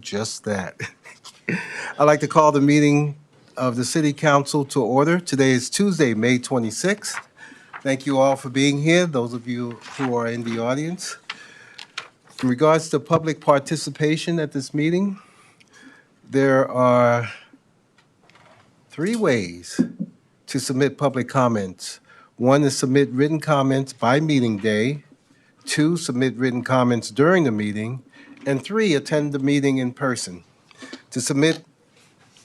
just that. I'd like to call the meeting of the City Council to order. Today is Tuesday, May 26th. Thank you all for being here, those of you who are in the audience. In regards to public participation at this meeting, there are 3 ways to submit public comments. 1 is submit written comments by meeting day. 2, submit written comments during the meeting. And 3, attend the meeting in person. To submit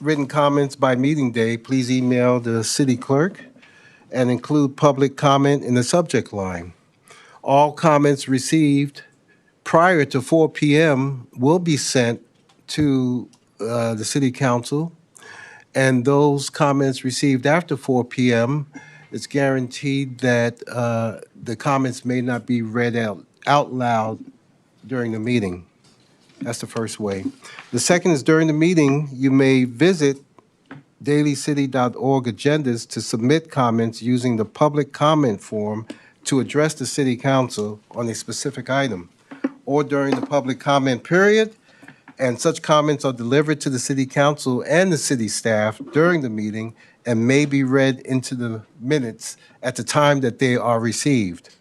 written comments by meeting day, please email the city clerk and include public comment in the subject line. All comments received prior to 4 p.m. will be sent to the city council, and those comments received after 4 p.m., it's guaranteed that the comments may not be read out loud during the meeting. That's the first way. The second is during the meeting, you may visit dalycity.org agendas to submit comments using the public comment form to address the city council on a specific item, or during the public comment period, and such comments are delivered to the city council and the city staff during the meeting and may be read into the minutes at the time that they are received.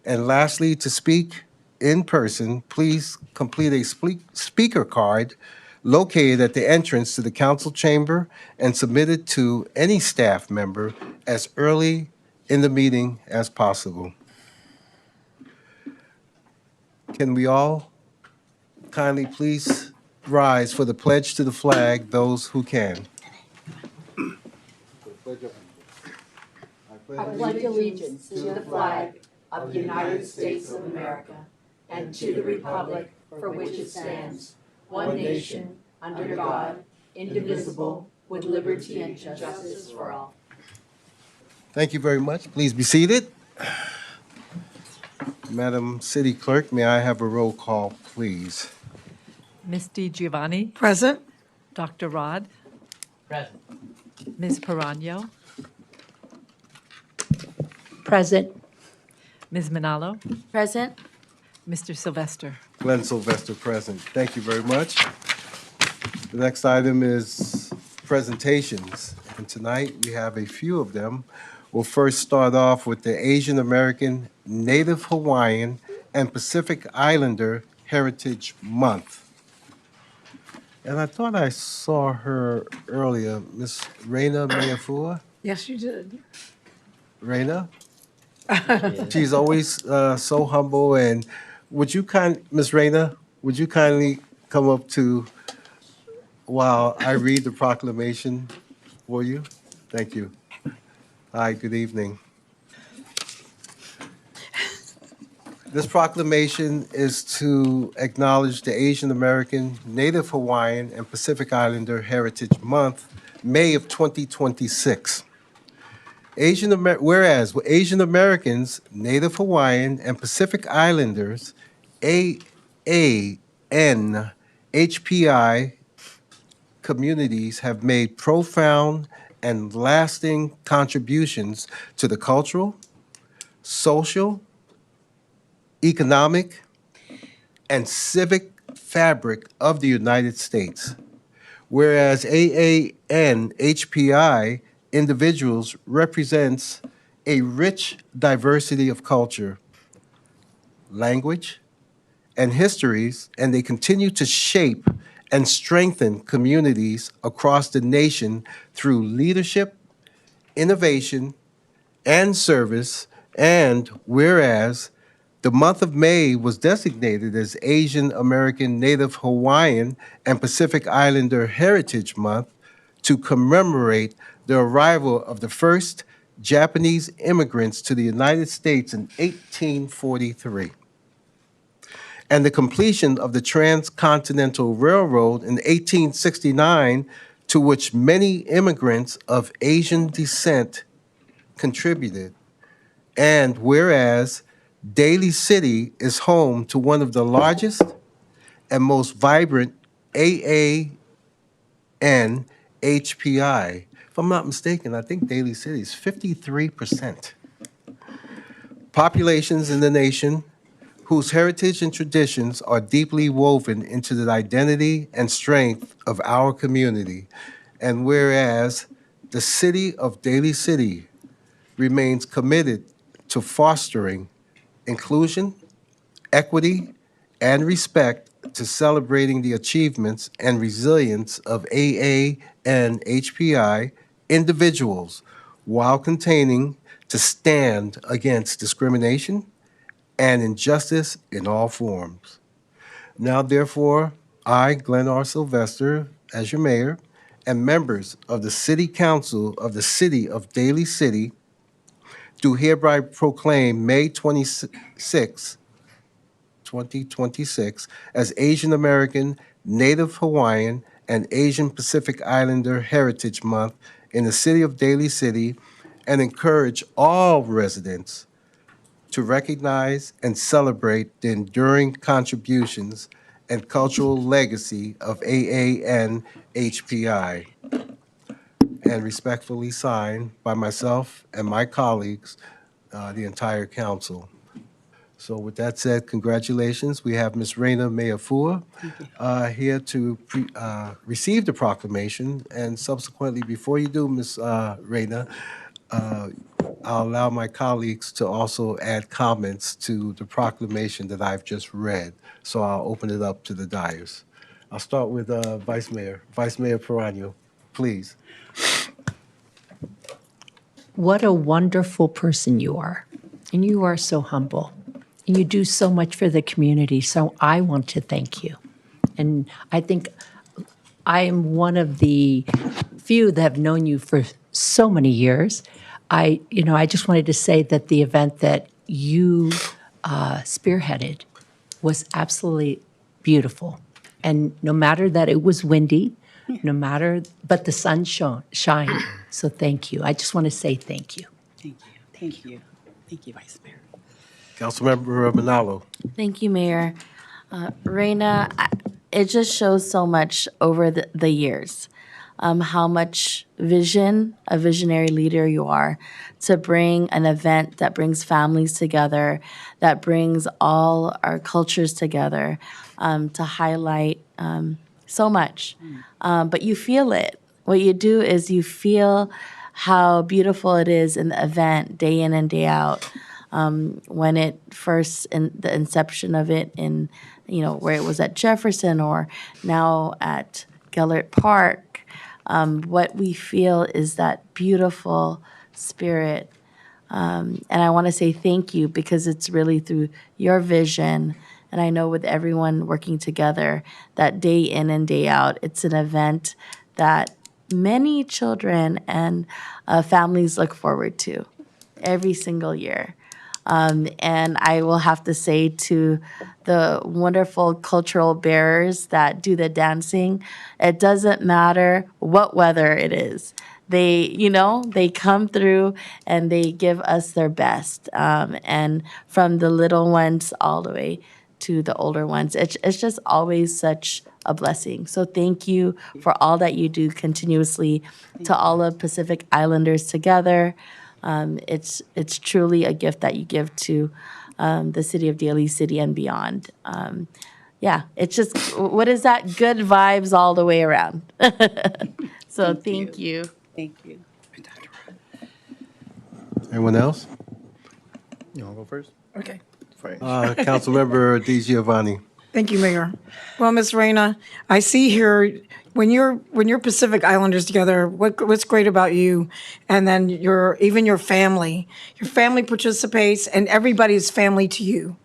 And lastly, to speak in person, please complete a speaker card located at the entrance to the council chamber and submit it to any staff member as early in the meeting as possible. Can we all kindly please rise for the pledge to the flag, those who can? I pledge allegiance to the flag of the United States of America and to the republic for which it stands, one nation, under God, indivisible, with liberty and justice for all. Thank you very much. Please be seated. Madam City Clerk, may I have a roll call, please? Ms. DiGiovanni, Present. Dr. Rod, Present. Ms. Perano, Present. Ms. Manalo, Present. Mr. Sylvester. Glenn Sylvester present. Thank you very much. The next item is presentations, and tonight we have a few of them. We'll first start off with the Asian American, Native Hawaiian, and Pacific Islander Heritage Month. And I thought I saw her earlier, Miss Raina Mayafua. Yes, you did. Raina? She's always so humble, and Miss Raina, would you kindly come up to while I read the proclamation for you? Thank you. Hi, good evening. This proclamation is to acknowledge the Asian American, Native Hawaiian, and Pacific Islander Heritage Month, May of 2026. Whereas Asian Americans, Native Hawaiian, and Pacific Islanders, AANHPI communities have made profound and lasting contributions to the cultural, social, economic, and civic fabric of the United States. Whereas AANHPI individuals represents a rich diversity of culture, language, and histories, and they continue to shape and strengthen communities across the nation through leadership, innovation, and service. And whereas the month of May was designated as Asian American, Native Hawaiian, and Pacific Islander Heritage Month to commemorate the arrival of the first Japanese immigrants to the United States in 1843, and the completion of the Transcontinental Railroad in 1869, to which many immigrants of Asian descent contributed. And whereas Daly City is home to one of the largest and most vibrant AANHPI. If I'm not mistaken, I think Daly City is 53% populations in the nation, whose heritage and traditions are deeply woven into the identity and strength of our community. And whereas the City of Daly City remains committed to fostering inclusion, equity, and respect, to celebrating the achievements and resilience of AA and HPI individuals while continuing to stand against discrimination and injustice in all forms. Now, therefore, I, Glenn R. Sylvester, as your mayor, and members of the City Council of the City of Daly City, do hereby proclaim May 26, 2026, as Asian American, Native Hawaiian, and Asian Pacific Islander Heritage Month in the City of Daly City, and encourage all residents to recognize and celebrate the enduring contributions and cultural legacy of AA and HPI. And respectfully signed by myself and my colleagues, the entire council. So with that said, congratulations. We have Ms. Raina Mayafua here to receive the proclamation. And subsequently, before you do, Ms. Raina, I'll allow my colleagues to also add comments to the proclamation that I've just read. So I'll open it up to the dais. I'll start with Vice Mayor Perano, please. What a wonderful person you are. And you are so humble. And you do so much for the community. So I want to thank you. And I think I am one of the few that have known you for so many years. I just wanted to say that the event that you spearheaded was absolutely beautiful. And no matter that it was windy, but the sun shined. So thank you. I just want to say thank you. Thank you. Thank you. Thank you, Vice Mayor. Councilmember Manalo. Thank you, Mayor. Reina, it just shows so much over the years, how much vision, a visionary leader you are, to bring an event that brings families together, that brings all our cultures together, to highlight so much. But you feel it. What you do is you feel how beautiful it is in the event, day in and day out. When it first, in the inception of it, in where it was at Jefferson or now at Gellert Park, what we feel is that beautiful spirit. And I want to say thank you, because it's really through your vision, and I know with everyone working together, that day in and day out, it's an event that many children and families look forward to every single year. And I will have to say to the wonderful cultural bearers that do the dancing, it doesn't matter what weather it is. They come through and they give us their best. And from the little ones all the way to the older ones, it's just always such a blessing. So thank you for all that you do continuously to all of Pacific Islanders together. It's truly a gift that you give to the city of Daly City and beyond. It's just, what is that? Good vibes all the way around. So thank you. Thank you. Anyone else? You want to go first? Okay. Councilmember Di Giovanni. Thank you, Mayor. Well, Ms. Reyna, I see here when you're Pacific Islanders together, what's great about you, and then your family. Your family participates, and everybody's family to you.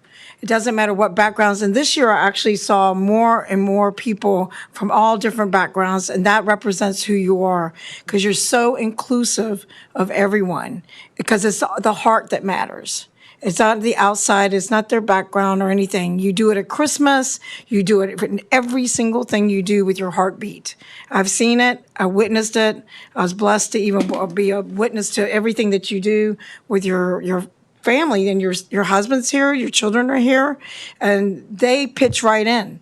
It doesn't matter what backgrounds. And this year, I actually saw more and more people from all different backgrounds, and that represents who you are, because you're so inclusive of everyone, because it's the heart that matters. It's not the outside. It's not their background or anything. You do it at Christmas. You do it in every single thing you do with your heartbeat. I've seen it. I witnessed it. I was blessed to even be a witness to everything that you do with your family. And your husband's here. Your children are here. And they pitch right in.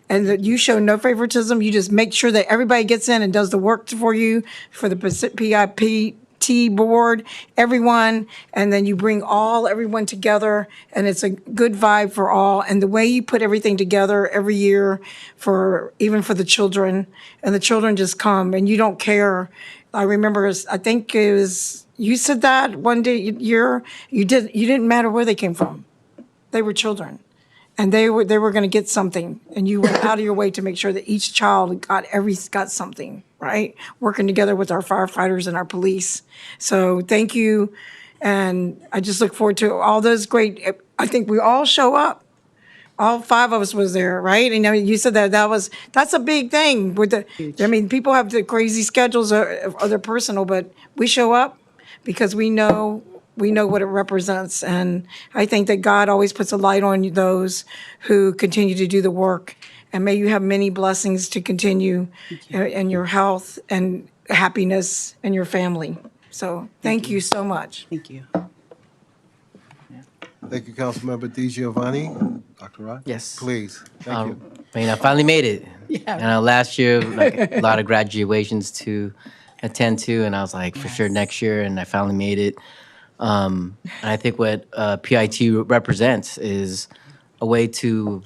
And that you show no favoritism. You just make sure that everybody gets in and does the work for you, for the PIP PIT board, everyone, and then you bring everyone together, and it's a good vibe for all. And the way you put everything together every year even for the children, and the children just come and you don't care. I remember, I think it was, you said that one day, you didn't matter where they came from. They were children. And they were going to get something, and you went out of your way to make sure that each child got something, right? Working together with our firefighters and our police. So thank you, and I just look forward to all those great. I think we all show up. All 5 of us was there, right? And you said that's a big thing with people have the crazy schedules or they're personal, but we show up because we know what it represents. And I think that God always puts a light on those who continue to do the work. And may you have many blessings to continue in your health and happiness and your family. So thank you so much. Thank you. Thank you, Councilmember DiGiovanni. Dr. Rod? Yes. Please, thank you. I mean, I finally made it. Yeah. And last year, like a lot of graduations to attend to, and I was like, for sure next year, and I finally made it. And I think what PIT represents is a way to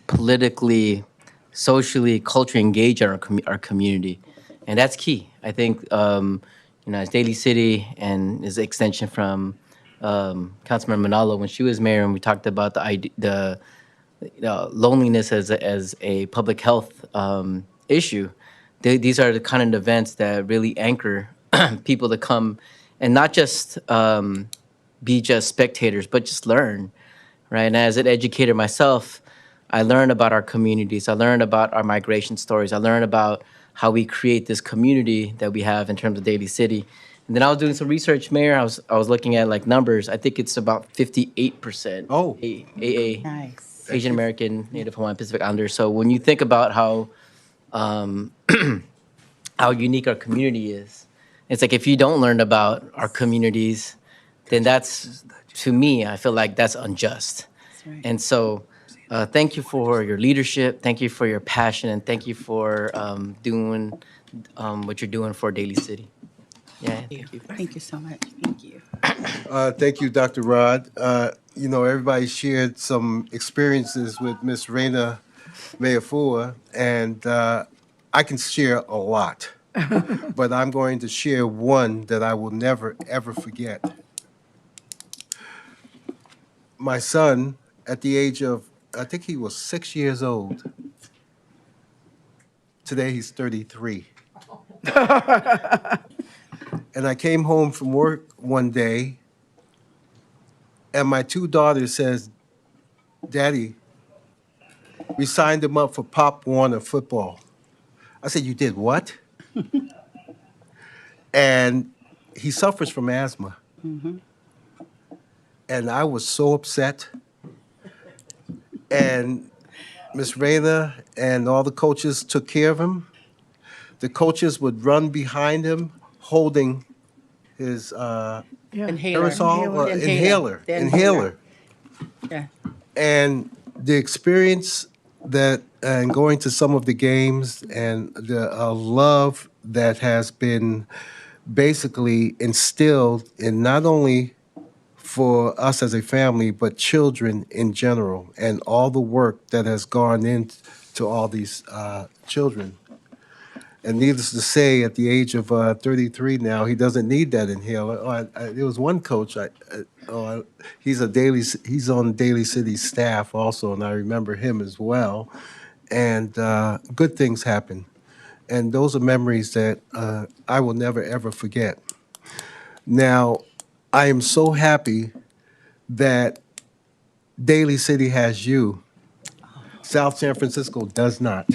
politically, socially, culturally engage our community, and that's key. I think as Daly City and as an extension from Councilmember Manalo when she was mayor, and we talked about the loneliness as a public health issue. These are the kind of events that really anchor people to come and not just be just spectators, but just learn, right? And as an educator myself, I learned about our communities. I learned about our migration stories. I learned about how we create this community that we have in terms of Daly City. And then I was doing some research, Mayor. I was looking at like numbers. I think it's about 58%. Oh. AA. Nice. Asian American, Native Hawaiian, Pacific Islander. So when you think about how how unique our community is, it's like if you don't learn about our communities, then that's, to me, I feel like that's unjust. That's right. And so thank you for your leadership, thank you for your passion, and thank you for doing what you're doing for Daly City. Yeah, thank you. Thank you so much. Thank you. Thank you, Dr. Rod. Everybody shared some experiences with Miss Raina Meafua, and I can share a lot, but I'm going to share one that I will never, ever forget. My son, at the age of, I think he was 6 years old. Today, he's 33. And I came home from work one day, and my 2 daughters says, "Daddy, we signed him up for Pop Warner football." I said, "You did what?" And he suffers from asthma. And I was so upset. And Miss Raina and all the coaches took care of him. The coaches would run behind him holding his Inhaler. aerosol or Inhaler. The inhaler. Yeah. And the experience and going to some of the games and the love that has been basically instilled in not only for us as a family, but children in general, and all the work that has gone into all these children. And needless to say, at the age of 33 now, he doesn't need that inhaler. There was one coach. He's on Daly City staff also, and I remember him as well. And good things happen, and those are memories that I will never ever forget. Now, I am so happy that Daly City has you. South San Francisco does not.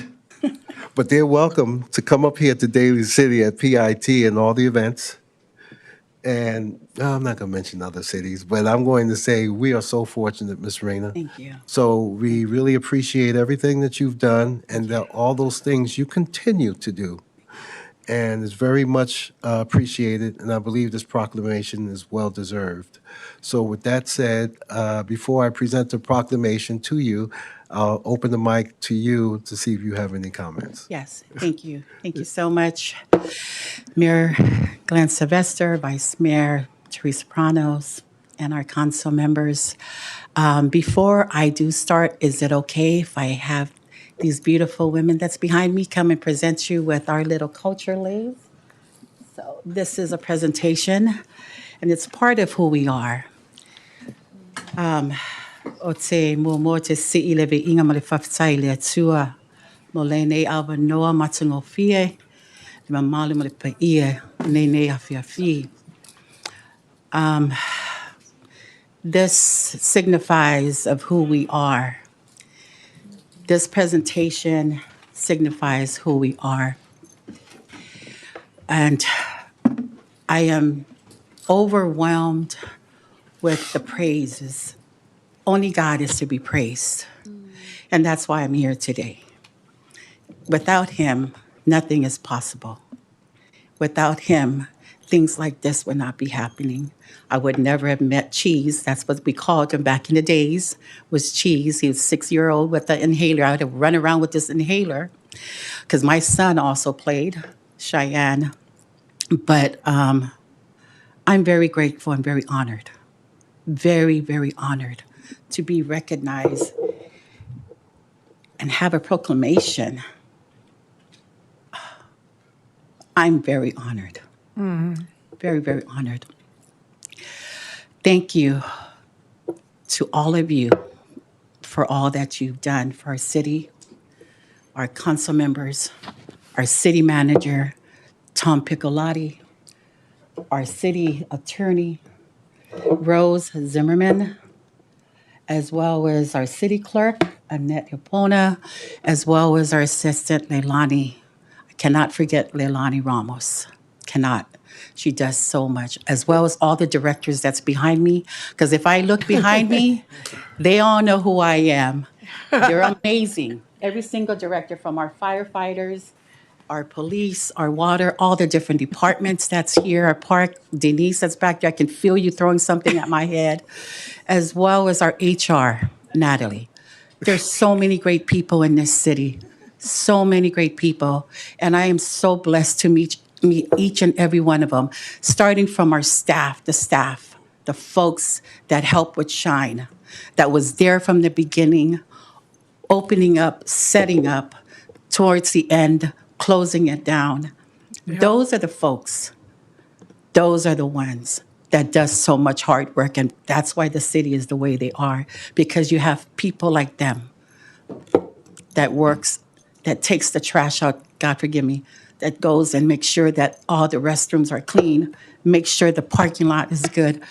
But they're welcome to come up here to Daly City at PIT and all the events. And I'm not going to mention other cities, but I'm going to say we are so fortunate, Ms. Raina. Thank you. So we really appreciate everything that you've done and all those things you continue to do. And it's very much appreciated, and I believe this proclamation is well-deserved. So with that said, before I present the proclamation to you, I'll open the mic to you to see if you have any comments. Yes, thank you. Thank you so much, Mayor Glenn Sylvester, Vice Mayor Teresa Pranos, and our council members. Before I do start, is it okay if I have these beautiful women that's behind me come and present you with our little culture lays? So this is a presentation, and it's part of who we are. O te mo te si ileve inga ma le whawhai le atua, mo le nei awa noa matungo fie, le mamale mo le pa ia, nei nei a fia fi. This signifies of who we are. This presentation signifies who we are. And I am overwhelmed with the praises. Only God is to be praised. And that's why I'm here today. Without him, nothing is possible. Without him, things like this would not be happening. I would never have met Cheese. That's what we called him back in the days, was Cheese. He was 6-year-old with the inhaler. I had to run around with this inhaler because my son also played Cheyenne. But I'm very grateful and very honored, very, very honored to be recognized and have a proclamation. I'm very honored. Very, very honored. Thank you to all of you for all that you've done for our city, our council members, our city manager, Tom Piccolotti, our city attorney, Rose Zimmerman, as well as our city clerk, Annette Hipona, as well as our assistant, Leilani. I cannot forget Leilani Ramos. Cannot. She does so much, as well as all the directors that's behind me. Because if I look behind me, they all know who I am. They're amazing. Every single director, from our firefighters, our police, our water, all the different departments that's here, our park, Denise that's back there, I can feel you throwing something at my head, as well as our HR, Natalie. There's so many great people in this city, so many great people, and I am so blessed to meet each and every one of them, starting from our staff, the folks that help with Shine, that was there from the beginning, opening up, setting up, towards the end, closing it down. Those are the folks. Those are the ones that does so much hard work, and that's why the city is the way they are, because you have people like them that works, that takes the trash out, God forgive me, that goes and makes sure that all the restrooms are clean, makes sure the parking lot is good.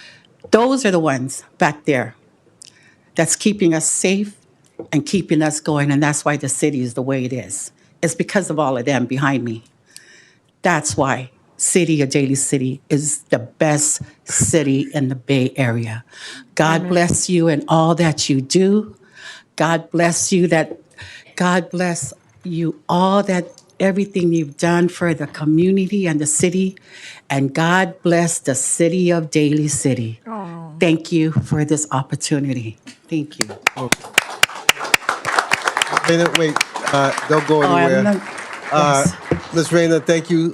Those are the ones back there that's keeping us safe and keeping us going, and that's why the city is the way it is. It's because of all of them behind me. That's why City of Daly City is the best city in the Bay Area. God bless you in all that you do. God bless you all that everything you've done for the community and the city. And God bless the City of Daly City. Thank you for this opportunity. Thank you. Wait, don't go anywhere. Ms. Reyna, thank you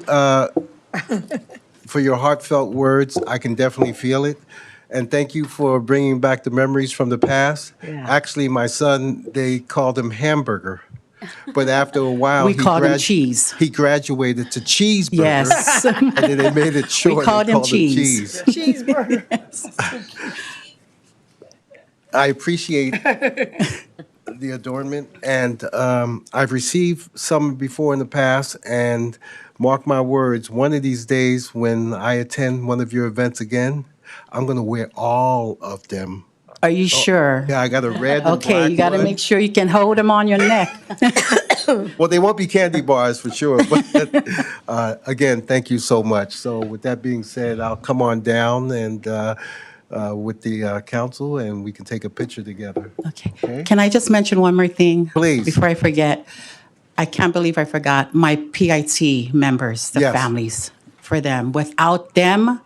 for your heartfelt words. I can definitely feel it. And thank you for bringing back the memories from the past. Yeah. Actually, my son, they called him Hamburger. But after a while, We called him Cheese. He graduated to Cheeseburger. Yes. And then they made it short. We called They him Cheese. Cheeseburger. I appreciate the adornment, and I've received some before in the past, and mark my words, one of these days when I attend one of your events again, I'm going to wear all of them. Are you sure? Yeah, I got a red and Okay, black you got to one. make sure you can hold them on your neck. Well, they won't be candy bars for sure, but again, thank you so much. So with that being said, I'll come on down and with the council, and we can take a picture together. Okay. Can I just mention one more thing? Please. Before I forget. I can't believe I forgot my PIT members, the Yes. families, for them. Without them,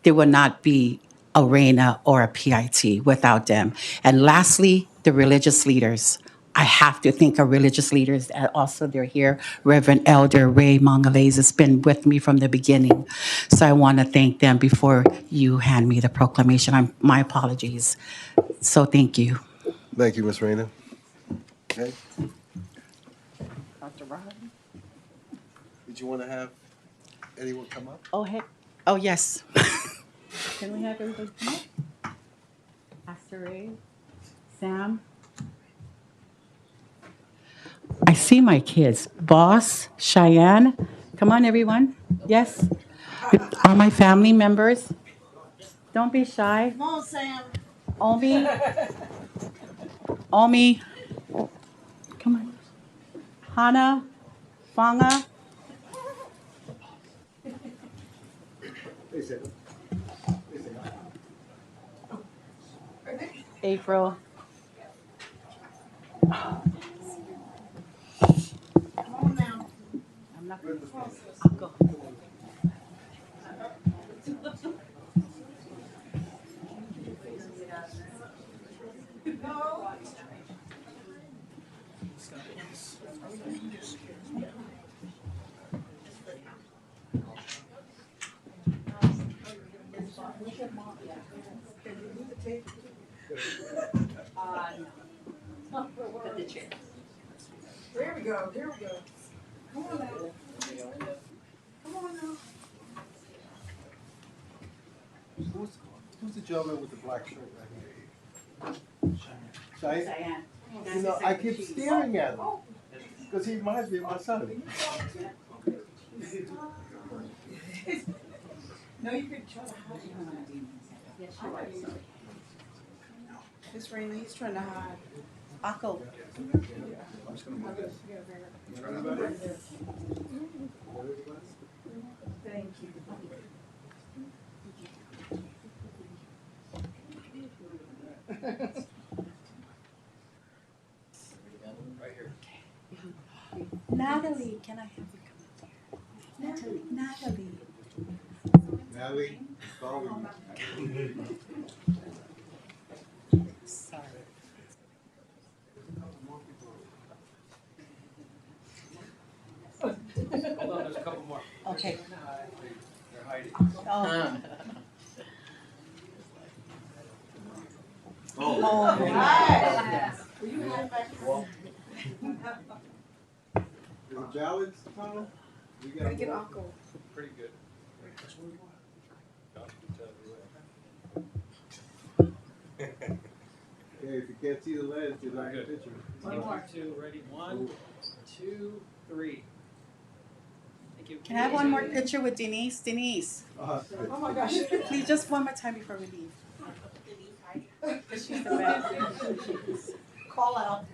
there would not be a RENA or a PIT without them. And lastly, the religious leaders, I have to thank our religious leaders that also they're here. Reverend Elder Ray Mongalez has been with me from the beginning. So I want to thank them before you hand me the proclamation. My apologies. So thank you. Thank you, Ms. Reyna. Okay. Dr. Rod? Did you want to have anyone come up? Oh, hey. Oh, yes. Can we have everybody come up? Pastor Ray, Sam. I see my kids. Boss, Cheyenne. Come on, everyone. Yes. Are my family members? Don't be shy. Come on, Sam. Omi. Omi. Come on. Hannah. Fanga. April. Come on now. I'm not going to go. There we go. There we go. Come on now. Come on now. Who's the gentleman with the black shirt right here? Cheyenne? You know, I keep staring at him because he reminds me of my son. No, you could try to hide. Miss Raina, he's trying to hide. Akko. Thank you. Natalie, can I have you come up here? Natalie. Natalie, follow me. Sorry. Hold on, there's a couple more. Okay. They're hiding. Oh. Is it balance, Tom? We got Get more. Uncle. Pretty good. Okay, if you can't see the lens, you're not in the picture. One, two, ready? 1, 2, 3. Thank you. Can I have one more picture with Denise? Denise, Oh my gosh. please, just one more time before we leave. She's the best. Call out.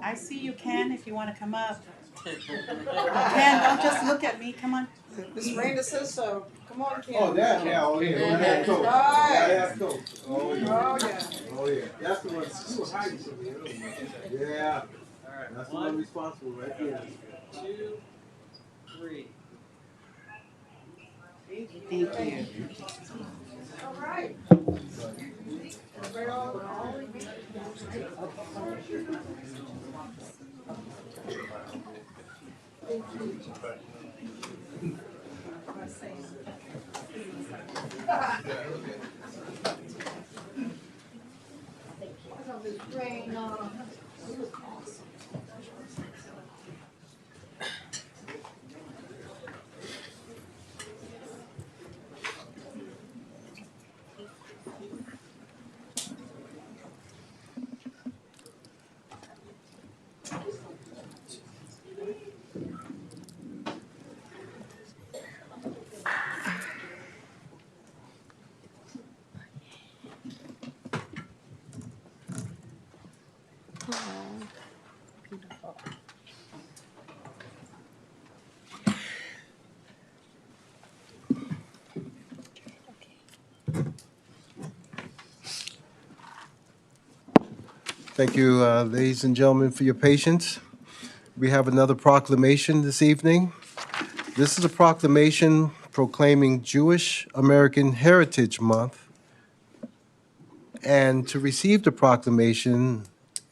I see you, Ken, if you want to come up. Ken, don't just look at me. Come on. Miss Raina says so. Come on, Ken. Oh, that, yeah, oh, yeah, Okay. that's cool. Right. That's cool. Oh, yeah. Oh, yeah. Oh, yeah, that's the one, you were hiding from me. Yeah, All right. that's the one 1, responsible right there. 2, 3. Thank you. All right. Thank you, ladies and gentlemen, for your patience. We have another proclamation this evening. This is a proclamation proclaiming Jewish American Heritage Month. And to receive the proclamation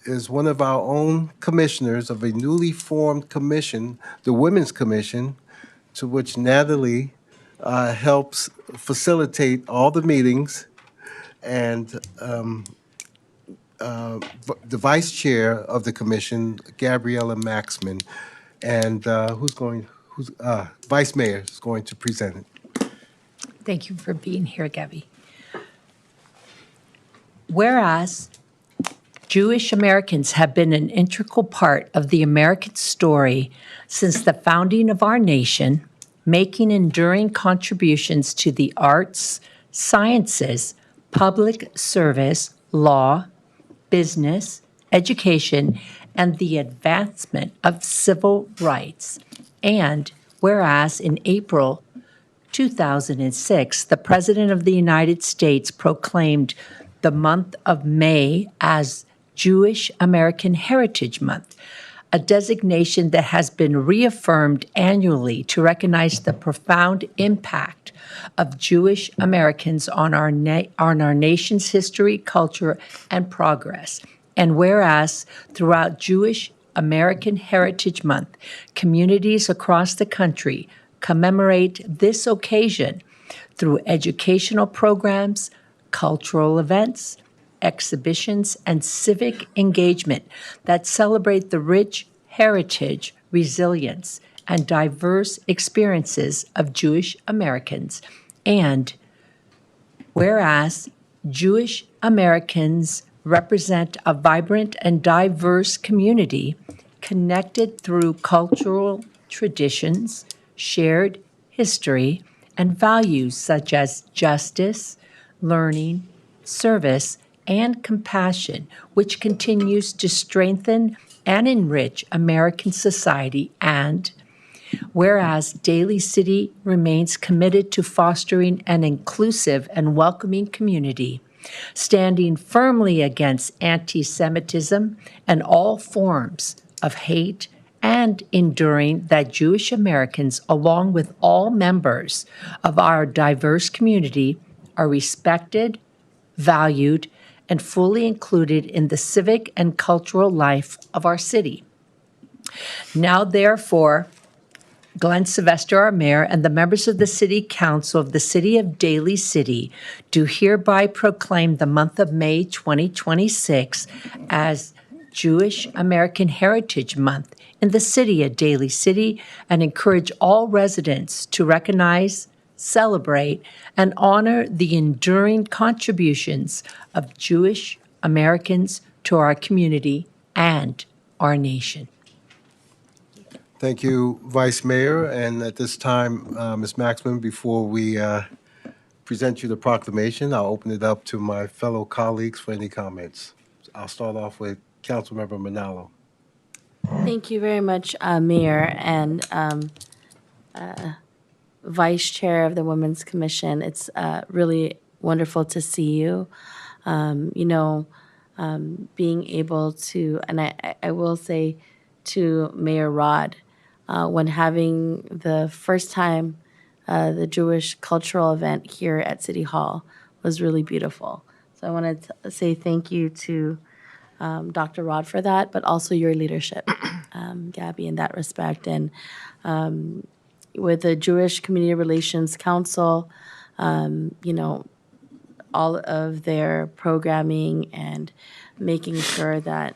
is one of our own commissioners of a newly formed commission, the Women's Commission, to which Natalie helps facilitate all the meetings, and the vice chair of the commission, Gabriella Maxman, and Vice Mayor is going to present it. Thank you for being here, Gabby. Whereas Jewish Americans have been an integral part of the American story since the founding of our nation, making enduring contributions to the arts, sciences, public service, law, business, education, and the advancement of civil rights. And whereas in April 2006, the President of the United States proclaimed the month of May as Jewish American Heritage Month, a designation that has been reaffirmed annually to recognize the profound impact of Jewish Americans on our nation's history, culture, and progress. And whereas throughout Jewish American Heritage Month, communities across the country commemorate this occasion through educational programs, cultural events, exhibitions, and civic engagement that celebrate the rich heritage, resilience, and diverse experiences of Jewish Americans. And whereas Jewish Americans represent a vibrant and diverse community connected through cultural traditions, shared history, and values such as justice, learning, service, and compassion, which continues to strengthen and enrich American society. And whereas Daly City remains committed to fostering an inclusive and welcoming community, standing firmly against anti-Semitism and all forms of hate, and enduring that Jewish Americans, along with all members of our diverse community, are respected, valued, and fully included in the civic and cultural life of our city. Now, therefore, Glenn Sylvester, our mayor, and the members of the City Council of the City of Daly City do hereby proclaim the month of May 2026 as Jewish American Heritage Month in the city of Daly City, and encourage all residents to recognize, celebrate, and honor the enduring contributions of Jewish Americans to our community and our nation. Thank you, Vice Mayor. And at this time, Ms. Maxman, before we present you the proclamation, I'll open it up to my fellow colleagues for any comments. I'll start off with Councilmember Manalo. Thank you very much, Mayor and Vice Chair of the Women's Commission. It's really wonderful to see you. Being able to, and I will say to Mayor Rod, when having the first time the Jewish cultural event here at City Hall was really beautiful. So I wanted to say thank you to Dr. Rod for that, but also your leadership, Gabby, in that respect. And with the Jewish Community Relations Council, all of their programming and making sure that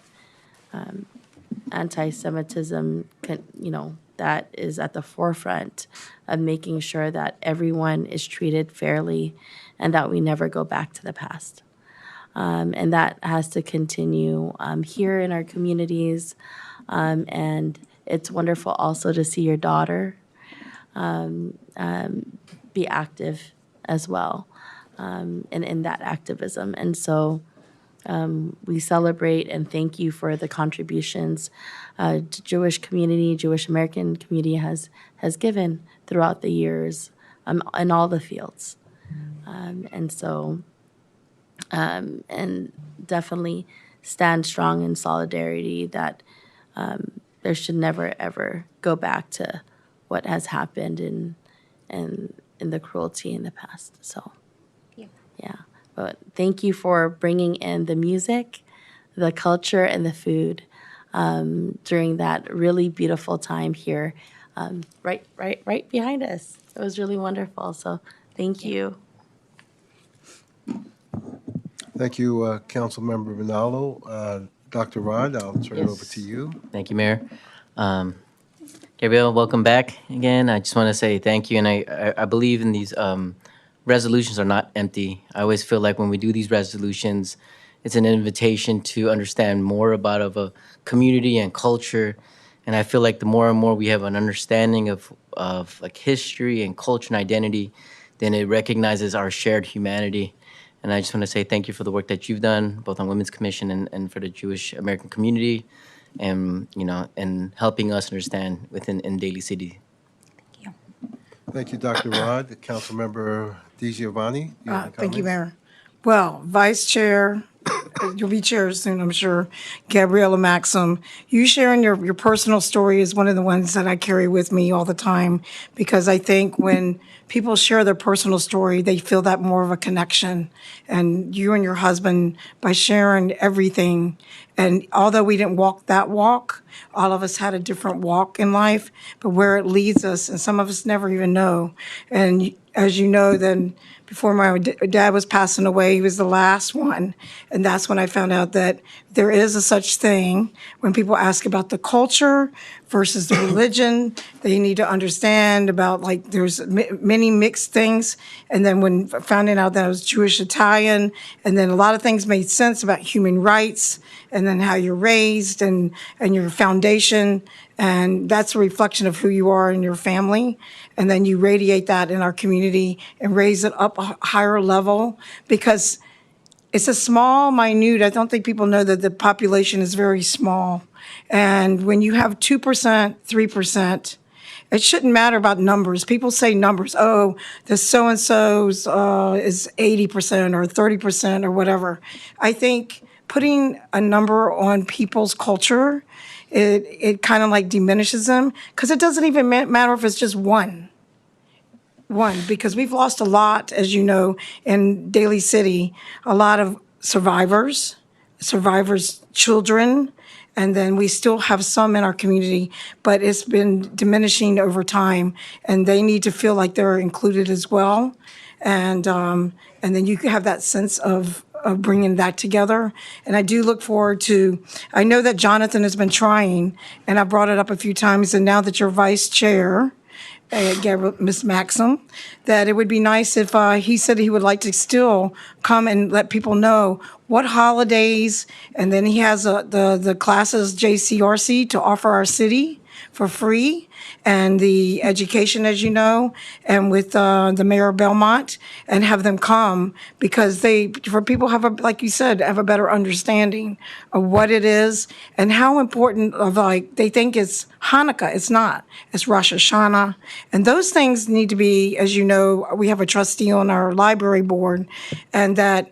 anti-Semitism that is at the forefront of making sure that everyone is treated fairly and that we never go back to the past. And that has to continue here in our communities. And it's wonderful also to see your daughter be active as well in that activism. And so we celebrate and thank you for the contributions Jewish community, Jewish American community has given throughout the years in all the fields. And definitely stand strong in solidarity that there should never, ever go back to what has happened in the cruelty in the past. So, yeah. But thank you for bringing in the music the culture and the food during that really beautiful time here, right behind us. It was really wonderful. So thank you. Thank you, Councilmember Ronaldo. Dr. Rod, I'll turn it over to Yes. you. Thank you, Mayor. Gabrielle, welcome back again. I just want to say thank you, and I believe in these resolutions are not empty. I always feel like when we do these resolutions, it's an invitation to understand more about of a community and culture, and I feel like the more and more we have an understanding of like history and culture and identity, then it recognizes our shared humanity. And I just want to say thank you for the work that you've done, both on Women's Commission and for the Jewish American community, and and helping us understand in Daly City. Thank you, Dr. Rod. Councilmember DiGiovanni, you have any Thank you, comments? Mayor. Well, Vice Chair, you'll be chair soon, I'm sure, Gabriella Maxim, you sharing your personal story is one of the ones that I carry with me all the time, because I think when people share their personal story, they feel that more of a connection. And you and your husband, by sharing everything, and although we didn't walk that walk, all of us had a different walk in life, but where it leads us, and some of us never even know. And as you know, then before my dad was passing away, he was the last one. And that's when I found out that there is a such thing when people ask about the culture versus the religion, they need to understand about, like, there's many mixed things. And then when finding out that I was Jewish Italian, and then a lot of things made sense about human rights, and then how you're raised and your foundation. And that's a reflection of who you are in your family. And then you radiate that in our community and raise it up a higher level, because it's a small, minute, I don't think people know that the population is very small. And when you have 2%, 3%, it shouldn't matter about numbers. People say numbers, oh, the so-and-so's is 80% or 30% or whatever. I think putting a number on people's culture, it kind of like diminishes them, because it doesn't even matter if it's just one, because we've lost a lot, as you know, in Daly City, a lot of survivors, children, and then we still have some in our community, but it's been diminishing over time, and they need to feel like they're included as well. And then you can have that sense of bringing that together. And I do look forward to, I know that Jonathan has been trying, and I brought it up a few times, and now that you're vice chair, Ms. Maxim, that it would be nice if he said he would like to still come and let people know what holidays, and then he has the classes, JCRC, to offer our city for free, and the education, as you know, and with the mayor of Belmont, and have them come, because for people have like you said, have a better understanding of what it is and how important of, like, they think it's Hanukkah. It's not. It's Rosh Hashanah. And those things need to be, as you know, we have a trustee on our library board, and that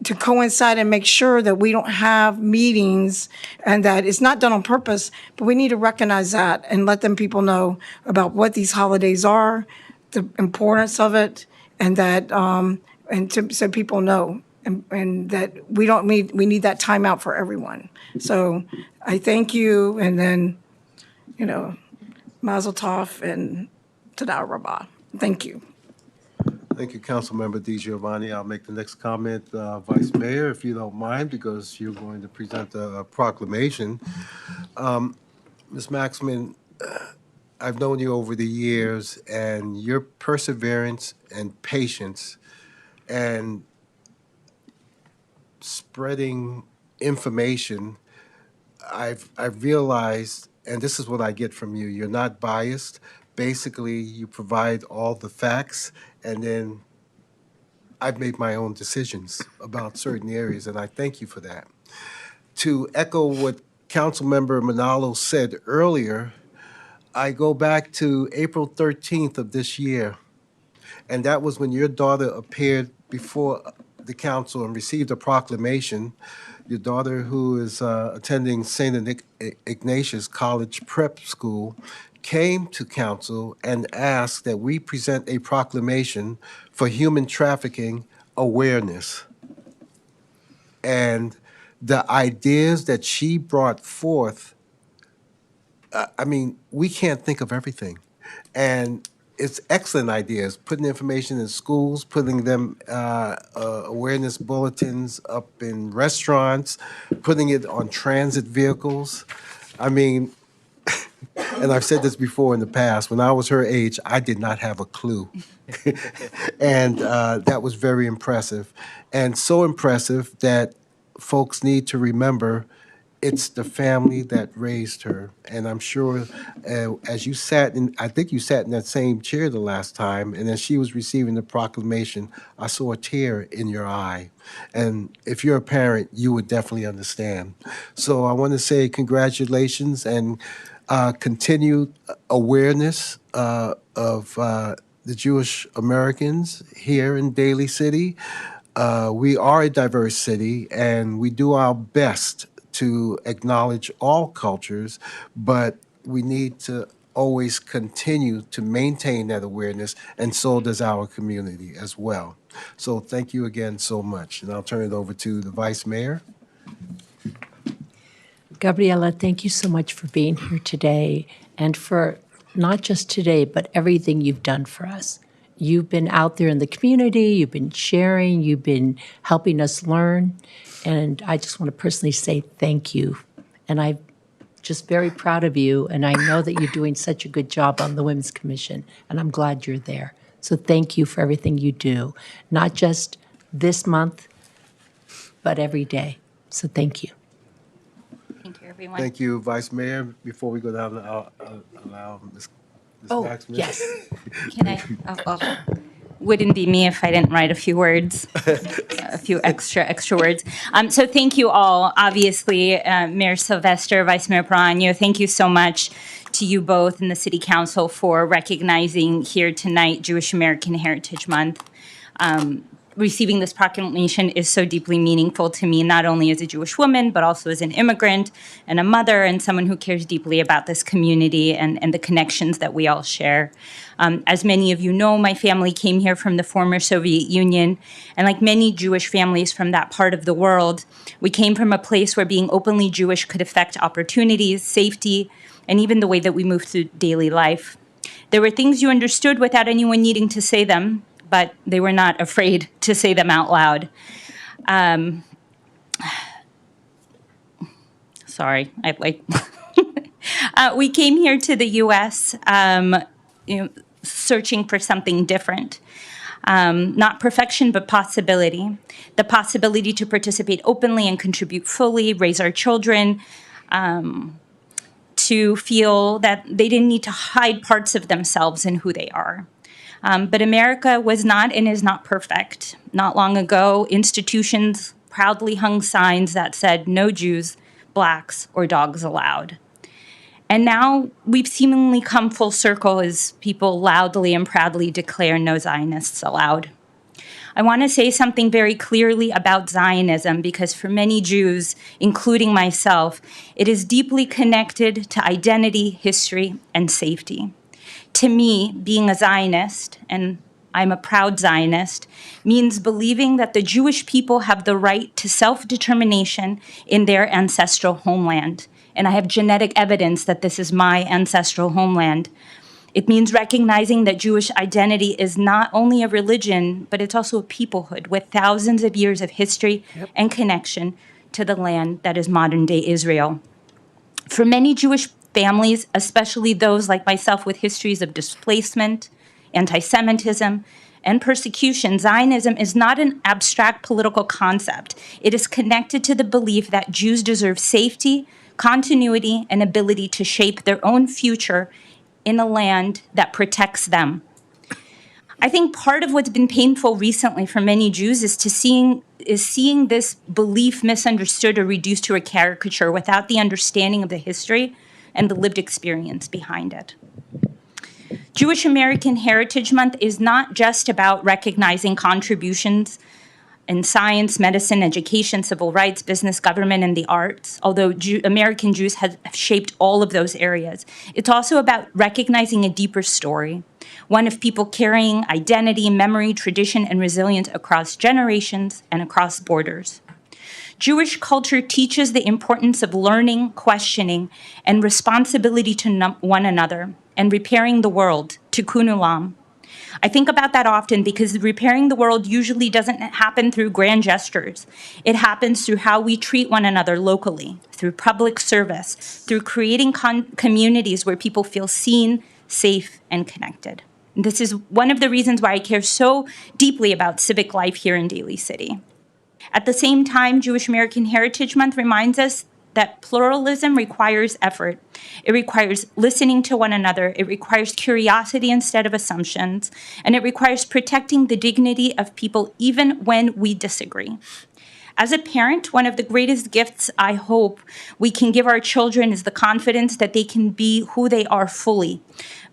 to coincide and make sure that we don't have meetings, and that it's not done on purpose, but we need to recognize that and let them people know about what these holidays are, the importance of it, and that, so people know, and that we need that time out for everyone. So I thank you, and then, Mazel Tov and Toda Rabbah. Thank you. Thank you, Councilmember DiGiovanni. I'll make the next comment, Vice Mayor, if you don't mind, because you're going to present a proclamation. Ms. Maxman, I've known you over the years, and your perseverance and patience and spreading information, I've realized, and this is what I get from you, you're not biased. Basically, you provide all the facts, and then I've made my own decisions about certain areas, and I thank you for that. To echo what Councilmember Manalo said earlier, I go back to April 13th of this year, and that was when your daughter appeared before the council and received a proclamation. Your daughter, who is attending St. Ignatius College Prep School, came to council and asked that we present a proclamation for human trafficking awareness. And the ideas that she brought forth, I mean, we can't think of everything. And it's excellent ideas, putting information in schools, putting them awareness bulletins up in restaurants, putting it on transit vehicles. I mean, and I've said this before in the past, when I was her age, I did not have a clue. And that was very impressive. And so impressive that folks need to remember it's the family that raised her. And I'm sure as you sat in, I think you sat in that same chair the last time, and as she was receiving the proclamation, I saw a tear in your eye. And if you're a parent, you would definitely understand. So I want to say congratulations and continued awareness of the Jewish Americans here in Daly City. We are a diverse city, and we do our best to acknowledge all cultures, but we need to always continue to maintain that awareness, and so does our community as well. So thank you again so much, and I'll turn it over to the Vice Mayor. Gabriela, thank you so much for being here today and for not just today, but everything you've done for us. You've been out there in the community, you've been sharing, you've been helping us learn, and I just want to personally say thank you. And I'm just very proud of you, and I know that you're doing such a good job on the Women's Commission, and I'm glad you're there. So thank you for everything you do, not just this month, but every day. So thank you. Thank you, everyone. Thank you, Vice Mayor. Before we go down, I'll allow Ms. Maxman. Yes. Can I? Wouldn't be me if I didn't write a few words, a few extra words. So thank you all. Obviously, Mayor Sylvester, Vice Mayor Prano, thank you so much to you both and the City Council for recognizing here tonight Jewish American Heritage Month. Receiving this proclamation is so deeply meaningful to me, not only as a Jewish woman, but also as an immigrant and a mother and someone who cares deeply about this community and the connections that we all share. As many of you know, my family came here from the former Soviet Union, and like many Jewish families from that part of the world, we came from a place where being openly Jewish could affect opportunities, safety, and even the way that we move through daily life. There were things you understood without anyone needing to say them, but they were not afraid to say them out loud. Sorry, we came here to the U.S. Searching for something different. Not perfection, but possibility. The possibility to participate openly and contribute fully, raise our children, to feel that they didn't need to hide parts of themselves and who they are. But America was not and is not perfect. Not long ago, institutions proudly hung signs that said no Jews, blacks, or dogs allowed. And now we've seemingly come full circle as people loudly and proudly declare no Zionists allowed. I want to say something very clearly about Zionism because for many Jews, including myself, it is deeply connected to identity, history, and safety. To me, being a Zionist, and I'm a proud Zionist, means believing that the Jewish people have the right to self-determination in their ancestral homeland. And I have genetic evidence that this is my ancestral homeland. It means recognizing that Jewish identity is not only a religion, but it's also a peoplehood with thousands of years of history and connection to the land that is modern-day Israel. For many Jewish families, especially those like myself with histories of displacement, anti-Semitism, and persecution, Zionism is not an abstract political concept. It is connected to the belief that Jews deserve safety, continuity, and ability to shape their own future in a land that protects them. I think part of what's been painful recently for many Jews is seeing this belief misunderstood or reduced to a caricature without the understanding of the history and the lived experience behind it. Jewish American Heritage Month is not just about recognizing contributions in science, medicine, education, civil rights, business, government, and the arts, although American Jews have shaped all of those areas. It's also about recognizing a deeper story, one of people carrying identity, memory, tradition, and resilience across generations and across borders. Jewish culture teaches the importance of learning, questioning, and responsibility to one another and repairing the world, tikkun olam. I think about that often because repairing the world usually doesn't happen through grand gestures. It happens through how we treat one another locally, through public service, through creating communities where people feel seen, safe, and connected. This is one of the reasons why I care so deeply about civic life here in Daly City. At the same time, Jewish American Heritage Month reminds us that pluralism requires effort. It requires listening to one another. It requires curiosity instead of assumptions. And it requires protecting the dignity of people even when we disagree. As a parent, one of the greatest gifts I hope we can give our children is the confidence that they can be who they are fully,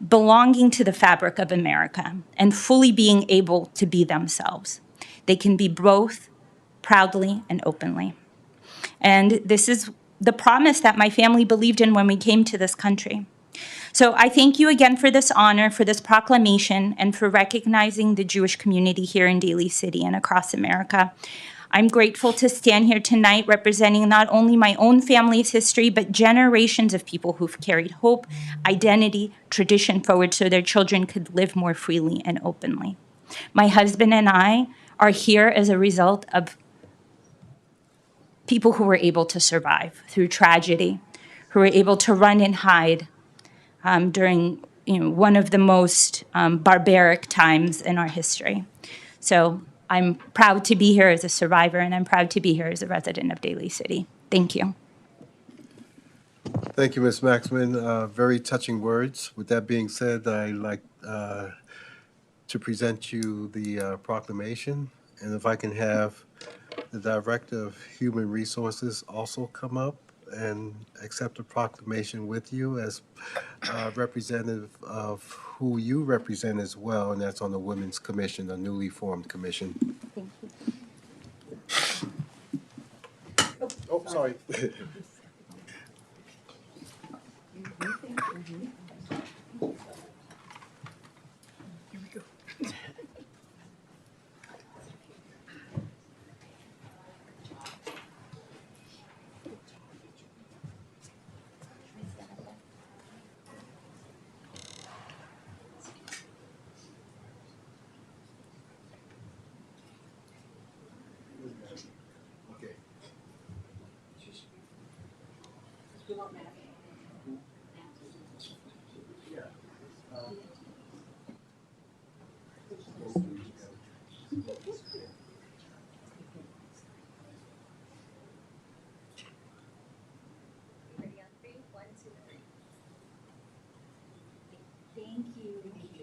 belonging to the fabric of America, and fully being able to be themselves. They can be both proudly and openly. And this is the promise that my family believed in when we came to this country. So I thank you again for this honor, for this proclamation, and for recognizing the Jewish community here in Daly City and across America. I'm grateful to stand here tonight representing not only my own family's history, but generations of people who've carried hope, identity, tradition forward so their children could live more freely and openly. My husband and I are here as a result of people who were able to survive through tragedy, who were able to run and hide during one of the most barbaric times in our history. So I'm proud to be here as a survivor, and I'm proud to be here as a resident of Daly City. Thank you. Thank you, Ms. Maxman. Very touching words. With that being said, I'd like to present you the proclamation. And if I can have the Director of Human Resources also come up and accept the proclamation with you as representative of who you represent as well, and that's on the Women's Commission, a newly formed commission. Thank you. Oh, sorry. Thank you.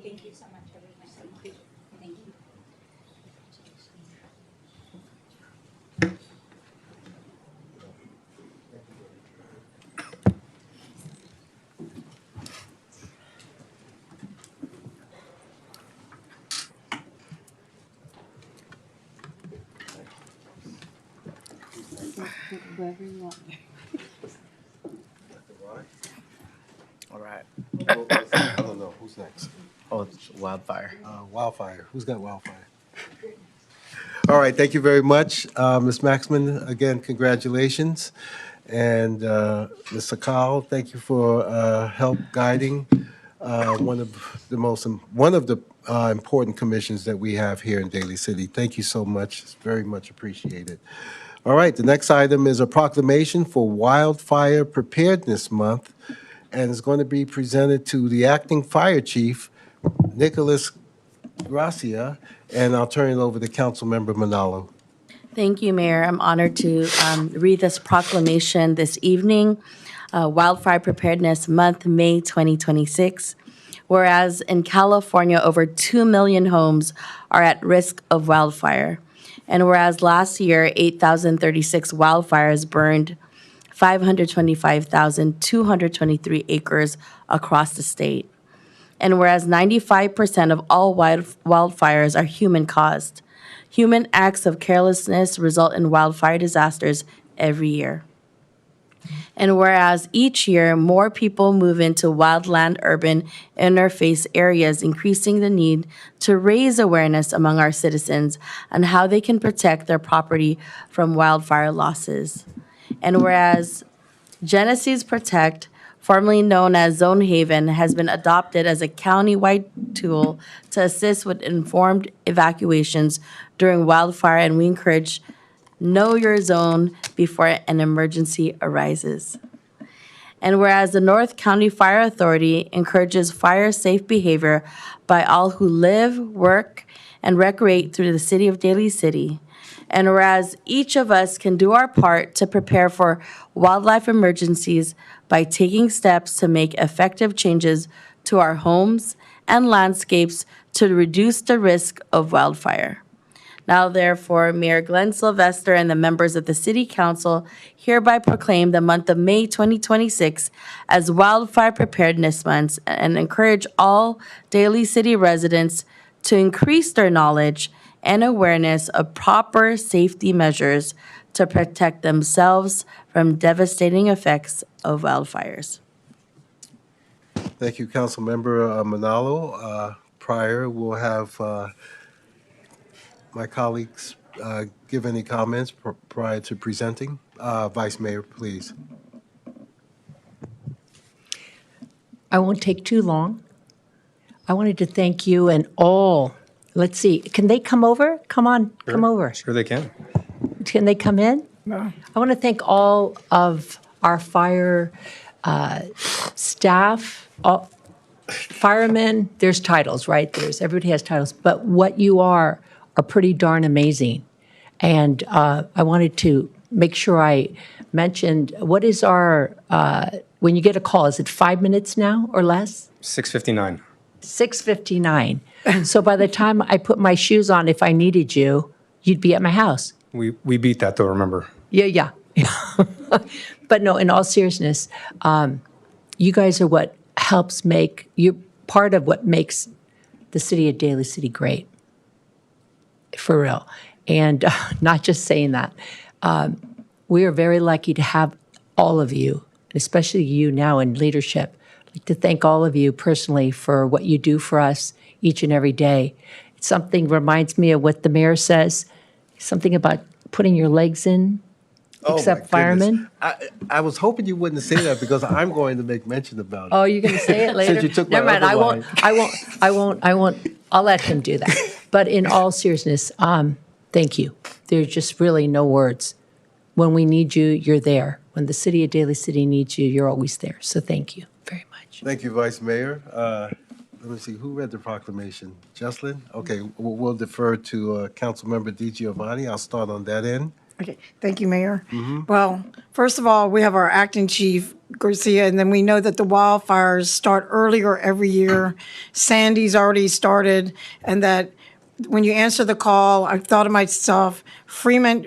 Thank you so much, everyone. Thank you. Thank you. Wherever you want. All right. I don't know. Who's next? Oh, it's wildfire. Wildfire. Who's got wildfire? All right. Thank you very much, Ms. Maxman. Again, congratulations. And Ms. Sakal, thank you for help guiding one of the important commissions that we have here in Daly City. Thank you so much. It's very much appreciated. All right. The next item is a proclamation for Wildfire Preparedness Month, and it's going to be presented to the acting fire chief, Nicholas Gracia, and I'll turn it over to Councilmember Manalo. Thank you, Mayor. I'm honored to read this proclamation this evening, Wildfire Preparedness Month, May 2026. Whereas in California, over 2 million homes are at risk of wildfire. And whereas last year, 8,036 wildfires burned 525,223 acres across the state. And whereas 95% of all wildfires are human-caused, human acts of carelessness result in wildfire disasters every year. And whereas each year more people move into wildland urban interface areas, increasing the need to raise awareness among our citizens on how they can protect their property from wildfire losses. And whereas Genesis Protect, formerly known as Zone Haven, has been adopted as a county-wide tool to assist with informed evacuations during wildfire, and we encourage know your zone before an emergency arises. And whereas the North County Fire Authority encourages fire-safe behavior by all who live, work, and recreate through the city of Daly City. And whereas each of us can do our part to prepare for wildlife emergencies by taking steps to make effective changes to our homes and landscapes to reduce the risk of wildfire. Now therefore, Mayor Glenn Sylvester and the members of the City Council hereby proclaim the month of May 2026 as Wildfire Preparedness Month and encourage all Daly City residents to increase their knowledge and awareness of proper safety measures to protect themselves from devastating effects of wildfires. Thank you, Councilmember Manalo. Prior, we'll have my colleagues give any comments prior to presenting. Vice Mayor, please. I won't take too long. I wanted to thank you and all, let's see, can they come over? Come on, come over. Sure they can. Can they come in? No. I want to thank all of our fire staff, all, firemen, there's titles, right? Everybody has titles, but what you are pretty darn amazing. And I wanted to make sure I mentioned, what is our, when you get a call, is it 5 minutes now or less? 6:59. 6:59. So by the time I put my shoes on, if I needed you, you'd be at my house. We beat that though, remember? Yeah. But no, in all seriousness, you guys are what helps make, you're part of what makes the city of Daly City great. For real. And not just saying that. We are very lucky to have all of you, especially you now in leadership. I'd like to thank all of you personally for what you do for us each and every day. Something reminds me of what the mayor says, something about putting your legs in, except my goodness. firemen. I was hoping you wouldn't say that because I'm going to make mention about it. Oh, you're going to say it later? Since you took my Never mind, other line. I won't, I'll let him do that. But in all seriousness, thank you. There's just really no words. When we need you, you're there. When the city of Daly City needs you, you're always there. So thank you very much. Thank you, Vice Mayor. Let me see, who read the proclamation? Jocelyn? Okay, we'll defer to Councilmember DiGiovanni. I'll start on that end. Okay, thank you, Mayor. Well, first of all, we have our acting chief, Garcia, and then we know that the wildfires start earlier every year. Sandy's already started, and that when you answer the call, I thought of myself, Fremont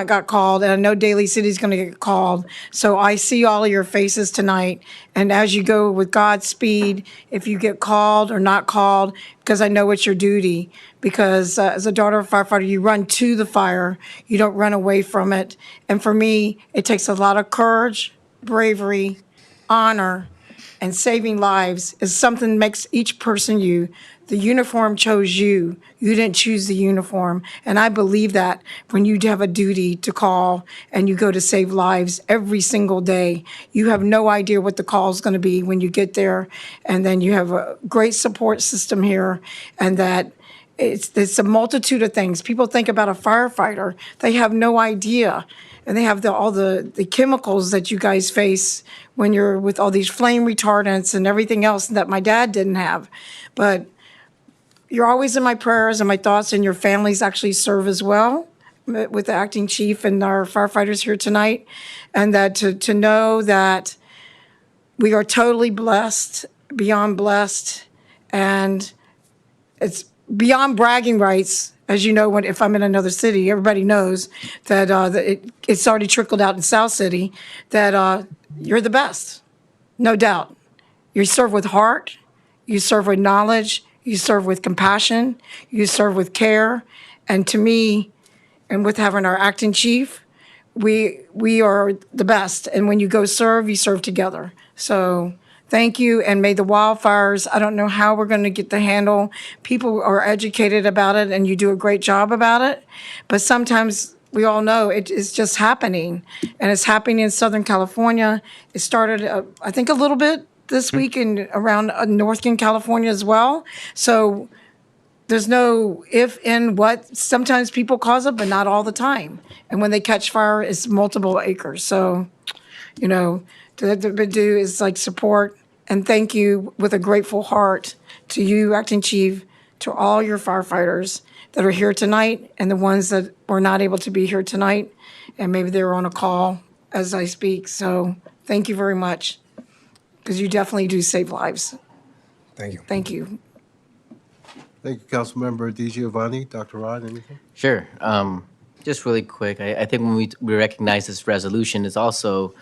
got called, and I know Daly City's going to get called. So I see all of your faces tonight, and as you go with Godspeed, if you get called or not called, because I know it's your duty, because as a daughter of a firefighter, you run to the fire, you don't run away from it. And for me, it takes a lot of courage, bravery, honor, and saving lives is something that makes each person you. The uniform chose you. You didn't choose the uniform. And I believe that when you have a duty to call and you go to save lives every single day, you have no idea what the call is going to be when you get there. And then you have a great support system here, and that it's a multitude of things. People think about a firefighter. They have no idea. And they have all the chemicals that you guys face when you're with all these flame retardants and everything else that my dad didn't have. But you're always in my prayers and my thoughts, and your families actually serve as well with the acting chief and our firefighters here tonight. And that to know that we are totally blessed, beyond blessed, and it's beyond bragging rights. As you know, if I'm in another city, everybody knows that it's already trickled out in South City, that you're the best, no doubt. You serve with heart, you serve with knowledge, you serve with compassion, you serve with care. And to me, and with having our acting chief, we are the best. And when you go serve, you serve together. So thank you. And may the wildfires, I don't know how we're going to get the handle. People are educated about it and you do a great job about it. But sometimes we all know it is just happening. And it's happening in Southern California. It started, I think, a little bit this week in around Northern California as well. So there's no if and what. Sometimes people cause it, but not all the time. And when they catch fire, it's multiple acres. So, the do is like support and thank you with a grateful heart to you, Acting Chief, to all your firefighters that are here tonight and the ones that were not able to be here tonight. And maybe they're on a call as I speak. So thank you very much because you definitely do save lives. Thank you. Thank you. Thank you, Councilmember DiGiovanni. Dr. Rod, anything? Sure. Just really quick, I think when we recognize this resolution, it's also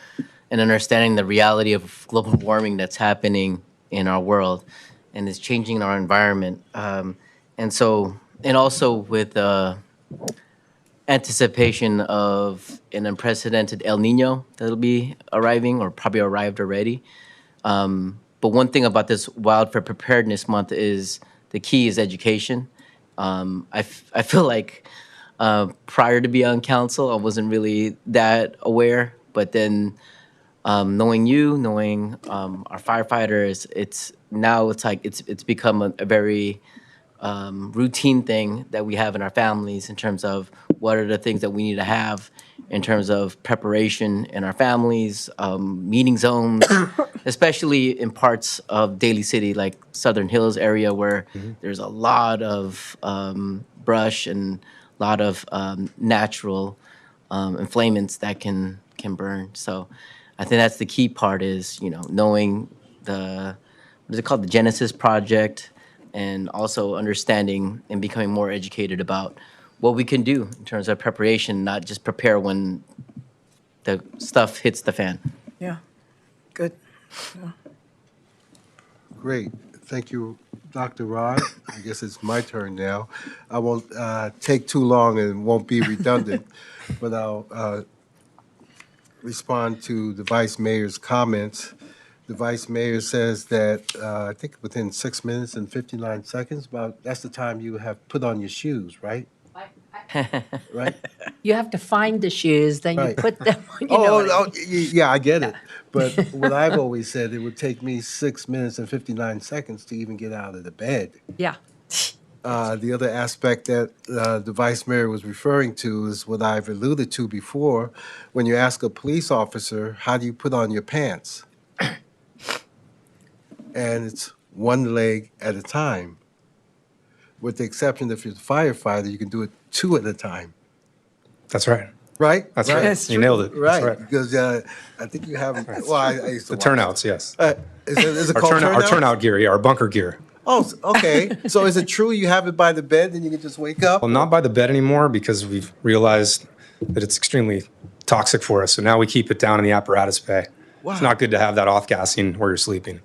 an understanding the reality of global warming that's happening in our world and is changing our environment. And also with anticipation of an unprecedented El Nino that'll be arriving or probably arrived already. But one thing about this Wildfire Preparedness Month is the key is education. I feel like prior to be on council, I wasn't really that aware, but then knowing you, knowing our firefighters, it's become a very routine thing that we have in our families in terms of what are the things that we need to have in terms of preparation in our families, meeting zones, especially in parts of Daly City, like Southern Hills area where there's a lot of brush and a lot of natural inflamants that can burn. So I think that's the key part is, knowing what is it called? The Genesis Project, and also understanding and becoming more educated about what we can do in terms of preparation, not just prepare when the stuff hits the fan. Yeah. Good. Great. Thank you, Dr. Rod. I guess it's my turn now. I won't take too long and won't be redundant, but I'll respond to the Vice Mayor's comments. The Vice Mayor says that, I think within 6 minutes and 59 seconds, that's the time you have put on your shoes, right? Right? You have to find the shoes, then you Right. put them, you know what I mean. Yeah, I get it. But what I've always said, it would take me 6 minutes and 59 seconds to even get out of the bed. Yeah. The other aspect that the Vice Mayor was referring to is what I've alluded to before. When you ask a police officer, how do you put on your pants? And it's one leg at a time. With the exception if you're a firefighter, you can do it two at a time. That's right. Right? That's right. right. That's You true. nailed it. Right, That's right. because I think you have, well, I used to The watch. turnouts, yes. Is it Our called our turnout gear, yeah, our bunker gear. Oh, okay. So is it true you have it by the bed and you can just wake up? Well, not by the bed anymore because we've realized that it's extremely toxic for us. So now we keep it down in the apparatus bay. Wow. It's not good to have that off-gassing where you're sleeping.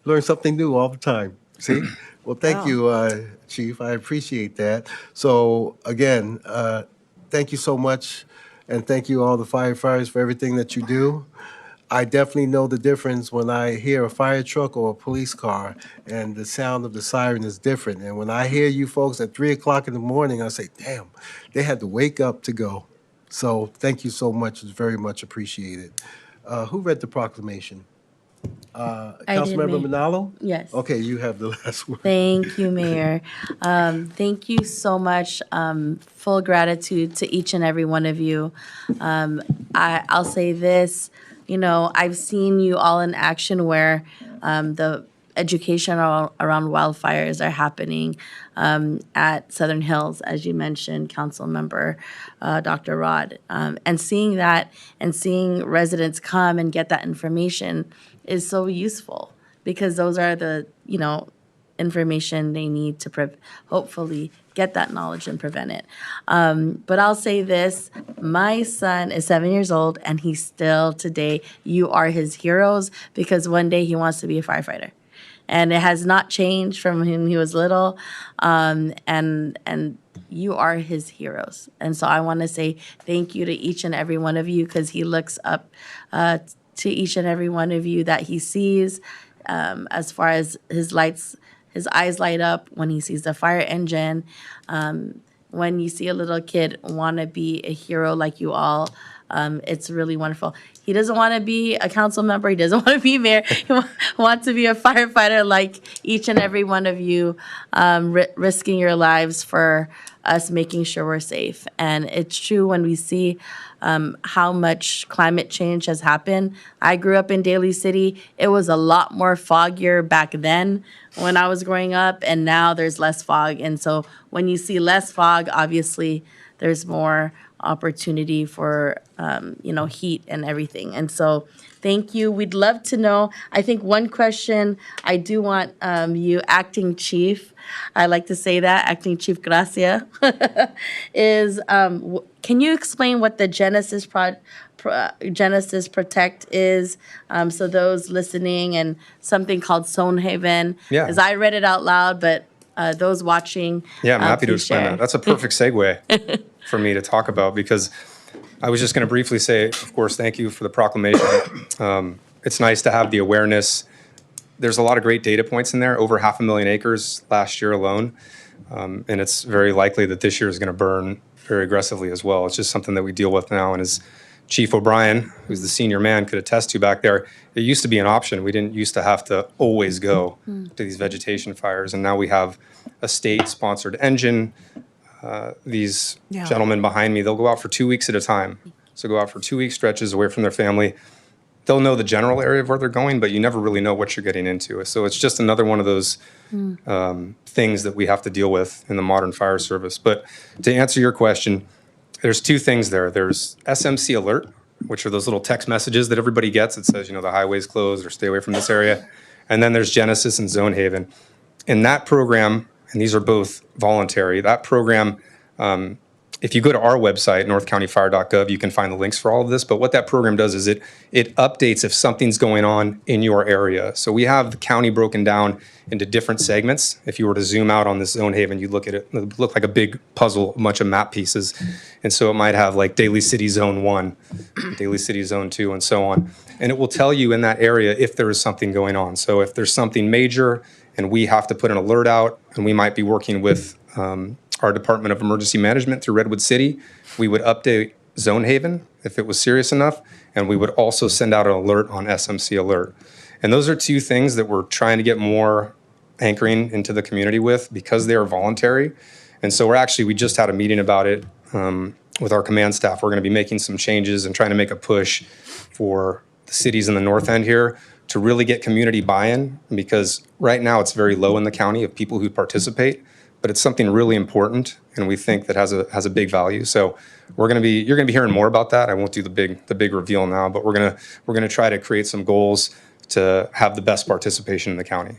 Learn something new all the time. See? Well, thank you, Chief. I appreciate that. So again, thank you so much. And thank you all the firefighters for everything that you do. I definitely know the difference when I hear a fire truck or a police car and the sound of the siren is different. And when I hear you folks at 3 o'clock in the morning, I say, damn, they had to wake up to go. So thank you so much. It's very much appreciated. Who read the proclamation? Councilmember Mayor. Manalo? Yes. Okay, you have the last word. Thank you, Mayor. Thank you so much. Full gratitude to each and every one of you. I'll say this, I've seen you all in action where the education around wildfires are happening at Southern Hills, as you mentioned, Councilmember Dr. Rod. And seeing that and seeing residents come and get that information is so useful because those are the, information they need to hopefully get that knowledge and prevent it. But I'll say this, my son is 7 years old and he's still today, you are his heroes because one day he wants to be a firefighter. And it has not changed from when he was little. And you are his heroes. And so I want to say thank you to each and every one of you, because he looks up to each and every one of you that he sees, as far as his eyes light up when he sees the fire engine. When you see a little kid want to be a hero like you all, it's really wonderful. He doesn't want to be a council member. He doesn't want to be mayor. He wants to be a firefighter like each and every one of you, risking your lives for us making sure we're safe. And it's true when we see how much climate change has happened. I grew up in Daly City. It was a lot more foggier back then when I was growing up, and now there's less fog. And so when you see less fog, obviously there's more opportunity for heat and everything. And so thank you. We'd love to know, I think one question I do want you, Acting Chief, I like to say that, Acting Chief Gracia, is can you explain what the Genesis Protect is, so those listening, and something called Stonehaven? Yeah. Because I read it out loud, but those watching, Yeah, I'm happy to please explain share. that. That's a perfect segue for me to talk about, because I was just going to briefly say, of course, thank you for the proclamation. It's nice to have the awareness. There's a lot of great data points in there, over 500,000 acres last year alone. And it's very likely that this year is going to burn very aggressively as well. It's just something that we deal with now. And as Chief O'Brien, who's the senior man, could attest to back there, it used to be an option. We didn't used to have to always go to these vegetation fires. And now we have a state-sponsored engine. These gentlemen behind me, they'll go out for 2 weeks at a time. So go out for 2 week stretches away from their family. They'll know the general area of where they're going, but you never really know what you're getting into. So it's just another one of those things that we have to deal with in the modern fire service. But to answer your question, there's two things there. There's SMC Alert, which are those little text messages that everybody gets. It says, the highway's closed or stay away from this area. And then there's Genesis and Stonehaven. In that program, and these are both voluntary, that program, if you go to our website, northcountyfire.gov, you can find the links for all of this. But what that program does is it updates if something's going on in your area. So we have the county broken down into different segments. If you were to zoom out on this Stonehaven, you'd look at it would look like a big puzzle, a bunch of map pieces. And so it might have like Daly City Zone 1, Daly City Zone 2, and so on. And it will tell you in that area if there is something going on. So if there's something major and we have to put an alert out, and we might be working with our Department of Emergency Management through Redwood City, we would update Stonehaven if it was serious enough, and we would also send out an alert on SMC Alert. And those are two things that we're trying to get more anchoring into the community with, because they are voluntary. And so we just had a meeting about it with our command staff. We're going to be making some changes and trying to make a push for the cities in the north end here to really get community buy-in, because right now it's very low in the county of people who participate. But it's something really important, and we think that has a big value. So you're going to be hearing more about that. I won't do the big reveal now, but we're going to try to create some goals to have the best participation in the county.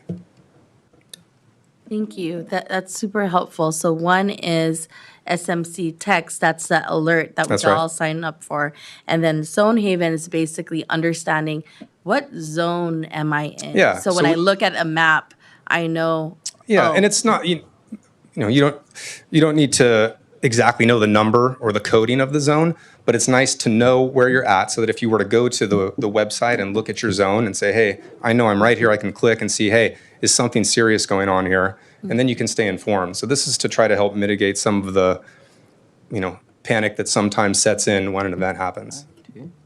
Thank you. That's super helpful. So one is SMC text, that's the alert that we That's right. all sign up for. And then Stonehaven is basically understanding, what zone am I in? Yeah, So when so I look at a map, I know. Yeah, oh, and it's not you don't need to exactly know the number or the coding of the zone, but it's nice to know where you're at, so that if you were to go to the website and look at your zone and say, hey, I know I'm right here, I can click and see, hey, is something serious going on here? And then you can stay informed. So this is to try to help mitigate some of the, panic that sometimes sets in when an event happens.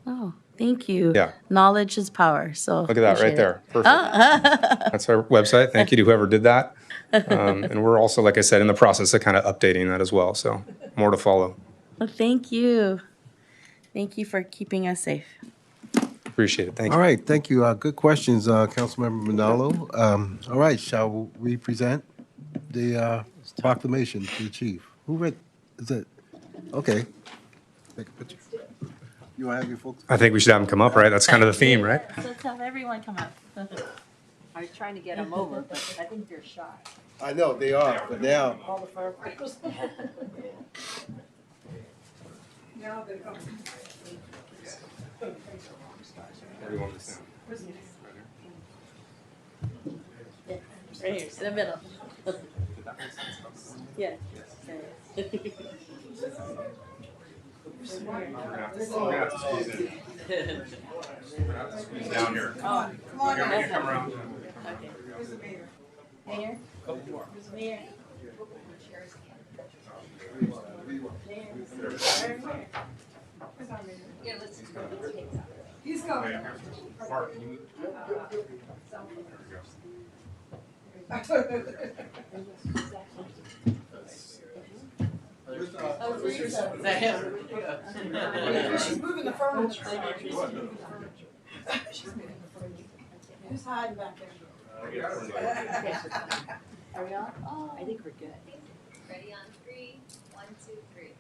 Oh, thank you. Yeah. Knowledge is power. So Look at that right appreciate it. there. Perfect. That's our website. Thank you to whoever did that. And we're also, like I said, in the process of kind of updating that as well. So more to follow. Well, thank you. Thank you for keeping us safe. Appreciate it. Thank you. All right, thank you. Good questions, Councilmember Manalo. All right, shall we present the proclamation to the chief? Who read, is it? Okay. Take a picture. You want to have your folks? I think we should have them come up, right? That's kind of the theme, right? Let's have everyone come up. I was trying to get them over, but I think they're shy. I know, they are, but now. All the firefighters. Right here, in the middle. Down here. Come on. Come around. Mark, can you She's moving the furniture. Who's hiding back there? Are we on? I think we're good. Ready on three. 1, 2, 3.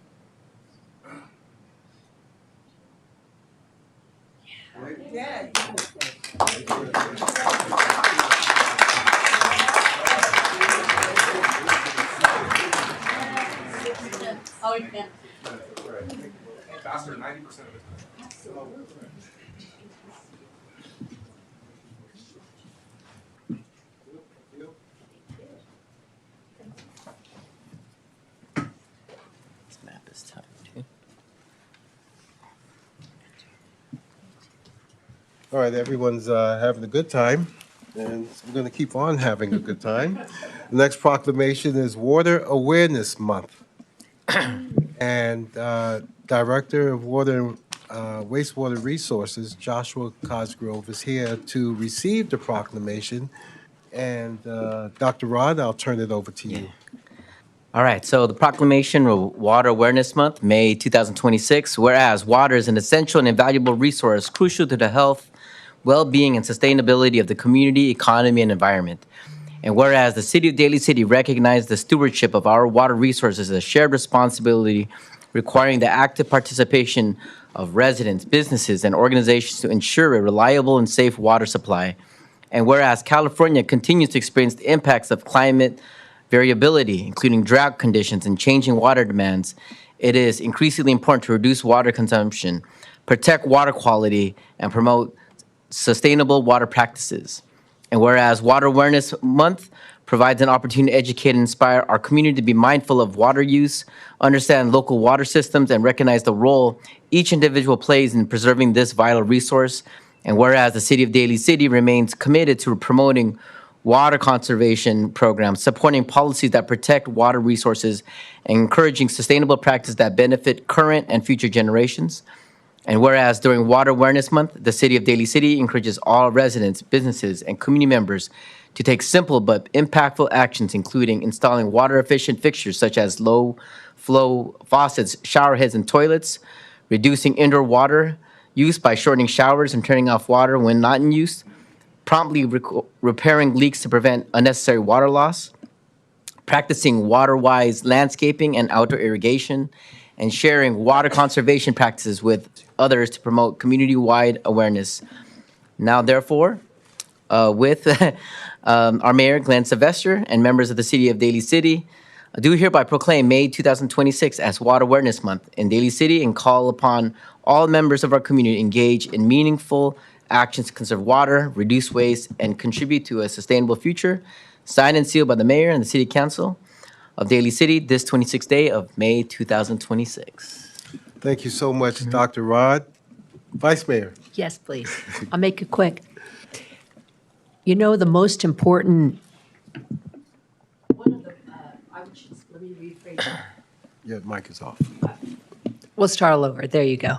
Yeah. Oh, yeah. faster 90% of the time? This map is timed too. All right, everyone's having a good time, and we're going to keep on having a good time. The next proclamation is Water Awareness Month. And Director of Water and Wastewater Resources, Joshua Cosgrove, is here to receive the proclamation. And Dr. Rod, I'll turn it over to you. All right, so the proclamation of Water Awareness Month, May 2026, whereas water is an essential and invaluable resource crucial to the health, well-being, and sustainability of the community, economy, and environment. And whereas the City of Daly City recognized the stewardship of our water resources as a shared responsibility requiring the active participation of residents, businesses, and organizations to ensure a reliable and safe water supply. And whereas California continues to experience the impacts of climate variability, including drought conditions and changing water demands, it is increasingly important to reduce water consumption, protect water quality, and promote sustainable water practices. And whereas Water Awareness Month provides an opportunity to educate and inspire our community to be mindful of water use, understand local water systems, and recognize the role each individual plays in preserving this vital resource. And whereas the City of Daly City remains committed to promoting water conservation programs, supporting policies that protect water resources, and encouraging sustainable practices that benefit current and future generations. And whereas during Water Awareness Month, the City of Daly City encourages all residents, businesses, and community members to take simple but impactful actions, including installing water-efficient fixtures such as low-flow faucets, shower heads, and toilets, reducing indoor water use by shortening showers and turning off water when not in use, promptly repairing leaks to prevent unnecessary water loss, practicing water-wise landscaping and outdoor irrigation, and sharing water conservation practices with others to promote community-wide awareness. Now, therefore, with our Mayor, Glenn Sylvester, and members of the City of Daly City, I do hereby proclaim May 2026 as Water Awareness Month in Daly City and call upon all members of our community to engage in meaningful actions to conserve water, reduce waste, and contribute to a sustainable future. Signed and sealed by the Mayor and the City Council of Daly City this 26th day of May 2026. Thank you so much, Dr. Rod. Vice Mayor. Yes, please. I'll make it quick. You know, the most important, one of the, let me rephrase that. Your mic is off. We'll start all over. There you go.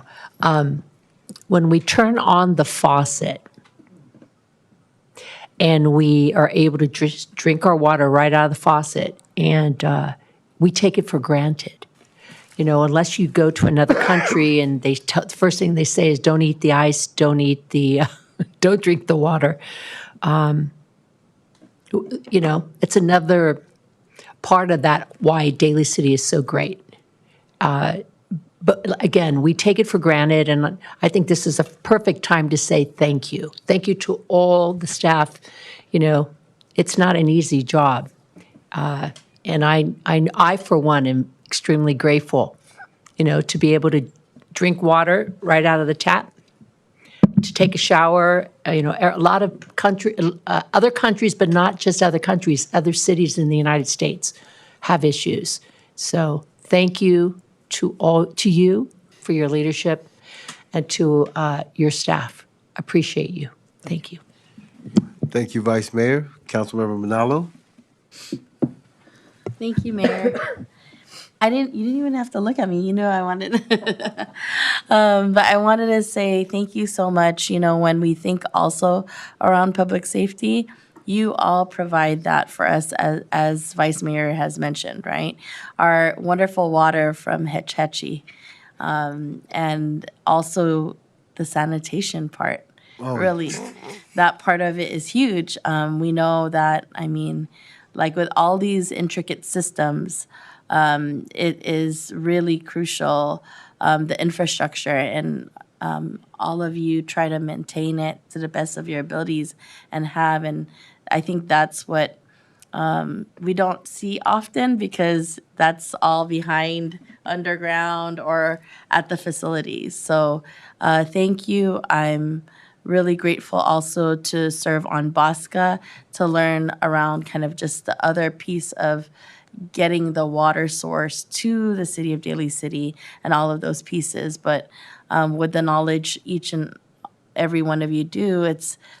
When we turn on the faucet and we are able to drink our water right out of the faucet, and we take it for granted. You know, unless you go to another country and the first thing they say is don't eat the ice, don't eat the, don't drink the water. You know, it's another part of that why Daly City is so great. But again, we take it for granted, and I think this is a perfect time to say thank you. Thank you to all the staff. You know, it's not an easy job. And I, for one, am extremely grateful, you know, to be able to drink water right out of the tap. to take a shower. A lot of other countries, but not just other countries, other cities in the United States have issues. So thank you to you for your leadership and to your staff. Appreciate you. Thank you. Thank you, Vice Mayor. Councilmember Manalo. Thank you, Mayor. You didn't even have to look at me. You know I wanted, but I wanted to say thank you so much. When we think also around public safety, you all provide that for us, as Vice Mayor has mentioned, right? Our wonderful water from Hetch Hetchy, and also the sanitation part. Oh. Really, that part of it is huge. We know that, like with all these intricate systems, it is really crucial, the infrastructure, and all of you try to maintain it to the best of your abilities and I think that's what we don't see often, because that's all behind underground or at the facilities. So thank you. I'm really grateful also to serve on BOSCA, to learn around kind of just the other piece of getting the water source to the city of Daly City and all of those pieces. But with the knowledge each and every one of you do,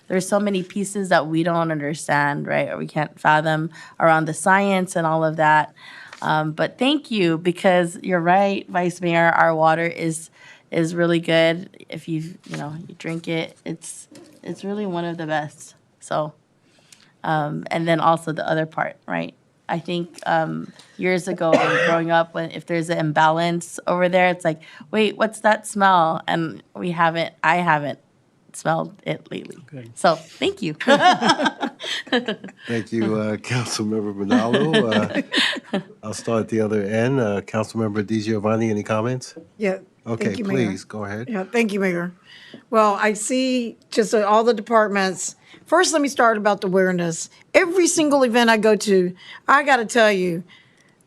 there's so many pieces that we don't understand, right? Or we can't fathom around the science and all of that. But thank you, because you're right, Vice Mayor, our water is really good. If you drink it, it's really one of the best. So, and then also the other part, right? I think years ago, growing up, if there's an imbalance over there, it's like, wait, what's that smell? And I haven't smelled it lately. Okay. So thank you. Thank you, Councilmember Manalo. I'll start at the other end. Councilmember DiGiovanni, any comments? Yeah. Okay, Thank you, Mayor. please, go ahead. Yeah, thank you, Mayor. Well, I see just all the departments. First, let me start about the awareness. Every single event I go to, I got to tell you,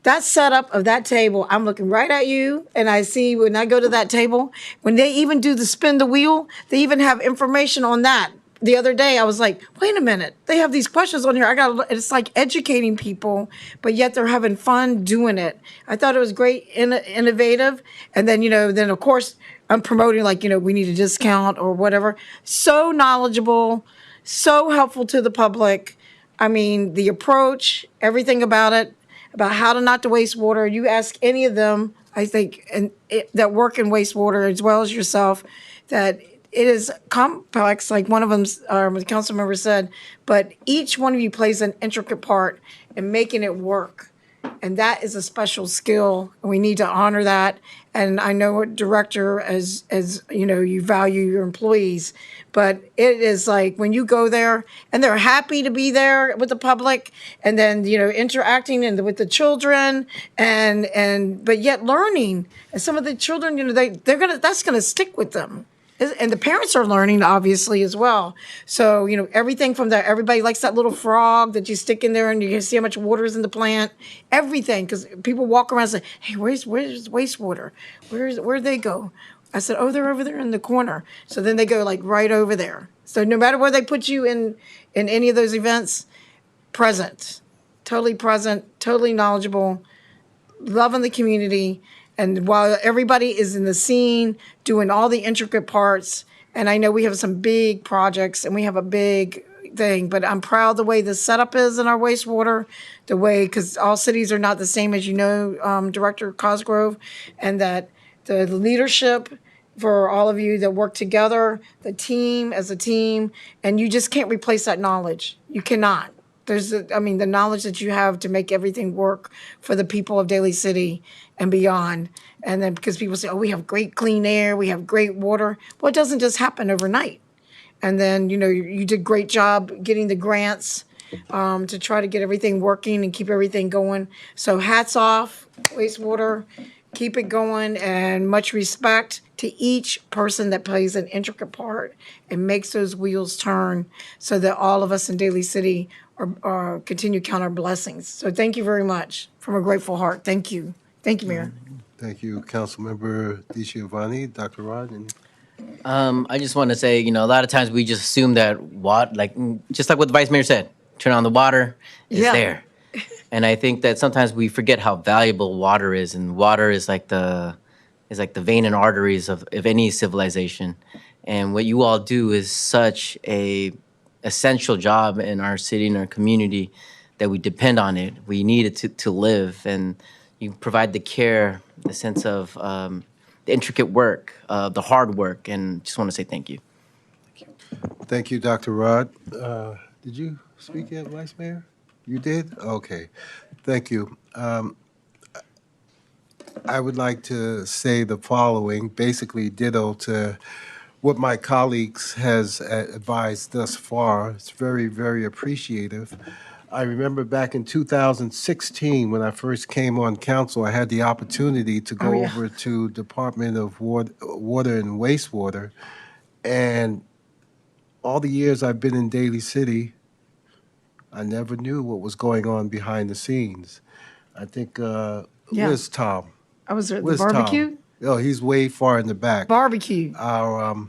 that setup of that table, I'm looking right at you, and I see when I go to that table, when they even do the spin the wheel, they even have information on that. The other day, I was like, wait a minute, they have these questions on here. It's like educating people, but yet they're having fun doing it. I thought it was great, innovative. And then, then of course, I'm promoting we need a discount or whatever. So knowledgeable, so helpful to the public. The approach, everything about it, about how to not to waste water. You ask any of them, I think, that work in wastewater as well as yourself, that it is complex, like one of them, the council member said, but each one of you plays an intricate part in making it work. And that is a special skill, and we need to honor that. And I know, Director, as you value your employees, but it is like when you go there and they're happy to be there with the public, and then interacting with the children, but yet learning. And some of the children, that's gonna stick with them. And the parents are learning, obviously, as well. So, everything from that, everybody likes that little frog that you stick in there and you can see how much water is in the plant. Everything, because people walk around and say, hey, where's wastewater? Where'd they go? I said, oh, they're over there in the corner. So then they go right over there. So no matter where they put you in any of those events, present, totally knowledgeable, loving the community. And while everybody is in the scene doing all the intricate parts, and I know we have some big projects and we have a big thing, but I'm proud the way the setup is in our wastewater, because all cities are not the same, as Director Cosgrove, and that the leadership for all of you that work together, the team as a team, and you just can't replace that knowledge. You cannot. The knowledge that you have to make everything work for the people of Daly City and beyond. And then because people say, oh, we have great clean air, we have great water. Well, it doesn't just happen overnight. And then, you did a great job getting the grants to try to get everything working and keep everything going. So hats off, wastewater, keep it going, and much respect to each person that plays an intricate part and makes those wheels turn so that all of us in Daly City are continue to count our blessings. So thank you very much from a grateful heart. Thank you. Thank you, Mayor. Thank you, Councilmember DiGiovanni. Dr. Rod? I just want to say, a lot of times we just assume that just like what the vice mayor said, turn on the water, it's Yeah. there. And I think that sometimes we forget how valuable water is, and water is like the vein and arteries of any civilization. And what you all do is such a essential job in our city and our community that we depend on it. We need it to live, and you provide the care, the sense of the intricate work, the hard work, and just want to say thank you. Thank you, Dr. Rod. Did you speak yet, Vice Mayor? You did? Okay. Thank you. I would like to say the following, basically ditto to what my colleagues has advised thus far. It's very, very appreciative. I remember back in 2016, when I first came on council, I had the opportunity to go Oh, yeah. over to Department of Water and Wastewater. And all the years I've been in Daly City, I never knew what was going on behind the scenes. I think, Yeah. where's Tom? I was at the Where's barbecue. Tom? Oh, he's way far in the back. Barbecue. Our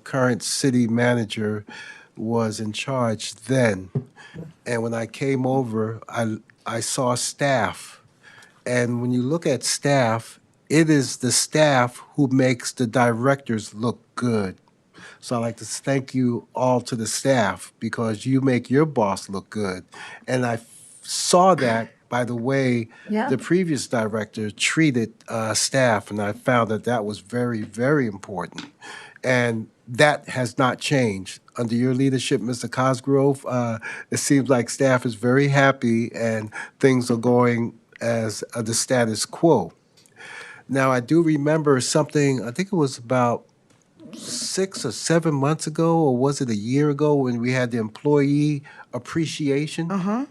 current city manager was in charge then. And when I came over, I saw staff. And when you look at staff, it is the staff who makes the directors look good. So I'd like to thank you all to the staff because you make your boss look good. And I saw that by the way Yeah. the previous director treated staff, and I found that that was very, very important. And that has not changed. Under your leadership, Mr. Cosgrove, it seems like staff is very happy and things are going as the status quo. Now, I do remember something, I think it was about 6 or 7 months ago, or was it a year ago, when we had the employee appreciation? Uh-huh.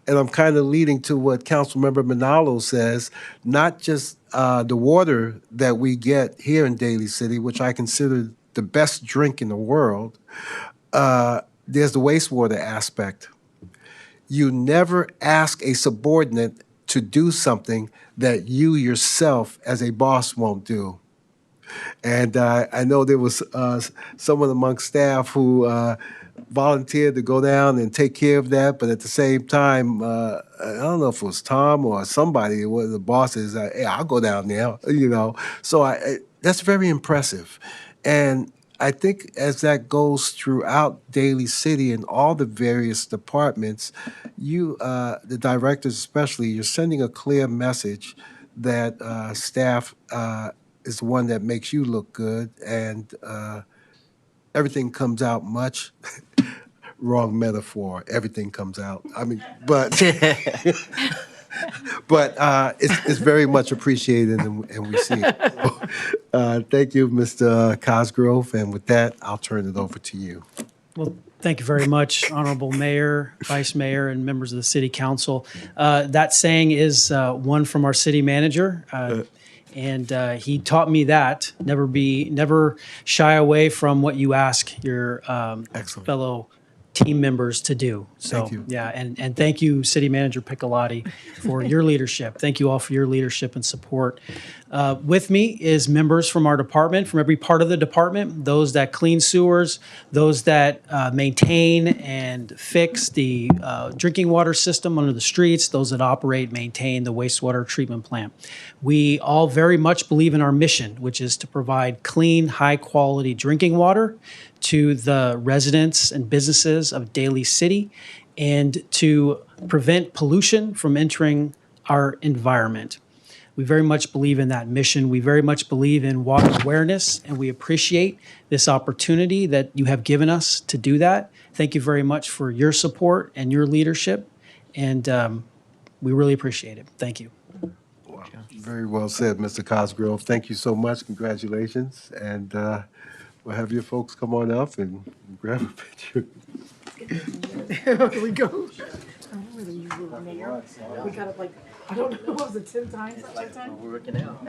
And I'm kind of leading to what Councilmember Manalo says, not just the water that we get here in Daly City, which I consider the best drink in the world, there's the wastewater aspect. You never ask a subordinate to do something that you yourself as a boss won't do. And I know there was someone among staff who volunteered to go down and take care of that, but at the same time, I don't know if it was Tom or somebody, one of the bosses, hey, I'll go down there. So that's very impressive. And I think as that goes throughout Daly City and all the various departments, you, the directors especially, you're sending a clear message that staff is the one that makes you look good, and everything comes out much. Wrong metaphor. Everything comes out. I mean, but but it's very much appreciated, and we see it. So, thank you, Mr. Cosgrove, and with that, I'll turn it over to you. Well, thank you very much, Honorable Mayor, Vice Mayor, and members of the City Council. That saying is one from our city manager. And he taught me that never shy away from what you ask your Excellent. fellow team members to do. So, Thank you. yeah, and thank you, City Manager Piccolotti, for your leadership. Thank you all for your leadership and support. With me is members from our department, from every part of the department, those that clean sewers, those that maintain and fix the drinking water system under the streets, those that operate, maintain the wastewater treatment plant. We all very much believe in our mission, which is to provide clean, high-quality drinking water to the residents and businesses of Daly City and to prevent pollution from entering our environment. We very much believe in that mission. We very much believe in water awareness, and we appreciate this opportunity that you have given us to do that. Thank you very much for your support and your leadership, and we really appreciate it. Thank you. Wow. Very well said, Mr. Cosgrove. Thank you so much. Congratulations. And we'll have your folks come on up and grab a picture. Here we go. We got it like, I don't know, what was it, 10 times that time? We're working out.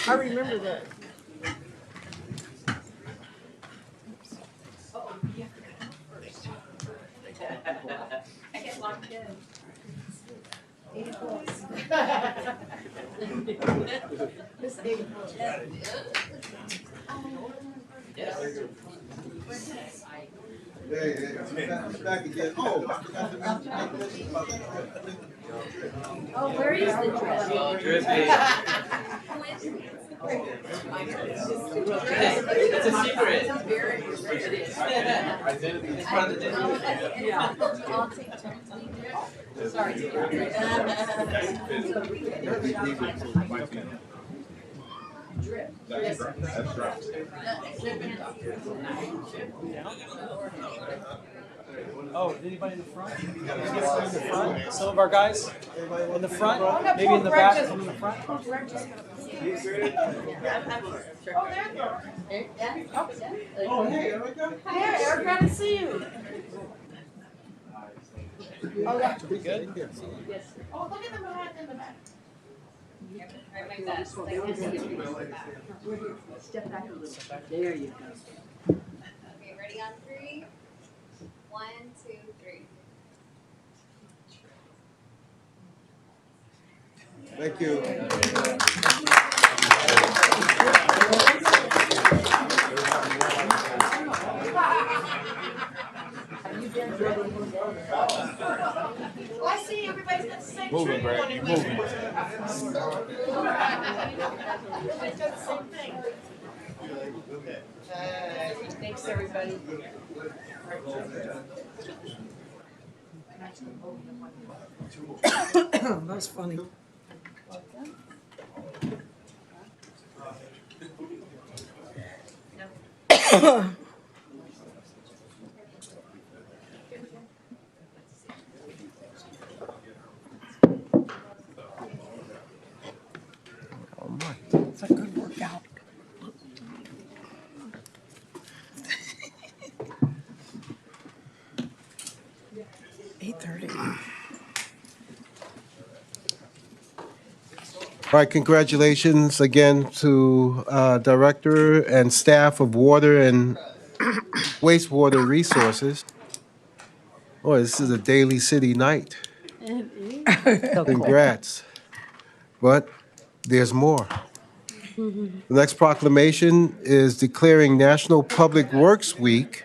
I remember that. I get locked in. Back again. Oh, I forgot to Where is the dress? It's a secret. Oh, anybody in the front? In the front? Some of our guys in the front, maybe in the back, some in the front. Oh, hey, Erica. Hey, Eric, glad to see you. Pretty good. Oh, look at them behind in the back. There you go. Okay, ready on three? 1, 2, 3. Thank you. I see everybody's got the same moving, right? You're moving. Everybody's got the same thing. Thanks, everybody. That's funny. It's a good workout. All right, congratulations again to Director and staff of Water and Wastewater Resources. Oh, this is a Daly City night. Congrats. But there's more. The next proclamation is declaring National Public Works Week,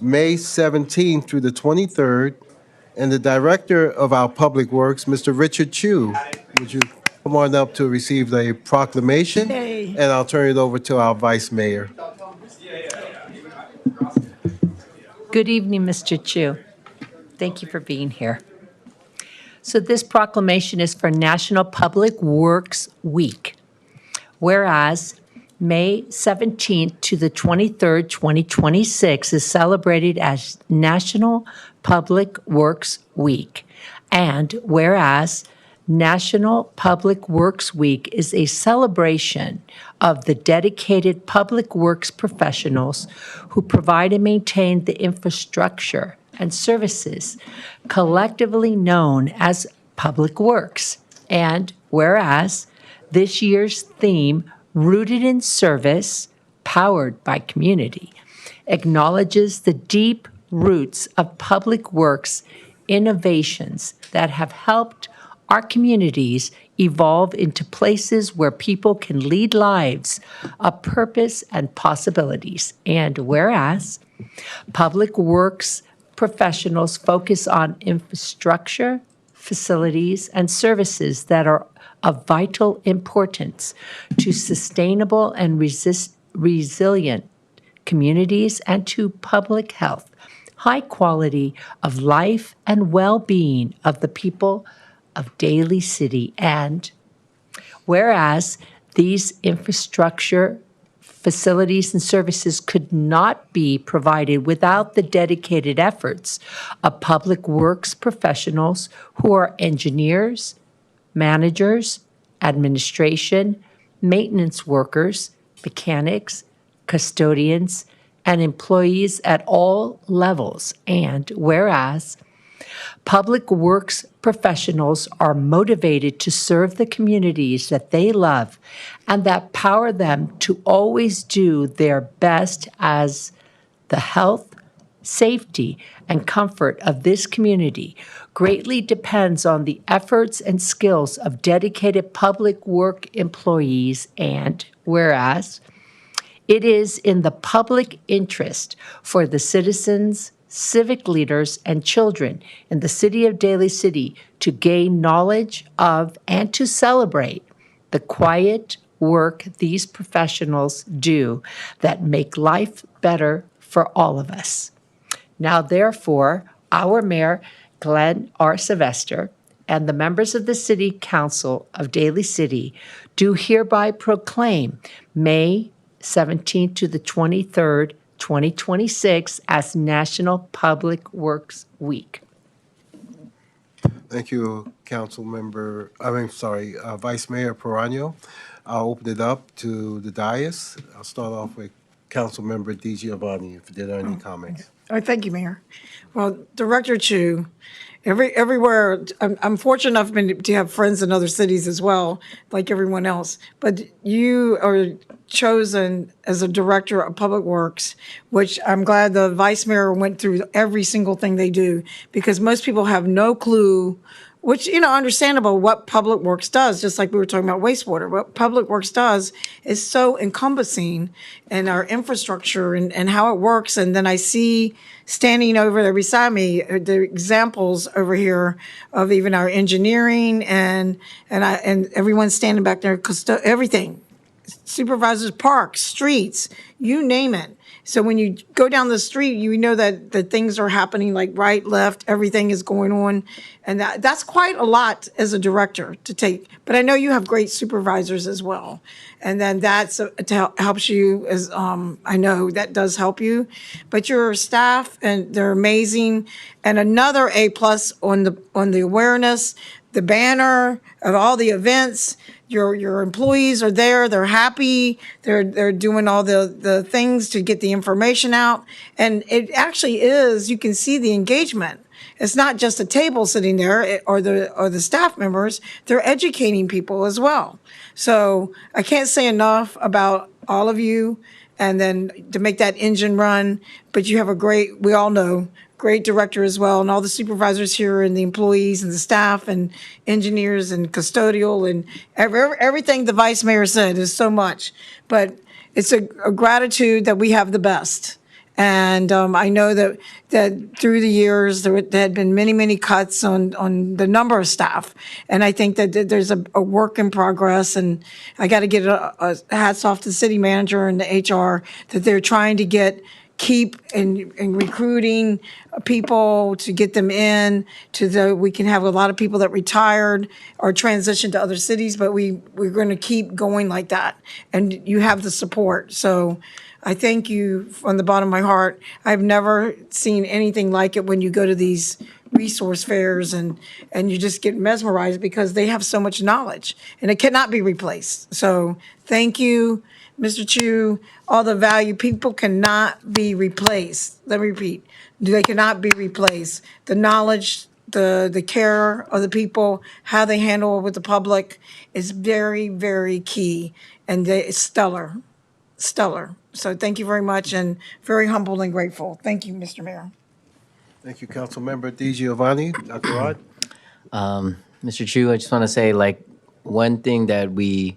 May 17th through the 23rd. And the Director of our Public Works, Mr. Richard Chu, would you come on up to receive the proclamation? Yay. And I'll turn it over to our Vice Mayor. Good evening, Mr. Chu. Thank you for being here. So this proclamation is for National Public Works Week. Whereas May 17th to the 23rd, 2026 is celebrated as National Public Works Week. And whereas National Public Works Week is a celebration of the dedicated public works professionals who provide and maintain the infrastructure and services collectively known as public works. And whereas this year's theme, Rooted in Service, Powered by Community, acknowledges the deep roots of public works innovations that have helped our communities evolve into places where people can lead lives of purpose and possibilities. And whereas public works professionals focus on infrastructure, facilities, and services that are of vital importance to sustainable and resilient communities and to public health, high quality of life and well-being of the people of Daly City. And whereas these infrastructure, facilities, and services could not be provided without the dedicated efforts of public works professionals who are engineers, managers, administration, maintenance workers, mechanics, custodians, and employees at all levels. And whereas public works professionals are motivated to serve the communities that they love and that power them to always do their best as the health, safety, and comfort of this community greatly depends on the efforts and skills of dedicated public work employees, and whereas it is in the public interest for the citizens, civic leaders, and children in the city of Daly City to gain knowledge of and to celebrate the quiet work these professionals do that make life better for all of us. Now, therefore, our mayor, Glenn R. Sylvester, and the members of the City Council of Daly City do hereby proclaim May 17th to the 23rd, 2026 as National Public Works Week. Thank you, Vice Mayor Perano. I'll open it up to the dais. I'll start off with Councilmember DiGiovanni, if there are any comments. Thank you, Mayor. Well, Director Chu, everywhere, I'm fortunate enough to have friends in other cities as well, like everyone else. But you are chosen as a director of Public Works, which I'm glad the Vice Mayor went through every single thing they do, because most people have no clue, which, understandable, what Public Works does, just like we were talking about wastewater. What Public Works does is so encompassing in our infrastructure and how it works. And then I see standing over there beside me, the examples over here of even our engineering and everyone standing back there, everything. Supervisors, parks, streets, you name it. So when you go down the street, you know that things are happening, like right, left, everything is going on. And that's quite a lot as a director to take. But I know you have great supervisors as well. And then helps you, as I know that does help you. But your staff, and they're amazing. And another A+ on the awareness, the banner of all the events. Your employees are there, they're happy, they're doing all the things to get the information out. And it actually is, you can see the engagement. It's not just a table sitting there or the staff members, they're educating people as well. So I can't say enough about all of you, and then to make that engine run. But you have we all know, great director as well, and all the supervisors here and the employees and the staff and engineers and custodial and everything the vice mayor said is so much. But it's a gratitude that we have the best. And I know that through the years, there had been many, many cuts on the number of staff. And I think that there's a work in progress. And I got to get a hats off to the city manager and the HR that they're trying to keep in recruiting people to get them in we can have a lot of people that retired or transitioned to other cities, but we're going to keep going like that. And you have the support. So I thank you from the bottom of my heart. I've never seen anything like it when you go to these resource fairs and you just get mesmerized because they have so much knowledge and it cannot be replaced. So thank you, Mr. Chu. All the value, people cannot be replaced. Let me repeat, they cannot be replaced. The knowledge, the care of the people, how they handle it with the public is very, very key, and it's stellar. So thank you very much, and very humbled and grateful. Thank you, Mr. Mayor. Thank you, Councilmember DiGiovanni. Dr. Rod? Mr. Chu, I just want to say, one thing that we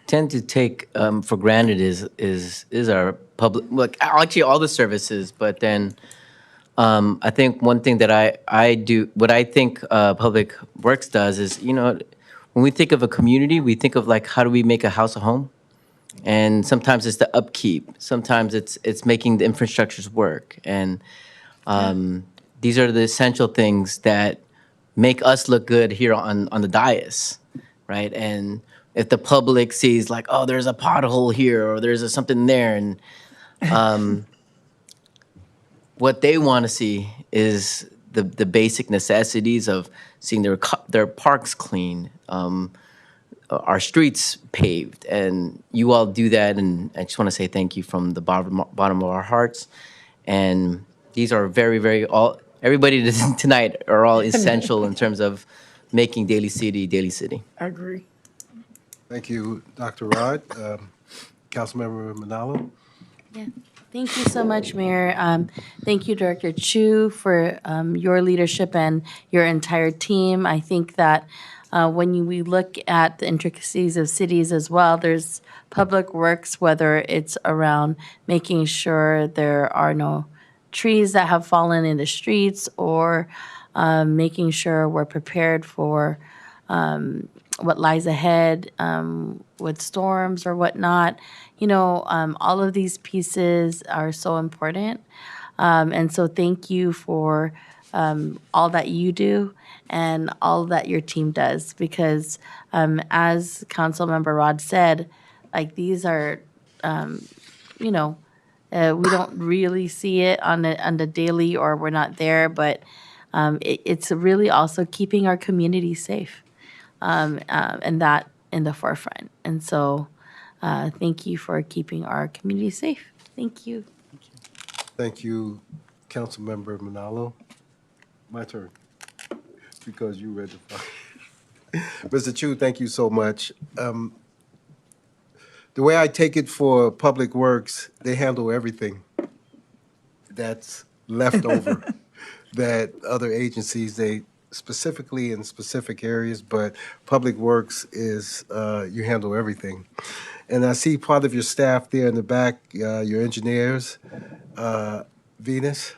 tend to take for granted is our public, actually all the services, but then I think one thing that I do, what I think Public Works does is, when we think of a community, we think of how do we make a house a home? And sometimes it's the upkeep. Sometimes it's making the infrastructures work. And these are the essential things that make us look good here on the dais, right? And if the public sees oh, there's a pothole here or there's something there, and what they want to see is the basic necessities of seeing their parks clean, our streets paved, and you all do that. And I just want to say thank you from the bottom of our hearts. And these are very, very everybody tonight are all essential in terms of making Daly City, Daly City. I agree. Thank you, Dr. Rod. Councilmember Manalo? Yeah. Thank you so much, Mayor. Thank you, Director Chu, for your leadership and your entire team. I think that we look at the intricacies of cities as well, there's public works, whether it's around making sure there are no trees that have fallen in the streets or making sure we're prepared for what lies ahead with storms or whatnot. All of these pieces are so important. And so thank you for all that you do and all that your team does because as Councilmember Rod said, like these are, we don't really see it on the daily or we're not there, but it's really also keeping our community safe and that in the forefront. And so thank you for keeping our community safe. Thank you. Thank you, Councilmember Manalo. My turn, because you read the file. Mr. Chu, thank you so much. The way I take it for Public Works, they handle everything that's left over that other agencies, they specifically in specific areas, but Public Works is, you handle everything. And I see part of your staff there in the back, your engineers, Venus.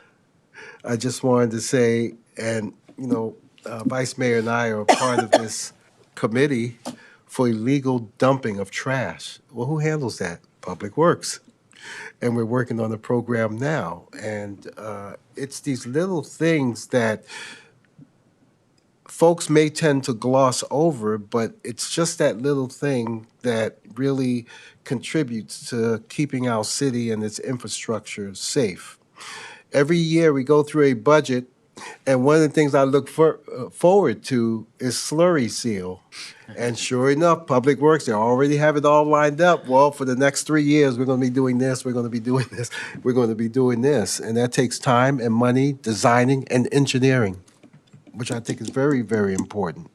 I just wanted to say, and, Vice Mayor and I are part of this committee for illegal dumping of trash. Well, who handles that? Public Works. And we're working on a program now. And it's these little things that folks may tend to gloss over, but it's just that little thing that really contributes to keeping our city and its infrastructure safe. Every year we go through a budget, and one of the things I look forward to is slurry seal. And sure enough, Public Works, they already have it all lined up. Well, for the next 3 years, we're going to be doing this, we're going to be doing this, we're going to be doing this. And that takes time and money, designing and engineering, which I think is very, very important.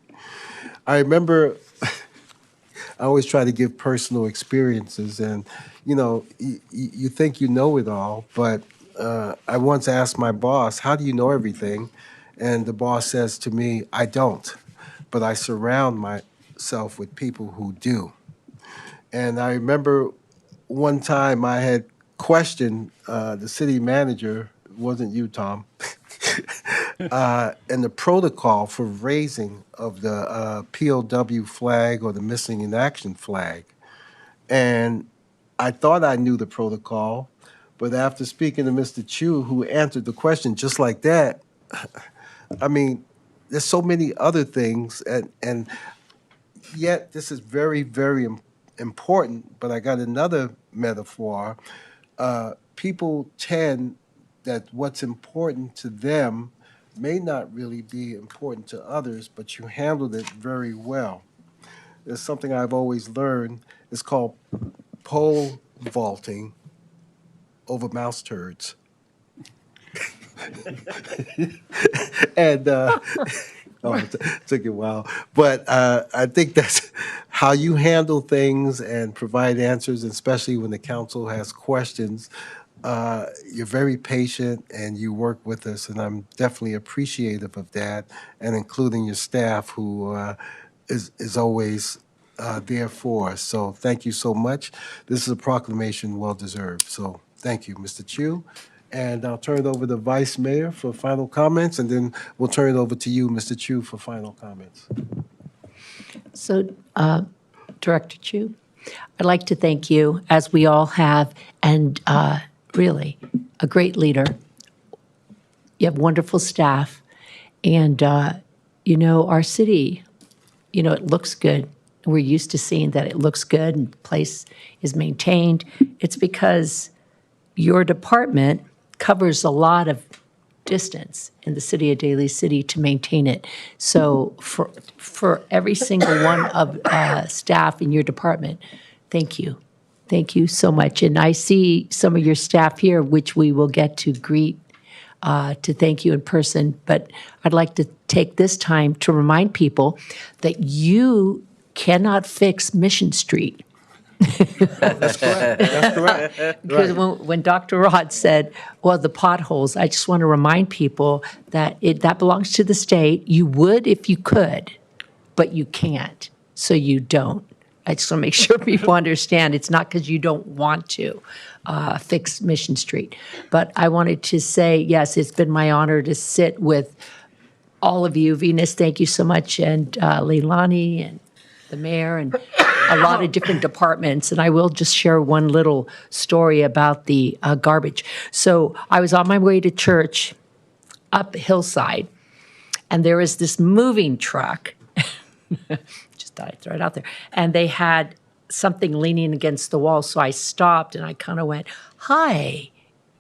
I remember I always try to give personal experiences, and you think you know it all, but I once asked my boss, "How do you know everything?" And the boss says to me, "I don't, but I surround myself with people who do." And I remember one time I had questioned the city manager, it wasn't you, Tom, and the protocol for raising of the POW flag or the missing in action flag. And I thought I knew the protocol, but after speaking to Mr. Chu, who answered the question just like that, I mean, there's so many other things, and yet this is very, very important, but I got another metaphor. People tend that what's important to them may not really be important to others, but you handled it very well. There's something I've always learned. It's called pole vaulting over mouse turds. And it took a while, but I think that's how you handle things and provide answers, and especially when the council has questions. You're very patient and you work with us, and I'm definitely appreciative of that, and including your staff who is always there for us. So thank you so much. This is a proclamation well deserved. So thank you, Mr. Chu. And I'll turn it over to Vice Mayor for final comments, and then we'll turn it over to you, Mr. Chu, for final comments. So, Director Chu, I'd like to thank you, as we all have, and really, a great leader. You have wonderful staff, and, our city, it looks good. We're used to seeing that it looks good and the place is maintained. It's because your department covers a lot of distance in the city of Daly City to maintain it. So for every single one of staff in your department, thank you. Thank you so much. And I see some of your staff here, which we will get to greet to thank you in person. But I'd like to take this time to remind people that you cannot fix Mission Street. That's correct. That's correct. Because Right. when Dr. Rod said, well, the potholes, I just want to remind people that that belongs to the state. You would if you could, but you can't, so you don't. I just want to make sure people understand it's not because you don't want to fix Mission Street. But I wanted to say, yes, it's been my honor to sit with all of you. Venus, thank you so much, and Leilani and the mayor and a lot of different departments. And I will just share one little story about the garbage. So I was on my way to church up hillside, and there was this moving truck. Just thought I'd throw it out there. And they had something leaning against the wall. So I stopped and I kind of went, hi,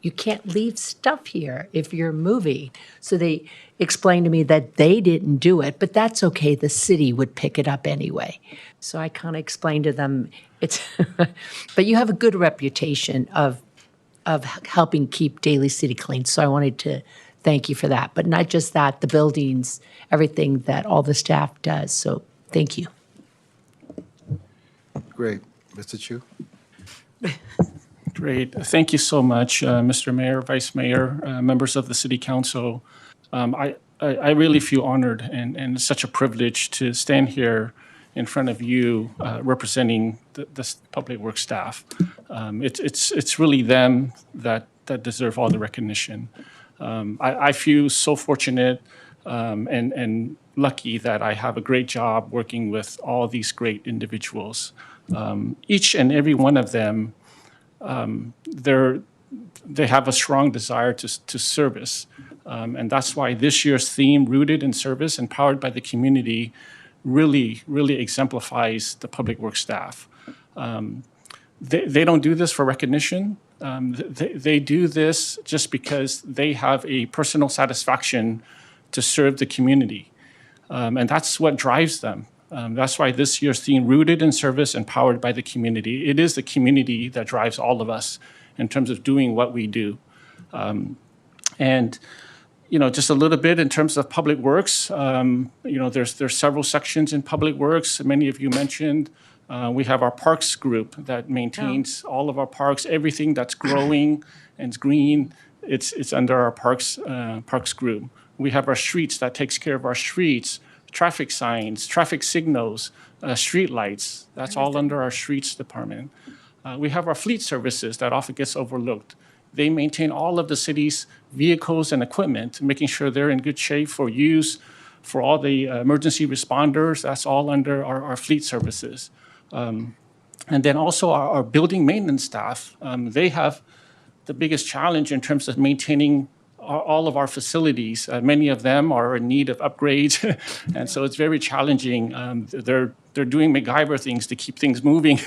you can't leave stuff here if you're moving. So they explained to me that they didn't do it, but that's okay. The city would pick it up anyway. So I kind of explained to them, it's, but you have a good reputation of helping keep Daly City clean. So I wanted to thank you for that. But not just that, the buildings, everything that all the staff does. So thank you. Great. Mr. Chu? Great. Thank you so much, Mr. Mayor, Vice Mayor, members of the City Council. I really feel honored and it's such a privilege to stand here in front of you representing the public works staff. It's really them that deserve all the recognition. I feel so fortunate and lucky that I have a great job working with all these great individuals. Each and every one of them, they have a strong desire to service. And that's why this year's theme, Rooted in Service and Powered by the Community, really exemplifies the public works staff. They don't do this for recognition. They do this just because they have a personal satisfaction to serve the community. And that's what drives them. That's why this year's theme, Rooted in Service and Powered by the Community, it is the community that drives all of us in terms of doing what we do. And just a little bit in terms of public works, there's several sections in public works. Many of you mentioned we have our parks group that maintains all of our parks, everything that's growing and green. It's under our parks group. We have our streets that takes care of our streets, traffic signs, traffic signals, street lights. That's all under our streets department. We have our fleet services that often gets overlooked. They maintain all of the city's vehicles and equipment, making sure they're in good shape for use for all the emergency responders. That's all under our fleet services. And then also our building maintenance staff, they have the biggest challenge in terms of maintaining all of our facilities. Many of them are in need of upgrades, and so it's very challenging. They're doing MacGyver things to keep things moving,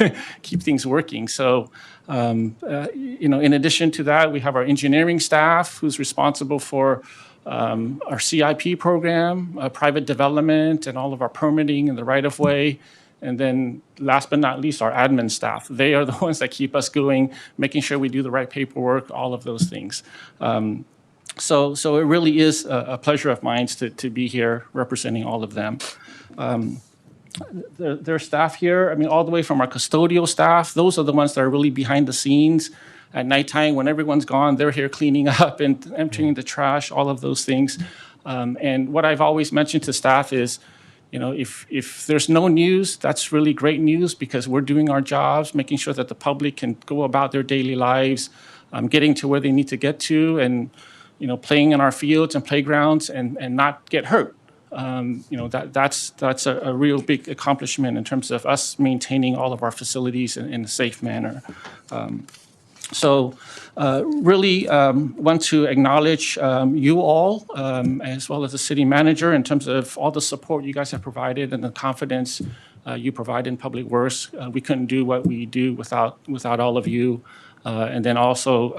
keep things working. So, in addition to that, we have our engineering staff who's responsible for our CIP program, private development, and all of our permitting in the right-of-way. And then last but not least, our admin staff. They are the ones that keep us going, making sure we do the right paperwork, all of those things. So it really is a pleasure of mine to be here representing all of them. Their staff here, all the way from our custodial staff, those are the ones that are really behind the scenes. At nighttime, when everyone's gone, they're here cleaning up and emptying the trash, all of those things. And what I've always mentioned to staff is, if there's no news, that's really great news because we're doing our jobs, making sure that the public can go about their daily lives, getting to where they need to get to, and playing in our fields and playgrounds and not get hurt. That's a real big accomplishment in terms of us maintaining all of our facilities in a safe manner. Really want to acknowledge you all, as well as the city manager, in terms of all the support you guys have provided and the confidence you provide in public works. We couldn't do what we do without all of you. And then also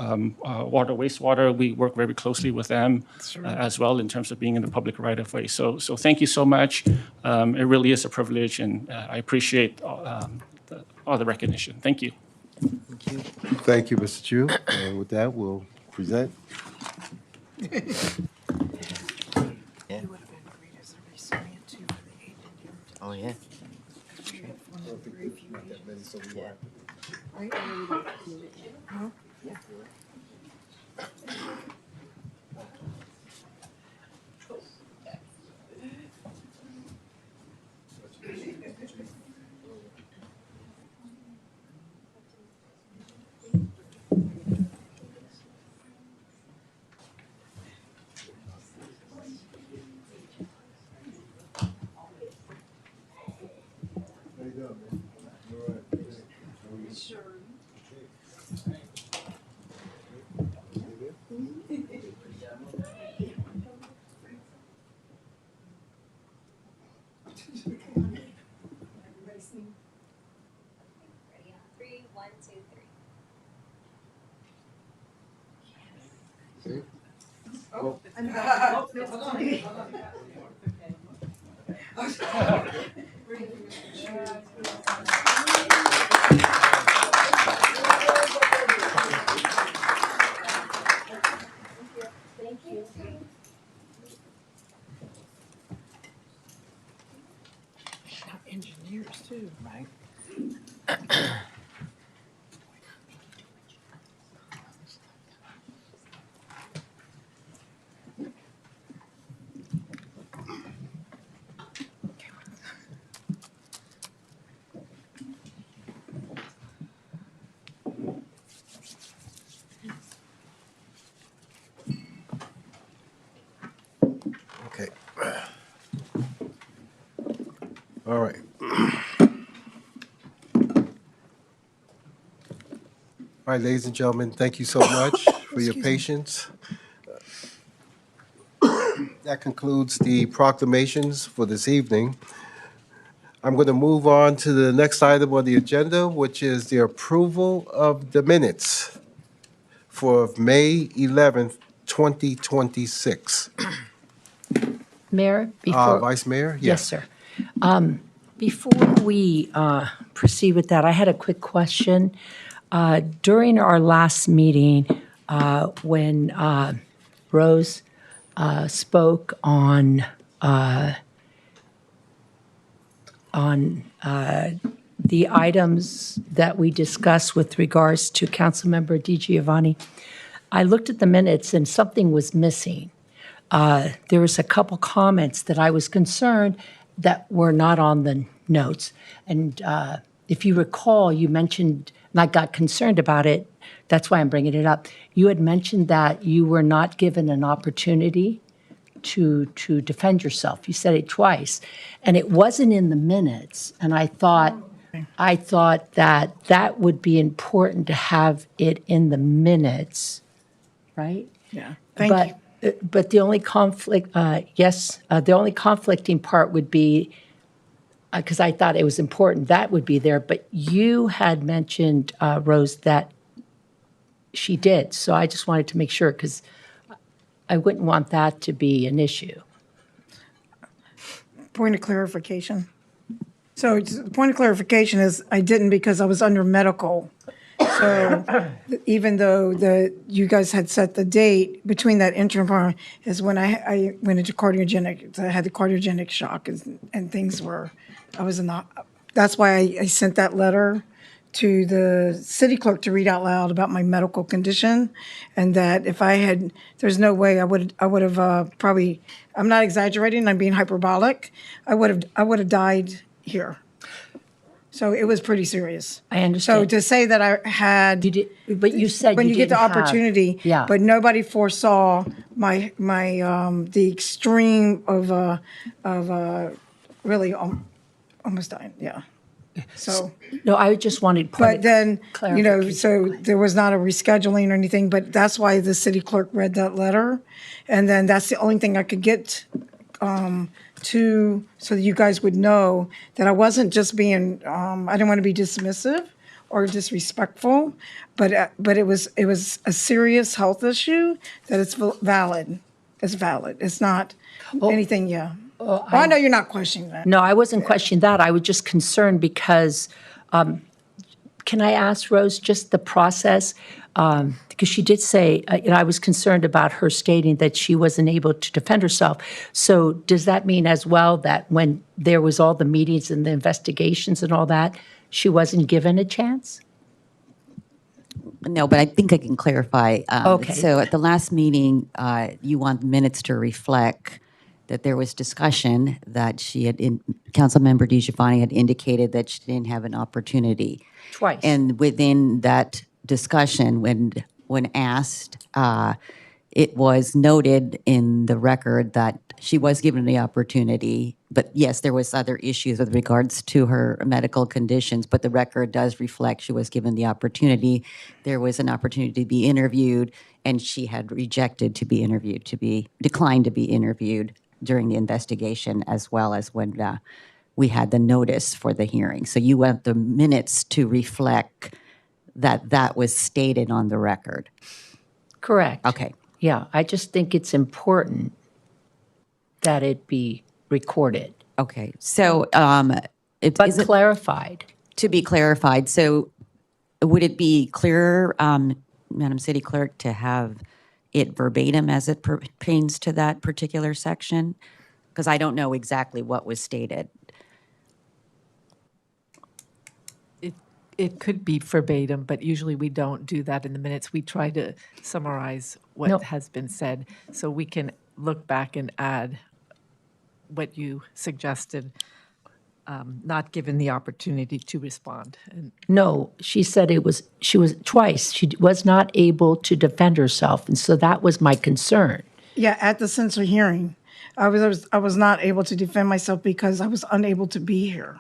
water, wastewater, we work very closely with them as well in terms of being in the public right-of-way. So thank you so much. It really is a privilege, and I appreciate all the recognition. Thank you. Thank you, Mr. Chu. And with that, we'll present. Yeah. Oh, yeah. committee, so we won't Ready on three. One, two, three. Engineers too. Right. Okay. All right. All right, ladies and gentlemen, thank you so much for your patience. That concludes the proclamations for this evening. I'm going to move on to the next item on the agenda, which is the approval of the minutes for May 11th, 2026. Mayor, before. Vice Mayor? Yes, sir. Before we proceed with that, I had a quick question. During our last meeting, when Rose spoke on the items that we discussed with regards to Councilmember DiGiovanni, I looked at the minutes and something was missing. There was a couple comments that I was concerned that were not on the notes. And if you recall, you mentioned, and I got concerned about it, that's why I'm bringing it up. You had mentioned that you were not given an opportunity to defend yourself. You said it twice. And it wasn't in the minutes. And I thought that that would be important to have it in the minutes, right? Yeah, thank you. But the only conflict, the only conflicting part would be, because I thought it was important, that would be there, but you had mentioned, Rose, that she did. So I just wanted to make sure, because I wouldn't want that to be an issue. Point of clarification. So the point of clarification is I didn't because I was under medical. So even though you guys had set the date between that interim part is when I went into cardiogenic, I had the cardiogenic shock and things were, that's why I sent that letter to the city clerk to read out loud about my medical condition, and that if I had, there's no way I would have probably, I'm not exaggerating, I'm being hyperbolic, I would have died here. So it was pretty serious. I understand. So to say that I had, You did, but you said when you you get the didn't have- opportunity, Yeah. but nobody foresaw my the extreme of really almost dying. Yeah. So. No, I just wanted point But of then, clarification. so there was not a rescheduling or anything, but that's why the city clerk read that letter. And then that's the only thing I could get so that you guys would know that I wasn't just being, I didn't want to be dismissive or disrespectful, but it was a serious health issue that it's valid. It's valid. It's not anything, yeah. Well, I know you're not questioning that. No, I wasn't questioning that. I was just concerned because, can I ask Rose just the process? Because she did say, I was concerned about her stating that she wasn't able to defend herself. So does that mean as well that when there was all the meetings and the investigations and all that, she wasn't given a chance? No, but I think I can clarify. Okay. So at the last meeting, you want minutes to reflect that there was discussion that Councilmember DiGiovanni had indicated that she didn't have an opportunity. Twice. And within that discussion, when asked, it was noted in the record that she was given the opportunity. But yes, there was other issues with regards to her medical conditions, but the record does reflect she was given the opportunity. There was an opportunity to be interviewed, and she had rejected to be interviewed, declined to be interviewed during the investigation, as well as when we had the notice for the hearing. So you want the minutes to reflect that was stated on the record. Correct. Okay. Yeah, I just think it's important that it be recorded, Okay. So but is it clarified. to be clarified? So would it be clearer, Madam City Clerk, to have it verbatim as it pertains to that particular section? Because I don't know exactly what was stated. It could be verbatim, but usually we don't do that in the minutes. We try to summarize what No. has been said, so we can look back and add what you suggested, not given the opportunity to respond. And No, she said she was twice. She was not able to defend herself, and so that was my concern. Yeah, at the censor hearing, I was not able to defend myself because I was unable to be here.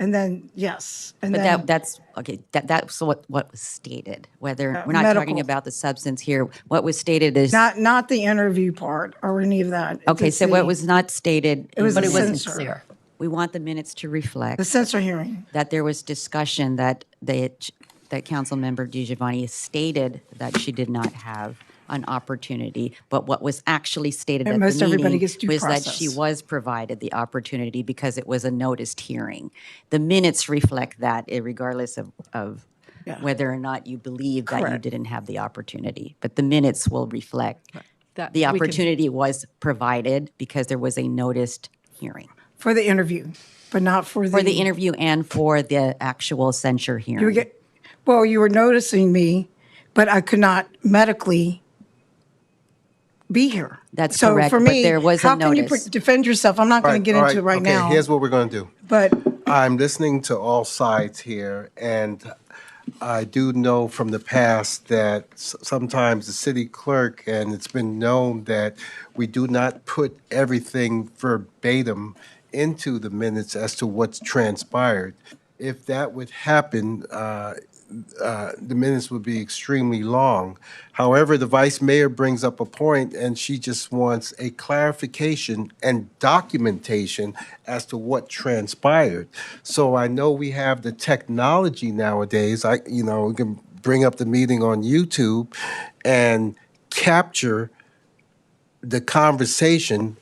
And then, yes, and But then that's okay. That's what was stated. Whether we're not medical. talking about the substance here, what was stated is not the interview part or any of that. okay. It's So what the- was not stated, It was But the it wasn't censor. clear. we want the minutes to reflect The censor hearing. that there was discussion that Councilmember DiGiovanni stated that she did not have an opportunity, but what was actually stated And at most the everybody meeting gets due was that she process. was provided the opportunity because it was a noticed hearing. The minutes reflect that, regardless of Yeah. whether or not you believe that you Correct. didn't have the opportunity. But the minutes will reflect that the we can- opportunity was provided because there was a noticed hearing. For the interview, but not for For the interview and for the actual censure hearing. you were noticing me, but I could not medically be here. That's so correct, for but me, there was a how can you notice. defend yourself? I'm not going to get into it right okay, now. here's what we're going to do. But I'm listening to all sides here, and I do know from the past that sometimes the city clerk, and it's been known that we do not put everything verbatim into the minutes as to what's transpired. If that would happen, the minutes would be extremely long. However, the vice mayor brings up a point, and she just wants a clarification and documentation as to what transpired. So I know we have the technology nowadays. We can bring up the meeting on YouTube and capture the conversation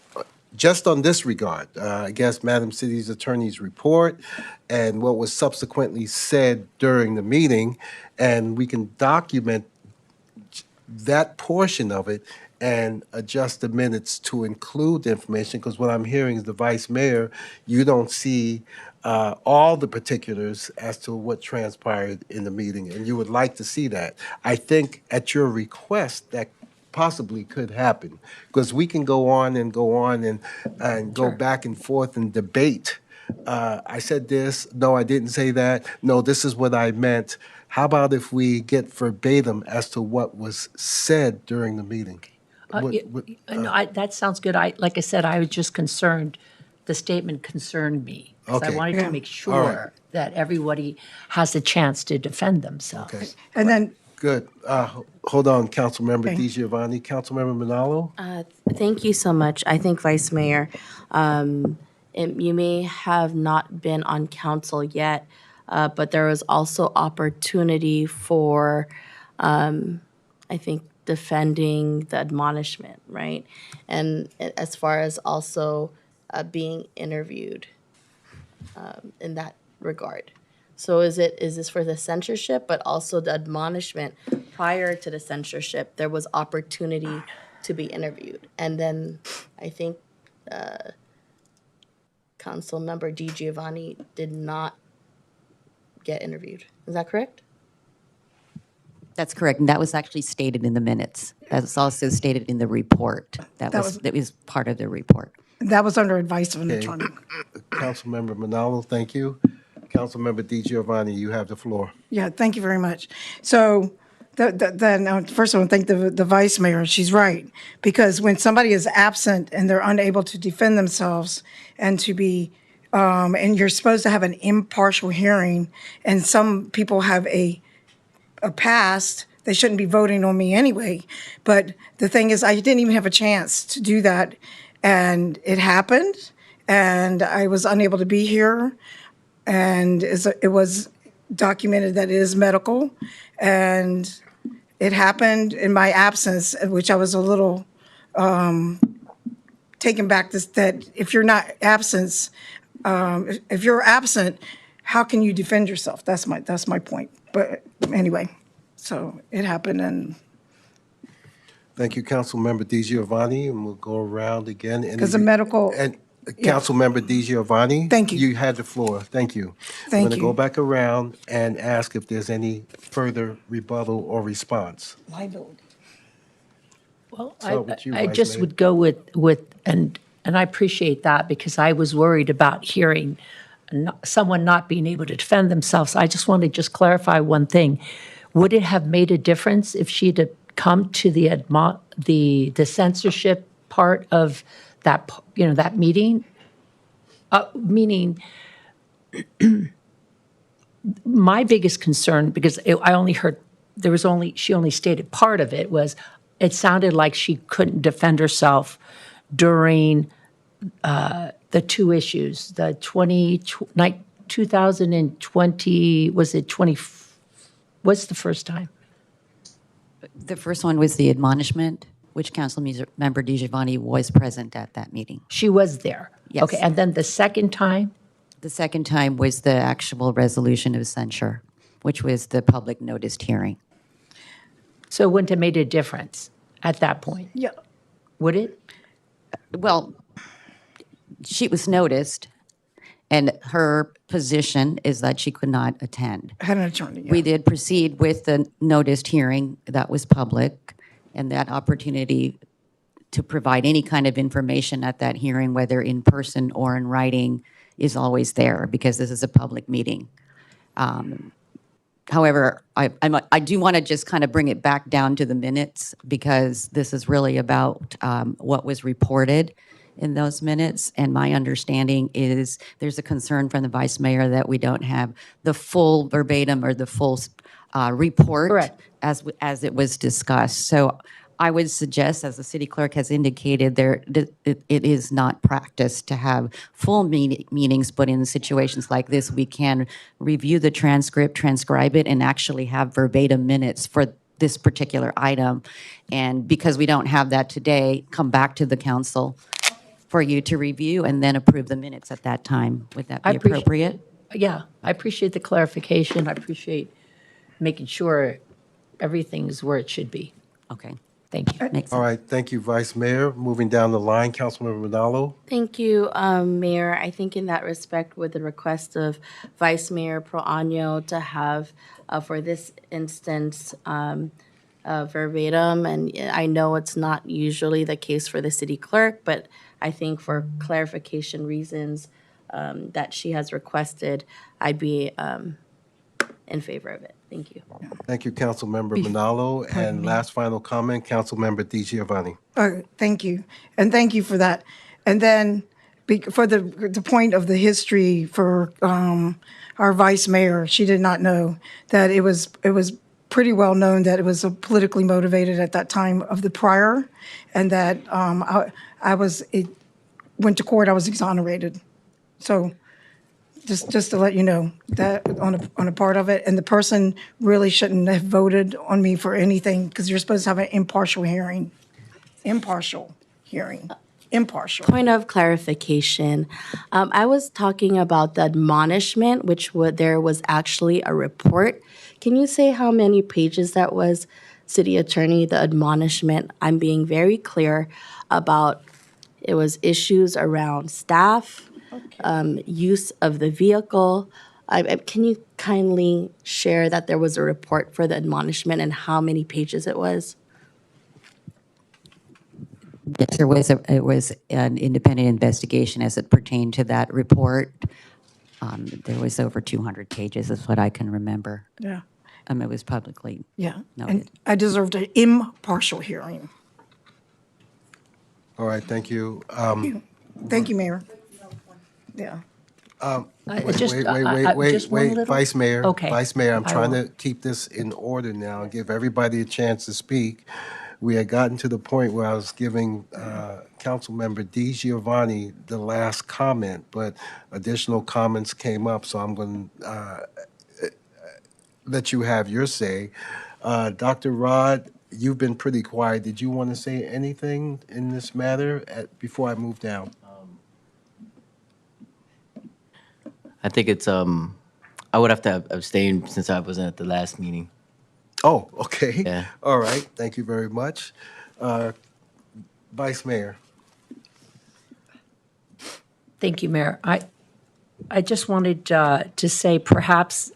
just on this regard. I guess Madam City's Attorney's report and what was subsequently said during the meeting, and we can document that portion of it and adjust the minutes to include the information, because what I'm hearing is the vice mayor, you don't see all the particulars as to what transpired in the meeting, and you would like to see that. I think at your request, that possibly could happen, because we can go on and go back and forth and debate. I said this, no, I didn't say that, no, this is what I meant. How about if we get verbatim as to what was said during the meeting? That sounds good. Like I said, I was just concerned. The statement concerned me. 'Cause I Okay. wanted Yeah. to make All right. sure that everybody has a chance to defend themselves. Okay, and then good. Hold on, Councilmember Okay. DiGiovanni. Councilmember Manalo? Thank you so much. I think, Vice Mayor, you may have not been on council yet, but there was also opportunity for, I think, defending the admonishment, right? And as far as also being interviewed in that regard. So is this for the censorship, but also the admonishment prior to the censorship, there was opportunity to be interviewed. And then I think Councilmember DiGiovanni did not get interviewed. Is that correct? That's correct, and that was actually stated in the minutes. That was also stated in the report. That was part of the report. That was under advice of an Okay. attorney. Councilmember Manalo, thank you. Councilmember DiGiovanni, you have the floor. Yeah, thank you very much. So then, first I want to thank the vice mayor. She's right. Because when somebody is absent and they're unable to defend themselves and to be, and you're supposed to have an impartial hearing, and some people have a past, they shouldn't be voting on me anyway. But the thing is, I didn't even have a chance to do that. And it happened, and I was unable to be here. And it was documented that it is medical, and it happened in my absence, which I was a little taken back. That if you're not absent, if you're absent, how can you defend yourself? That's my point. But anyway, so it happened, and Thank you, Councilmember DiGiovanni, and we'll go around again. because the medical. And Councilmember DiGiovanni. Thank you. You had the floor. Thank you. Thank I'm going to you. go back around and ask if there's any further rebuttal or response. Liability. Well, Start with you, I Vice just Mayor. would go with, and I appreciate that because I was worried about hearing someone not being able to defend themselves. I just want to just clarify one thing. Would it have made a difference if she'd have come to the censorship part of that, that meeting? Meaning, my biggest concern, because I only heard, she only stated part of it, was it sounded like she couldn't defend herself during the two issues, the 2020, was it 20, what's the first time? The first one was the admonishment, which Councilmember DiGiovanni was present at that meeting. She was there? Yes. Okay, and then the second time? The second time was the actual resolution of censure, which was the public noticed hearing. So it wouldn't have made a difference at that point, Yeah. would it? Well, she was noticed, and her position is that she could not attend. I had an attorney. Yeah. We did proceed with the noticed hearing that was public, and that opportunity to provide any kind of information at that hearing, whether in person or in writing, is always there because this is a public meeting. However, I do want to just kind of bring it back down to the minutes because this is really about what was reported in those minutes. And my understanding is there's a concern from the vice mayor that we don't have the full verbatim or the full report Correct. as it was discussed. So I would suggest, as the city clerk has indicated, it is not practice to have full meetings, but in situations like this, we can review the transcript, transcribe it, and actually have verbatim minutes for this particular item. And because we don't have that today, come back to the council for you to review and then approve the minutes at that time. Would that I be appreciate- appropriate? Yeah, I appreciate the clarification. I appreciate making sure everything's where it should be. Okay. Thank you. Makes All sense. right, thank you, Vice Mayor. Moving down the line, Councilmember Manalo. Thank you, Mayor. I think in that respect, with the request of Vice Mayor Proaño to have, for this instance, verbatim, and I know it's not usually the case for the city clerk, but I think for clarification reasons that she has requested, I'd be in favor of it. Thank you. Thank you, Councilmember Manalo. And last final comment, Councilmember DiGiovanni. Thank you. And thank you for that. And then for the point of the history for our vice mayor, she did not know that it was pretty well known that it was politically motivated at that time of the prior, and that it went to court, I was exonerated. So just to let you know that on a part of it, and the person really shouldn't have voted on me for anything because you're supposed to have an impartial hearing. Impartial. Point of clarification. I was talking about the admonishment, there was actually a report. Can you say how many pages that was, City Attorney, the admonishment? I'm being very clear about it was issues around staff, use of the vehicle, Can you kindly share that there was a report for the admonishment and how many pages it was? Yes, it was an independent investigation as it pertained to that report. There was over 200 pages, is what I can remember. Yeah, It was publicly yeah. And noted. I deserved an impartial hearing. All right, thank you. Thank you, Mayor. Yeah. Wait, just- wait, I- I- wait, just wait, one wait, little- Vice Mayor. Okay, Vice Mayor, I'm I trying will. to keep this in order now and give everybody a chance to speak. We had gotten to the point where I was giving Councilmember Di Giovanni the last comment, but additional comments came up, so I'm going to let you have your say. Dr. Rod, you've been pretty quiet. Did you want to say anything in this matter before I move down? I think it's I would have to abstain since I wasn't at the last meeting. Oh, okay. Yeah. All right. Thank you very much. Vice Mayor. Thank you, Mayor. I just wanted to say perhaps,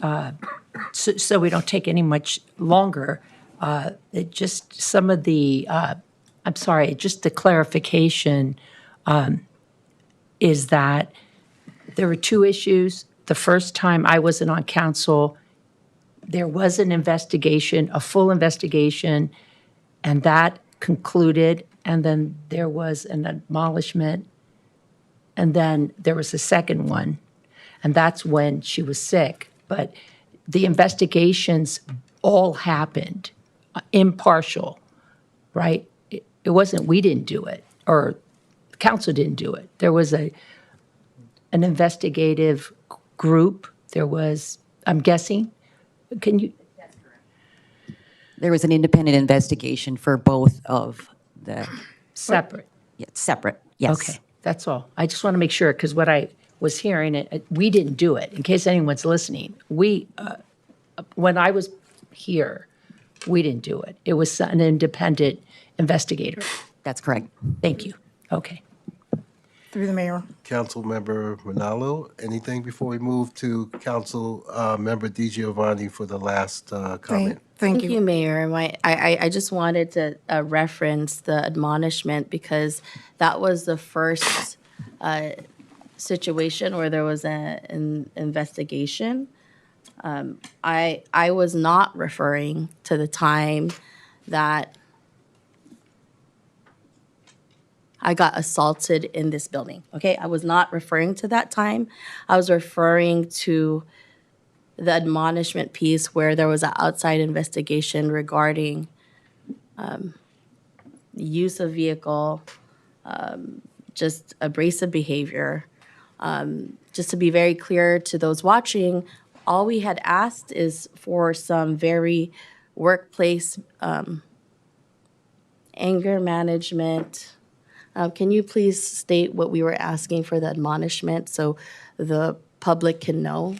so we don't take any much longer, just some of the, I'm sorry, just the clarification is that there were two issues. The first time I wasn't on council, there was an investigation, a full investigation, and that concluded, and then there was an admonishment, and then there was a second one, and that's when she was sick. But the investigations all happened impartial, right? It wasn't, we didn't do it, or the council didn't do it. There was an investigative group. There was, I'm guessing, can you? There was an independent investigation for both of the, Separate. yeah, separate, yes. Okay, that's all. I just want to make sure, because what I was hearing, we didn't do it, in case anyone's listening. When I was here, we didn't do it. It was an independent investigator. That's correct. Thank you. Okay. Through the mayor. Councilmember Ronaldo, anything before we move to Council Member Di Giovanni for the last comment? Thank Thank you. you, Mayor. I just wanted to reference the admonishment because that was the first situation where there was an investigation. I was not referring to the time that I got assaulted in this building, okay? I was not referring to that time. I was referring to the admonishment piece where there was an outside investigation regarding use of vehicle, just abrasive behavior. Just to be very clear to those watching, all we had asked is for some very workplace anger management. Can you please state what we were asking for the admonishment so the public can know?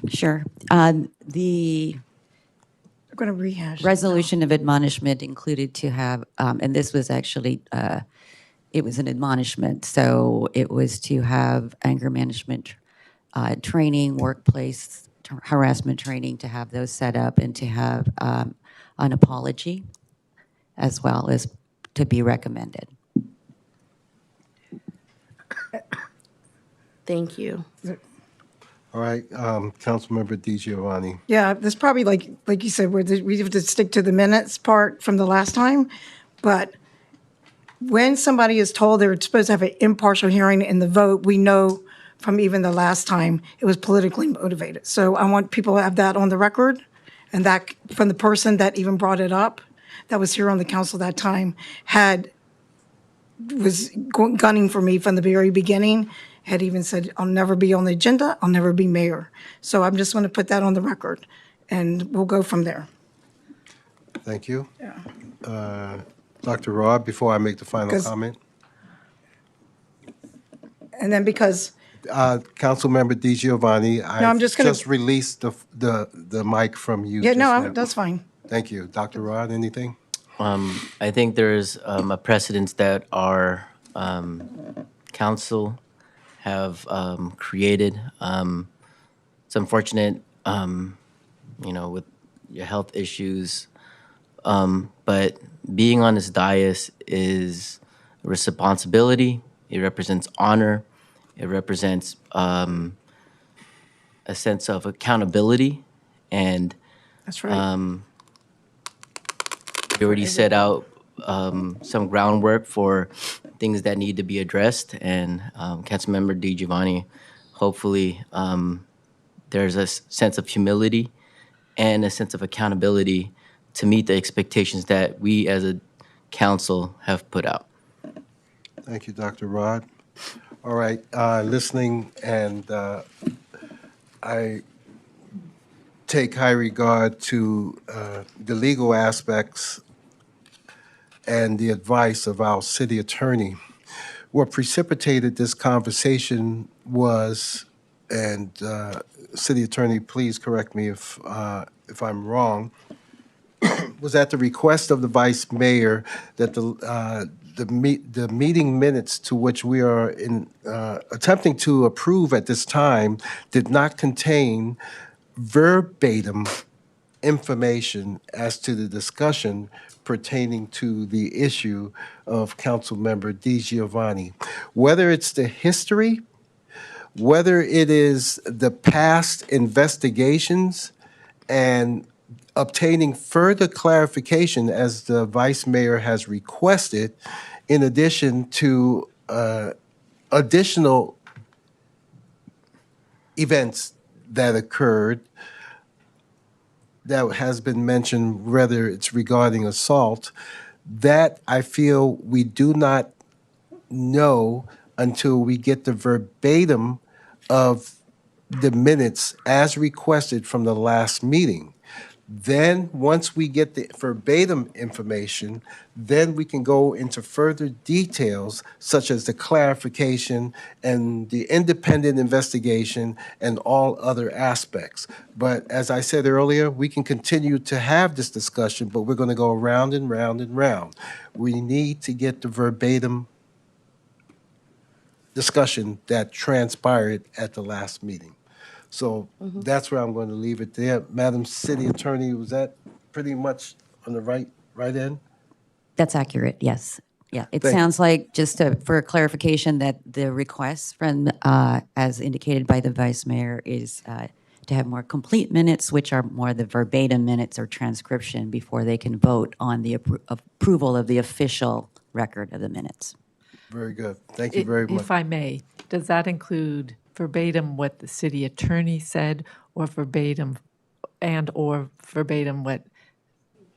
Sure. The I'm going to rehash. resolution of admonishment included to have, and this was actually, it was an admonishment, so it was to have anger management training, workplace harassment training, to have those set up, and to have an apology as well as to be recommended. Thank you. All right, Councilmember Di Giovanni. Yeah, there's probably like you said, we have to stick to the minutes part from the last time. But when somebody is told they're supposed to have an impartial hearing in the vote, we know from even the last time it was politically motivated. So I want people to have that on the record, and that from the person that even brought it up, that was here on the council that time, was gunning for me from the very beginning, had even said, I'll never be on the agenda, I'll never be mayor. So I'm just going to put that on the record, and we'll go from there. Thank you. Dr. Rod, before I make the final 'Cause- comment. And then because, Councilmember Di Giovanni, I'm just gonna- released the mic from you. yeah, just no, now. that's fine. Thank you. Dr. Rod, anything? I think there's a precedence that our council have created it's unfortunate, with your health issues. But being on this dais is a responsibility. It represents honor. It represents a sense of accountability. And That's right. we already set out some groundwork for things that need to be addressed. And Councilmember DiGiovanni, hopefully there's a sense of humility and a sense of accountability to meet the expectations that we as a council have put out. Thank you, Dr. Rod. All right, listening, and I take high regard to the legal aspects and the advice of our city attorney. What precipitated this conversation was, and city attorney, please correct me if I'm wrong, was at the request of the vice mayor that the meeting minutes to which we are attempting to approve at this time did not contain verbatim information as to the discussion pertaining to the issue of Councilmember DiGiovanni. Whether it's the history, whether it is the past investigations, and obtaining further clarification as the vice mayor has requested, in addition to additional events that occurred that has been mentioned, whether it's regarding assault, that I feel we do not know until we get the verbatim of the minutes as requested from the last meeting. Then, once we get the verbatim information, then we can go into further details, such as the clarification and the independent investigation and all other aspects. But as I said earlier, we can continue to have this discussion, but we're going to go round and round and round. We need to get the verbatim discussion that transpired at the last meeting. So that's where I'm going to leave it there. Madam City Attorney, was that pretty much on the right end? That's accurate, yes. Yeah, it Thank you. sounds like, just for clarification, that the request from, as indicated by the vice mayor, is to have more complete minutes, which are more the verbatim minutes or transcription before they can vote on the approval of the official record of the minutes. Very good. Thank you very much. If I may, does that include verbatim what the city attorney said, or verbatim what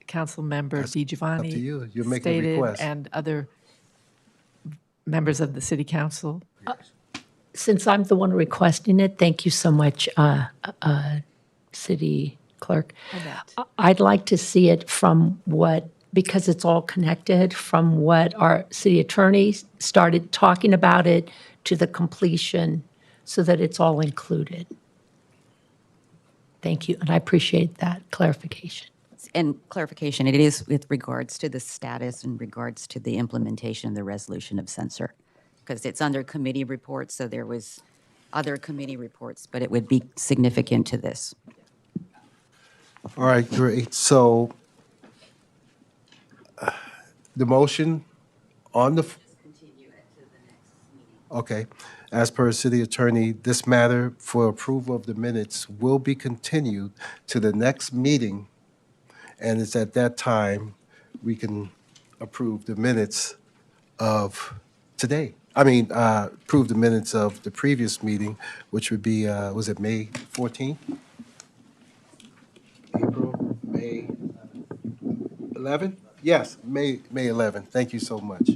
Councilmember DiGiovanni up to you. You're making a stated request. and other members of the city council? Since I'm the one requesting it, thank you so much, City Clerk. I'd like to see it from because it's all connected, from what our city attorney started talking about it to the completion, so that it's all included. Thank you, and I appreciate that clarification. And clarification, it is with regards to the status in regards to the implementation of the resolution of censure, because it's under committee reports, so there was other committee reports, but it would be significant to this. All right, great. So the motion on the... Okay. As per city attorney, this matter for approval of the minutes will be continued to the next meeting, and it's at that time we can approve the minutes of today. Approve the minutes of the previous meeting, which would be, was it May 14th? April, May 11th? Yes, May 11th. Thank you so much.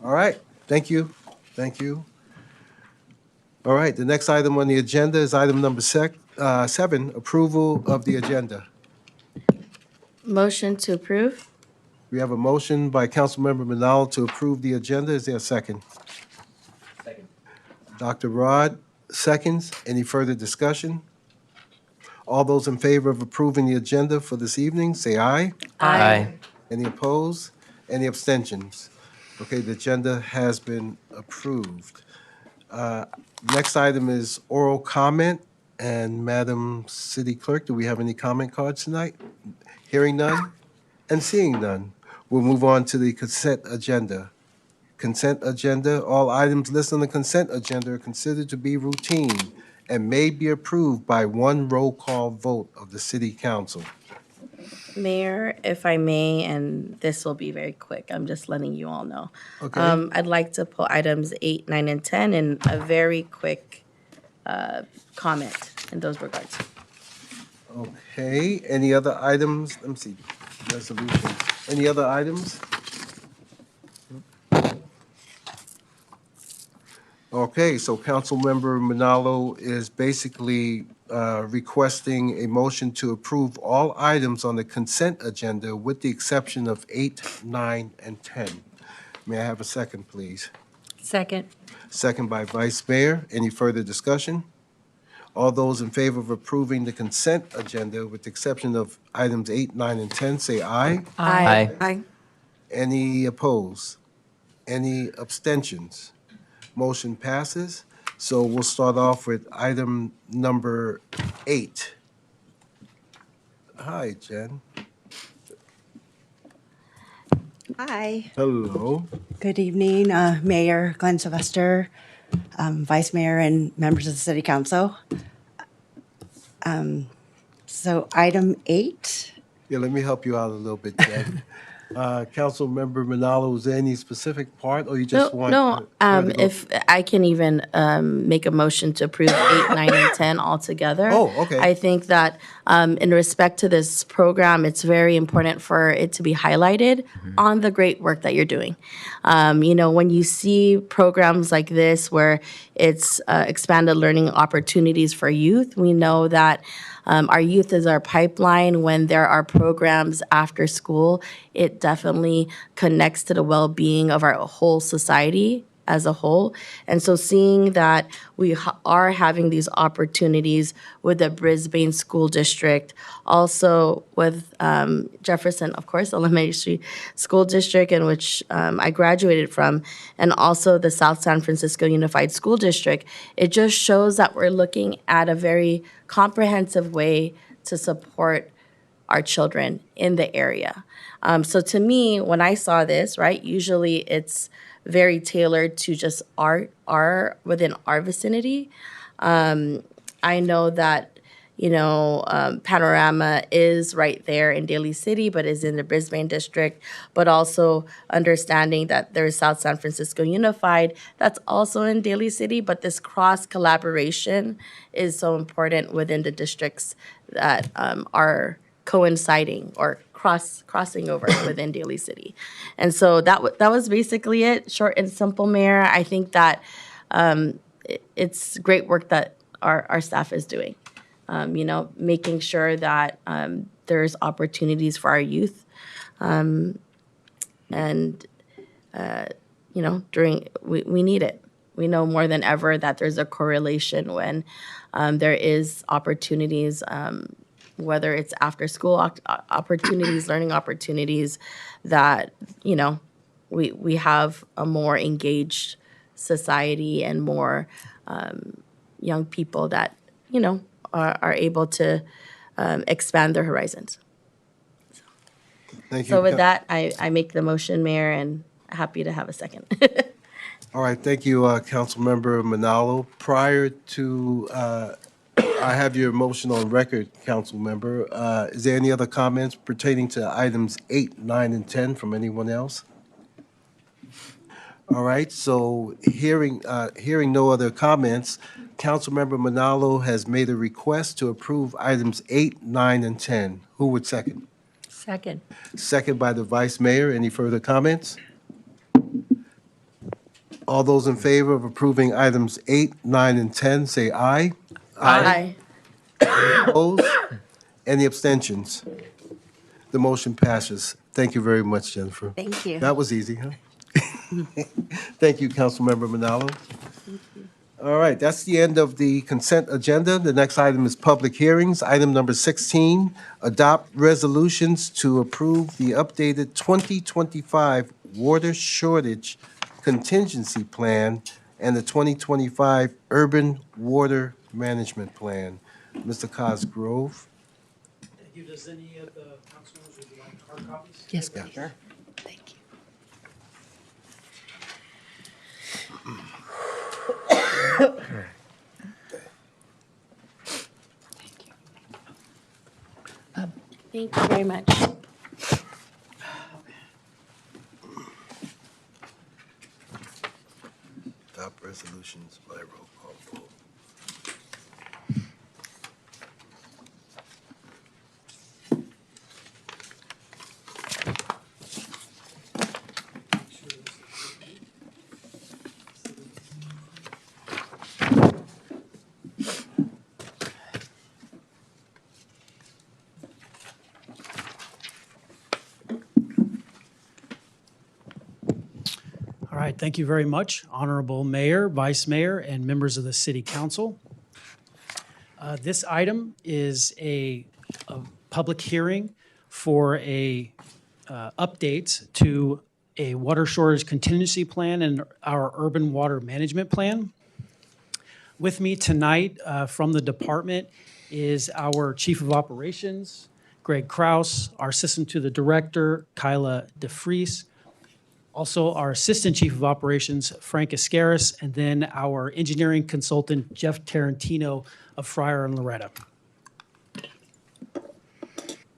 All right, thank you. Thank you. All right, the next item on the agenda is item number 7, approval of the agenda. Motion to approve? We have a motion by Councilmember Manal to approve the agenda. Is there a second? Second. Dr. Rod, seconds. Any further discussion? All those in favor of approving the agenda for this evening, say aye. Aye. Any opposed? Any abstentions? Okay, the agenda has been approved. Next item is oral comment, And Madam City Clerk, do we have any comment cards tonight? Hearing none and seeing none, we'll move on to the consent agenda. Consent agenda, all items listed on the consent agenda are considered to be routine and may be approved by one roll call vote of the city council. Mayor, if I may, and this will be very quick, I'm just letting you all know. Okay. I'd like to pull items 8, 9, and 10 in a very quick comment in those regards. Okay, any other items? Let me see, resolutions. Any other items? Okay, so Councilmember Manalo is basically requesting a motion to approve all items on the consent agenda with the exception of 8, 9, and 10. May I have a second, please? Second. Second by Vice Mayor. Any further discussion? All those in favor of approving the consent agenda with the exception of items 8, 9, and 10, say aye. Aye. Aye. Any opposed? Any abstentions? Motion passes. So we'll start off with item number 8. Hi, Jen. Hi, Hello. good evening, Mayor Glenn Sylvester, Vice Mayor, and members of the City Council. So item 8, Yeah, let me help you out a little bit, Jen. Councilmember Manalo, is there any specific part, or you just want? No, her to go- if I can even make a motion to approve 8, 9, and 10 altogether. Oh, okay. I think that in respect to this program, it's very important for it to be highlighted on the great work that you're doing. When you see programs like this where it's expanded learning opportunities for youth, we know that our youth is our pipeline. When there are programs after school, it definitely connects to the well-being of our whole society as a whole. And so seeing that we are having these opportunities with the Brisbane School District, also with Jefferson, of course, Elementary School District, in which I graduated from, and also the South San Francisco Unified School District, it just shows that we're looking at a very comprehensive way to support our children in the area. So to me, when I saw this, right, usually it's very tailored to just our within our vicinity. I know that Panorama is right there in Daly City, but is in the Brisbane district. But also understanding that there's South San Francisco Unified, that's also in Daly City. But this cross collaboration is so important within the districts that are coinciding or crossing over within Daly City. And so that was basically it, short and simple, Mayor. I think that it's great work that our staff is doing, making sure that there's opportunities for our youth. We need it. We know more than ever that there's a correlation when there is opportunities, whether it's after school opportunities, learning opportunities, that, we have a more engaged society and more young people that, are able to expand their horizons. Thank you. So with that, I make the motion, Mayor, and happy to have a second. All right, thank you, Councilmember Manalo. Prior to, I have your motion on record, Councilmember. Is there any other comments pertaining to items 8, 9, and 10 from anyone else? All right, so hearing no other comments, Councilmember Manalo has made a request to approve items 8, 9, and 10. Who would second? Second. Second by the Vice Mayor. Any further comments? All those in favor of approving items 8, 9, and 10, say aye. Aye. Opposed? Any abstentions? The motion passes. Thank you very much, Jennifer. thank you. That was easy, huh? Thank you, Councilmember Manalo. All right, that's the end of the consent agenda. The next item is public hearings. Item number 16, adopt resolutions to approve the updated 2025 water shortage contingency plan and the 2025 urban water management plan. Mr. Cosgrove. Thank you. Does any of the council members would you like hard copies? Yes, Yeah. please. Thank you. Thank you very much. Adopt resolutions by roll call vote. All right, thank you very much, Honorable Mayor, Vice Mayor, and members of the City Council. This item is a public hearing for updates to a water shortage contingency plan and our urban water management plan. With me tonight from the department is our Chief of Operations, Greg Kraus, our Assistant to the Director, Kyla DeFries, also our Assistant Chief of Operations, Frank Ascaris, and then our engineering consultant, Jeff Tarantino of Fryer and Loretta.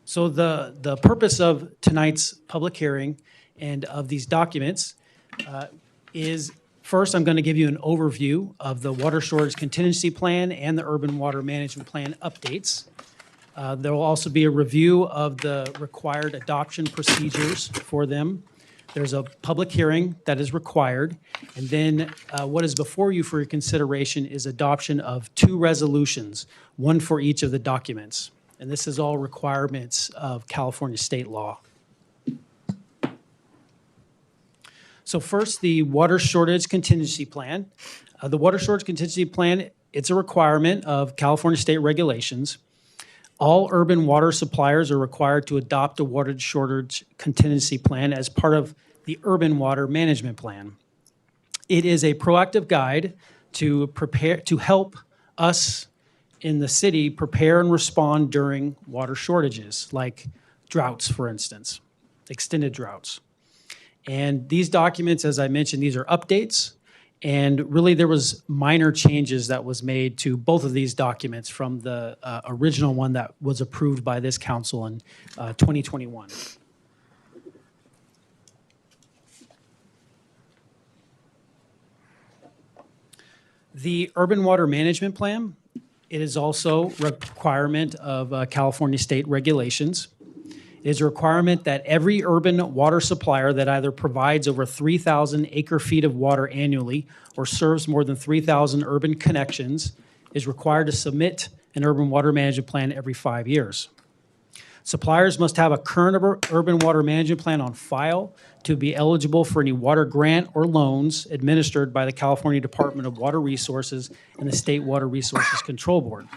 So the purpose of tonight's public hearing and of these documents is, first, I'm going to give you an overview of the water shortage contingency plan and the urban water management plan updates. There will also be a review of the required adoption procedures for them. There's a public hearing that is required, and then what is before you for your consideration is adoption of 2 resolutions, one for each of the documents. And this is all requirements of California state law. So first, the water shortage contingency plan. The water shortage contingency plan, it's a requirement of California state regulations. All urban water suppliers are required to adopt a water shortage contingency plan as part of the urban water management plan. It is a proactive guide to help us in the city prepare and respond during water shortages, like droughts, for instance, extended droughts. And these documents, as I mentioned, these are updates. And really, there was minor changes that was made to both of these documents from the original one that was approved by this council in 2021. The urban water management plan, it is also a requirement of California state regulations. It is a requirement that every urban water supplier that either provides over 3,000 acre-feet of water annually or serves more than 3,000 urban connections is required to submit an urban water management plan every 5 years. Suppliers must have a current urban water management plan on file to be eligible for any water grant or loans administered by the California Department of Water Resources and the State Water Resources Control Board.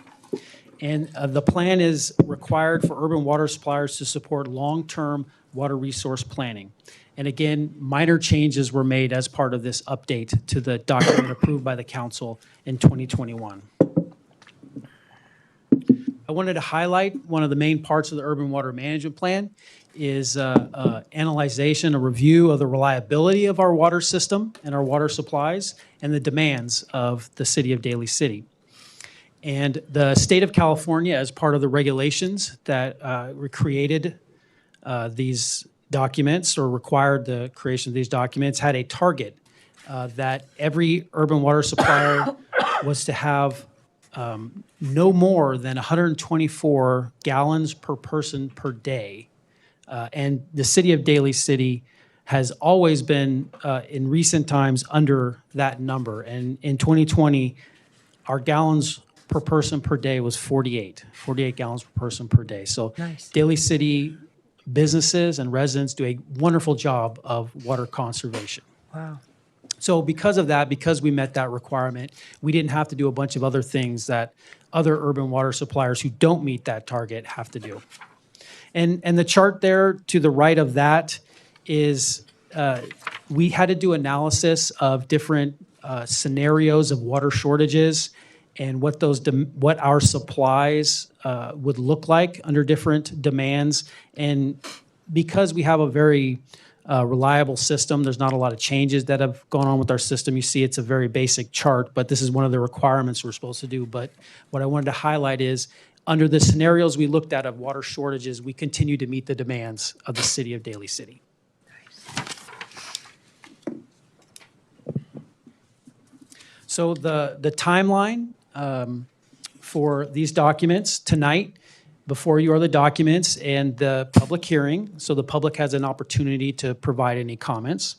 And the plan is required for urban water suppliers to support long-term water resource planning. And again, minor changes were made as part of this update to the document approved by the council in 2021. I wanted to highlight one of the main parts of the urban water management plan is analyzation, a review of the reliability of our water system and our water supplies and the demands of the city of Daly City. And the state of California, as part of the regulations that created these documents or required the creation of these documents, had a target that every urban water supplier was to have no more than 124 gallons per person per day. And the city of Daly City has always been, in recent times, under that number. And in 2020, our gallons per person per day was 48 gallons per person per day. So Nice. Daly City businesses and residents do a wonderful job of water conservation. Wow. So because of that, because we met that requirement, we didn't have to do a bunch of other things that other urban water suppliers who don't meet that target have to do. And the chart there to the right of that is we had to do analysis of different scenarios of water shortages. and what what our supplies would look like under different demands. And because we have a very reliable system, there's not a lot of changes that have gone on with our system. You see, it's a very basic chart, but this is one of the requirements we're supposed to do. But what I wanted to highlight is, under the scenarios we looked at of water shortages, we continue to meet the demands of the city of Daly City. So the timeline for these documents tonight, before you are the documents and the public hearing. So the public has an opportunity to provide any comments.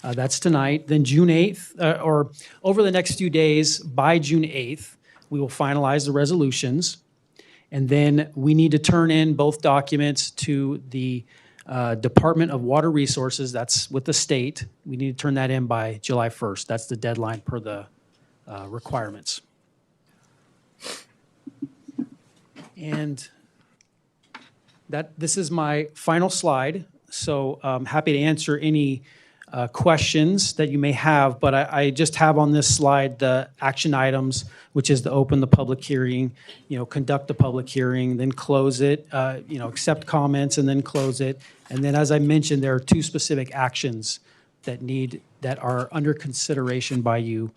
That's tonight. Then June 8th, or over the next few days, by June 8th, we will finalize the resolutions. And then we need to turn in both documents to the Department of Water Resources. That's with the state. We need to turn that in by July 1st. That's the deadline per the requirements. And this is my final slide. So I'm happy to answer any questions that you may have, but I just have on this slide the action items, which is to open the public hearing, conduct the public hearing, then close it, accept comments and then close it. And then, as I mentioned, there are two specific actions that are under consideration by you.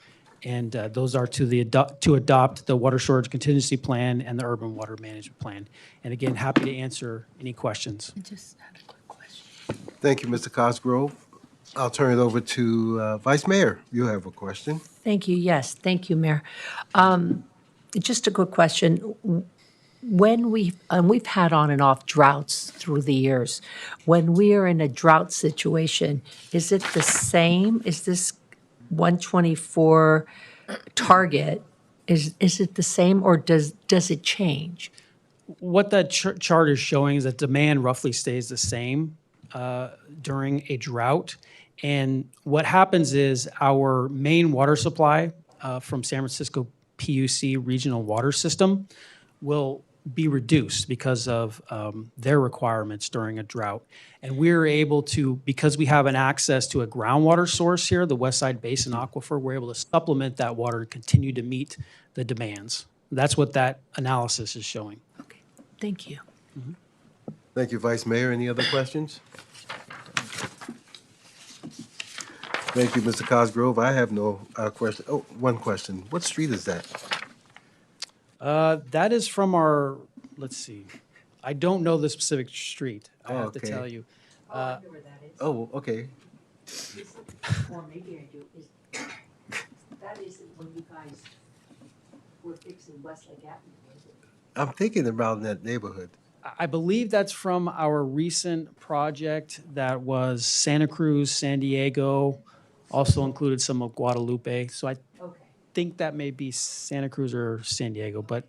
And those are to adopt the water shortage contingency plan and the urban water management plan. And again, happy to answer any questions. I just had a quick question. Thank you, Mr. Cosgrove. I'll turn it over to Vice Mayor. You have a question. Thank you. Yes, thank you, Mayor. Just a quick question. When we've had on and off droughts through the years, when we are in a drought situation, is it the same? Is this 124 target, is it the same, or does it change? What that chart is showing is that demand roughly stays the same during a drought. And what happens is our main water supply from San Francisco PUC regional water system will be reduced because of their requirements during a drought. And we're able to, because we have an access to a groundwater source here, the West Side Basin Aquifer, we're able to supplement that water and continue to meet the demands. That's what that analysis is showing. Okay, thank you. Mm-hmm. Thank you, Vice Mayor. Any other questions? Thank you, Mr. Cosgrove. I have no question. Oh, one question. What street is that? That is from our, let's see, I don't know the specific street, I have to okay. tell you. I know where that is. Oh, okay. Or maybe I do. That isn't when you guys were fixing Westlake Avenue, is it? I'm thinking around that neighborhood. I believe that's from our recent project that was Santa Cruz, San Diego, also included some of Guadalupe. So I Okay, think that may be Santa Cruz or San Diego, but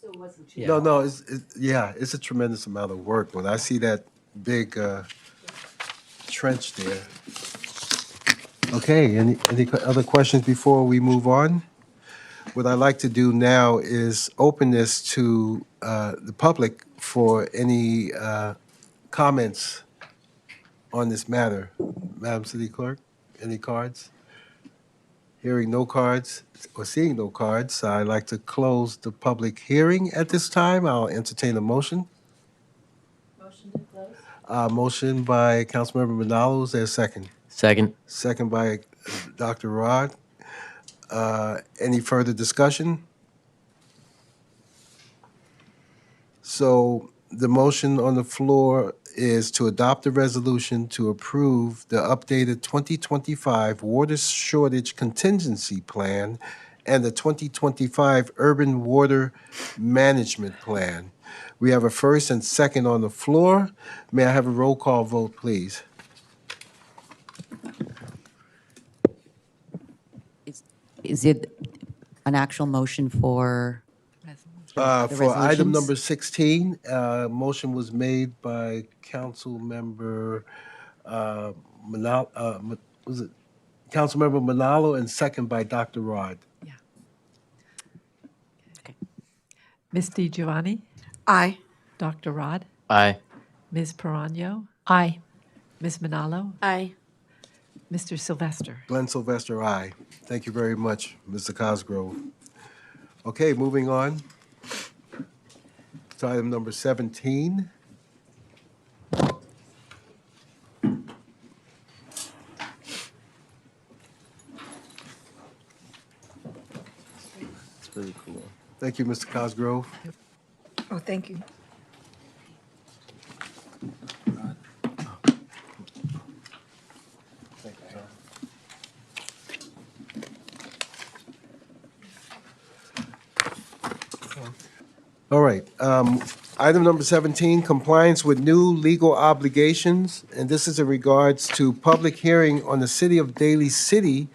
so it wasn't too. Yeah. No, it's a tremendous amount of work. When I see that big trench there. Okay, any other questions before we move on? What I'd like to do now is open this to the public for any comments on this matter. Madam City Clerk, any cards? Hearing no cards or seeing no cards, I'd like to close the public hearing at this time. I'll entertain a motion. Motion to close? Motion by Councilmember Manalo. Is there a second? Second. Second by Dr. Rod. Any further discussion? So the motion on the floor is to adopt a resolution to approve the updated 2025 water shortage contingency plan and the 2025 urban water management plan. We have a first and second on the floor. May I have a roll call vote, please? Is it an actual motion for? For item resolutions? number 16, motion was made by Councilmember Manalo, was it Councilmember Manalo, and second by Dr. Rod. Yeah. Ms. DiGiovanni? Aye. Dr. Rod? Aye. Ms. Perano? Aye. Ms. Manalo? Aye. Mr. Sylvester? Glenn Sylvester, aye. Thank you very much, Mr. Cosgrove. Okay, moving on to item number 17. It's really cool. Thank you, Mr. Cosgrove. Oh, thank you. All right. Item number 17, compliance with new legal obligations. And this is in regards to public hearing on the City of Daly City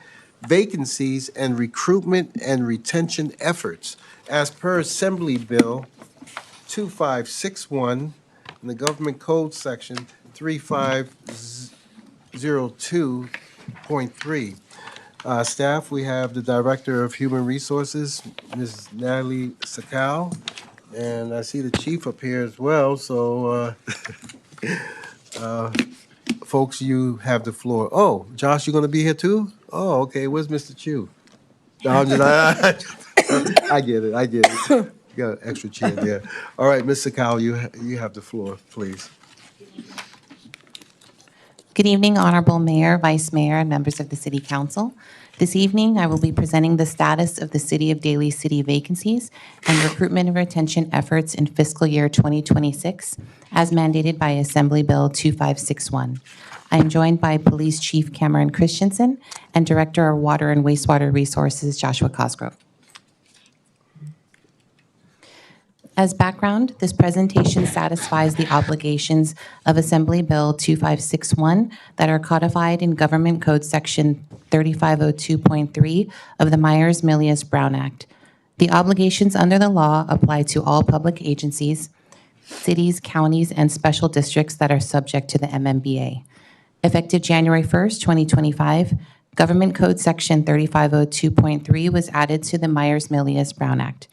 vacancies and recruitment and retention efforts. As per Assembly Bill 2561 in the Government Code Section 3502.3. Staff, we have the Director of Human Resources, Ms. Natalie Sakal. And I see the chief up here as well, so, folks, you have the floor. Oh, Josh, you gonna be here too? Oh, okay, where's Mr. Chu? No, I'm just, I get it. You got an extra chair there. All right, Ms. Sakal, you have the floor, please. Good evening, Honorable Mayor, Vice Mayor, and members of the City Council. This evening, I will be presenting the status of the City of Daly City vacancies and recruitment and retention efforts in fiscal year 2026, as mandated by Assembly Bill 2561. I am joined by Police Chief Cameron Christensen and Director of Water and Wastewater Resources Joshua Cosgrove. As background, this presentation satisfies the obligations of Assembly Bill 2561 that are codified in Government Code Section 3502.3 of the Myers-Milius-Brown Act. The obligations under the law apply to all public agencies, cities, counties, and special districts that are subject to the MMBA. Effective January 1st, 2025, Government Code Section 3502.3 was added to the Myers-Milius-Brown Act.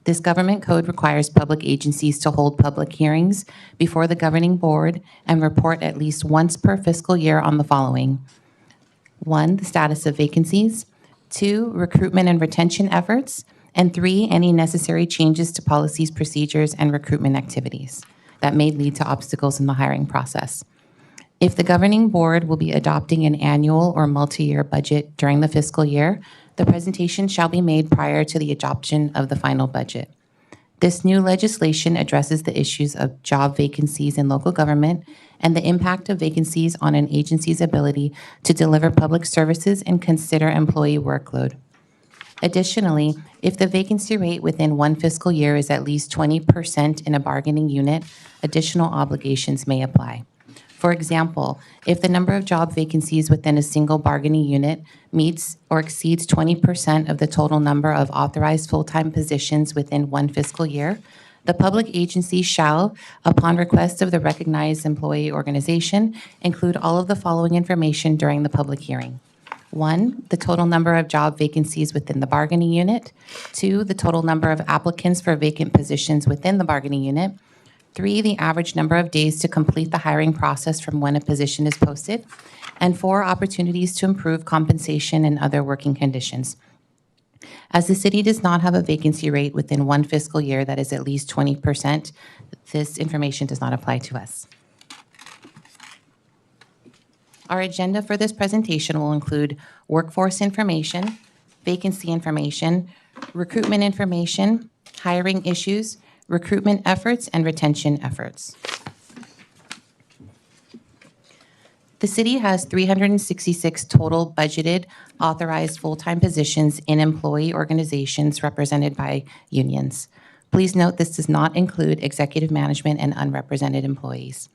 This government code requires public agencies to hold public hearings before the governing board and report at least once per fiscal year on the following: 1, the status of vacancies; 2, recruitment and retention efforts; and 3, any necessary changes to policies, procedures, and recruitment activities that may lead to obstacles in the hiring process. If the governing board will be adopting an annual or multi-year budget during the fiscal year, the presentation shall be made prior to the adoption of the final budget. This new legislation addresses the issues of job vacancies in local government and the impact of vacancies on an agency's ability to deliver public services and consider employee workload. Additionally, if the vacancy rate within one fiscal year is at least 20% in a bargaining unit, additional obligations may apply. For example, if the number of job vacancies within a single bargaining unit meets or exceeds 20% of the total number of authorized full-time positions within one fiscal year, the public agency shall, upon request of the recognized employee organization, include all of the following information during the public hearing. 1, the total number of job vacancies within the bargaining unit. 2, the total number of applicants for vacant positions within the bargaining unit. 3, the average number of days to complete the hiring process from when a position is posted. And 4, opportunities to improve compensation and other working conditions. As the city does not have a vacancy rate within one fiscal year that is at least 20%, this information does not apply to us. Our agenda for this presentation will include workforce information, vacancy information, recruitment information, hiring issues, recruitment efforts, and retention efforts. The city has 366 total budgeted authorized full-time positions in employee organizations represented by unions. Please note this does not include executive management and unrepresented employees.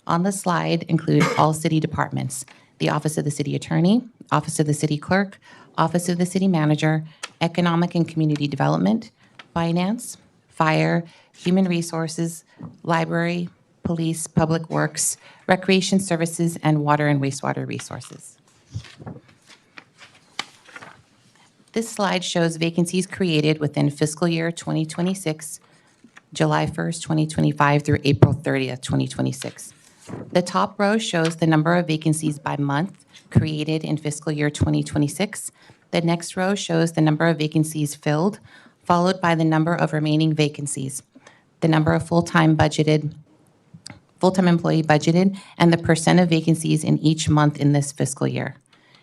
On the slide include all city departments: the Office of the City Attorney, Office of the City Clerk, Office of the City Manager, Economic and Community Development, Finance, Fire, Human Resources, Library, Police, Public Works, Recreation Services, and Water and Wastewater Resources. This slide shows vacancies created within fiscal year 2026, July 1st, 2025 through April 30th, 2026. The top row shows the number of vacancies by month created in fiscal year 2026. The next row shows the number of vacancies filled followed by the number of remaining vacancies, the number of full-time employee budgeted, and the percent of vacancies in each month in this fiscal year.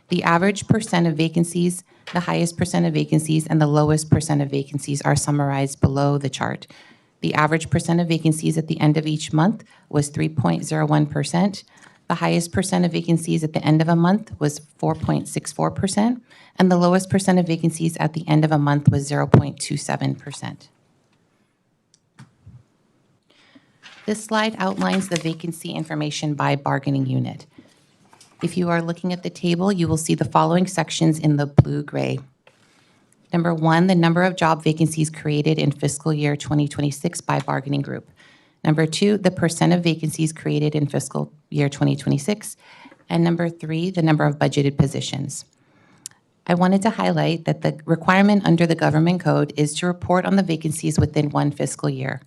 The average percent of vacancies, the highest percent of vacancies, and the lowest percent of vacancies are summarized below the chart. The average percent of vacancies at the end of each month was 3.01%. The highest percent of vacancies at the end of a month was 4.64%, and the lowest percent of vacancies at the end of a month was 0.27%. This slide outlines the vacancy information by bargaining unit. If you are looking at the table, you will see the following sections in the blue-gray. Number 1, the number of job vacancies created in fiscal year 2026 by bargaining group. Number 2, the percent of vacancies created in fiscal year 2026. And number 3, the number of budgeted positions. I wanted to highlight that the requirement under the government code is to report on the vacancies within one fiscal year.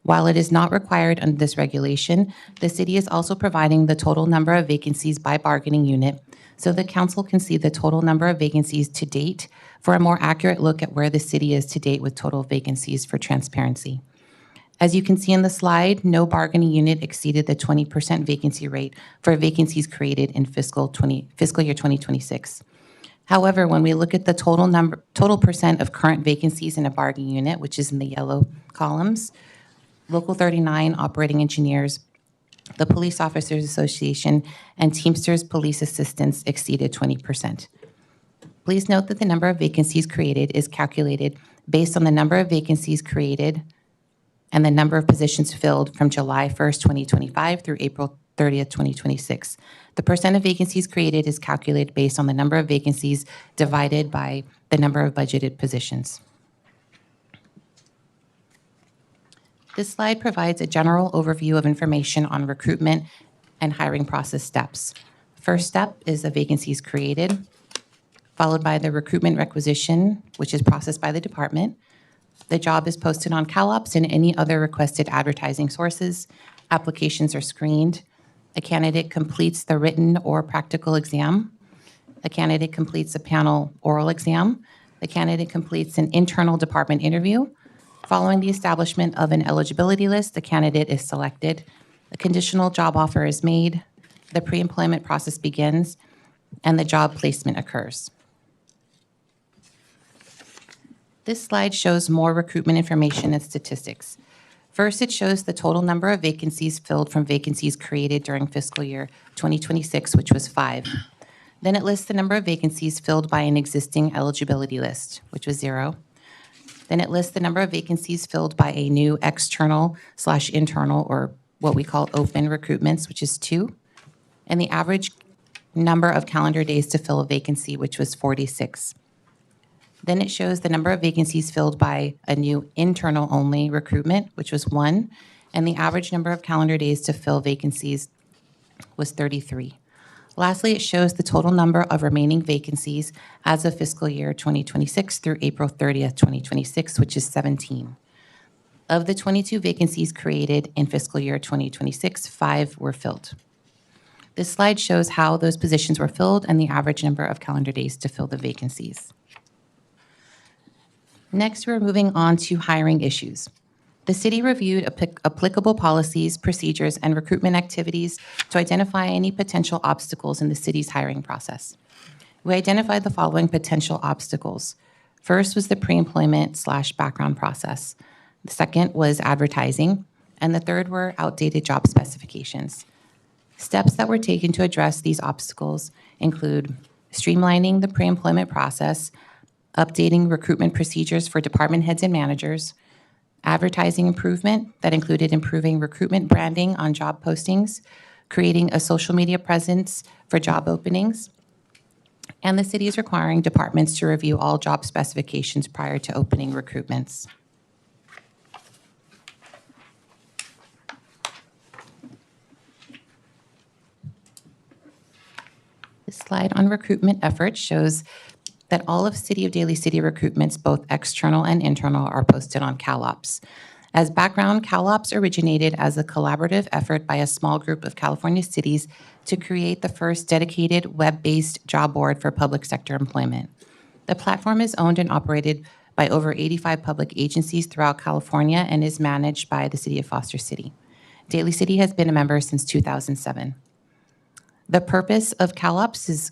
While it is not required under this regulation, the city is also providing the total number of vacancies by bargaining unit so the council can see the total number of vacancies to date for a more accurate look at where the city is to date with total vacancies for transparency. As you can see in the slide, no bargaining unit exceeded the 20% vacancy rate for vacancies created in fiscal year 2026. However, when we look at the total percent of current vacancies in a bargaining unit, which is in the yellow columns, Local 39 operating engineers, the Police Officers Association, and Teamsters Police Assistants exceeded 20%. Please note that the number of vacancies created is calculated based on the number of vacancies created and the number of positions filled from July 1st, 2025 through April 30th, 2026. The percent of vacancies created is calculated based on the number of vacancies divided by the number of budgeted positions. This slide provides a general overview of information on recruitment and hiring process steps. First step is the vacancies created, followed by the recruitment requisition, which is processed by the department. The job is posted on CalOps and any other requested advertising sources. Applications are screened. A candidate completes the written or practical exam. A candidate completes a panel oral exam. The candidate completes an internal department interview. Following the establishment of an eligibility list, the candidate is selected. A conditional job offer is made. The pre-employment process begins, and the job placement occurs. This slide shows more recruitment information and statistics. First, it shows the total number of vacancies filled from vacancies created during fiscal year 2026, which was 5. Then it lists the number of vacancies filled by an existing eligibility list, which was 0. Then it lists the number of vacancies filled by a new external/internal, or what we call open recruitments, which is 2, and the average number of calendar days to fill a vacancy, which was 46. Then it shows the number of vacancies filled by a new internal-only recruitment, which was 1, and the average number of calendar days to fill vacancies was 33. Lastly, it shows the total number of remaining vacancies as of fiscal year 2026 through April 30th, 2026, which is 17. Of the 22 vacancies created in fiscal year 2026, 5 were filled. This slide shows how those positions were filled and the average number of calendar days to fill the vacancies. Next, we're moving on to hiring issues. The city reviewed applicable policies, procedures, and recruitment activities to identify any potential obstacles in the city's hiring process. We identified the following potential obstacles. First was the pre-employment/background process. The second was advertising, and the third were outdated job specifications. Steps that were taken to address these obstacles include streamlining the pre-employment process, updating recruitment procedures for department heads and managers, advertising improvement that included improving recruitment branding on job postings, creating a social media presence for job openings, and the city is requiring departments to review all job specifications prior to opening recruitments. This slide on recruitment efforts shows that all of City of Daly City recruitments, both external and internal, are posted on CalOps. As background, CalOps originated as a collaborative effort by a small group of California cities to create the first dedicated web-based job board for public sector employment. The platform is owned and operated by over 85 public agencies throughout California and is managed by the City of Foster City. Daly City has been a member since 2007. The purpose of CalOps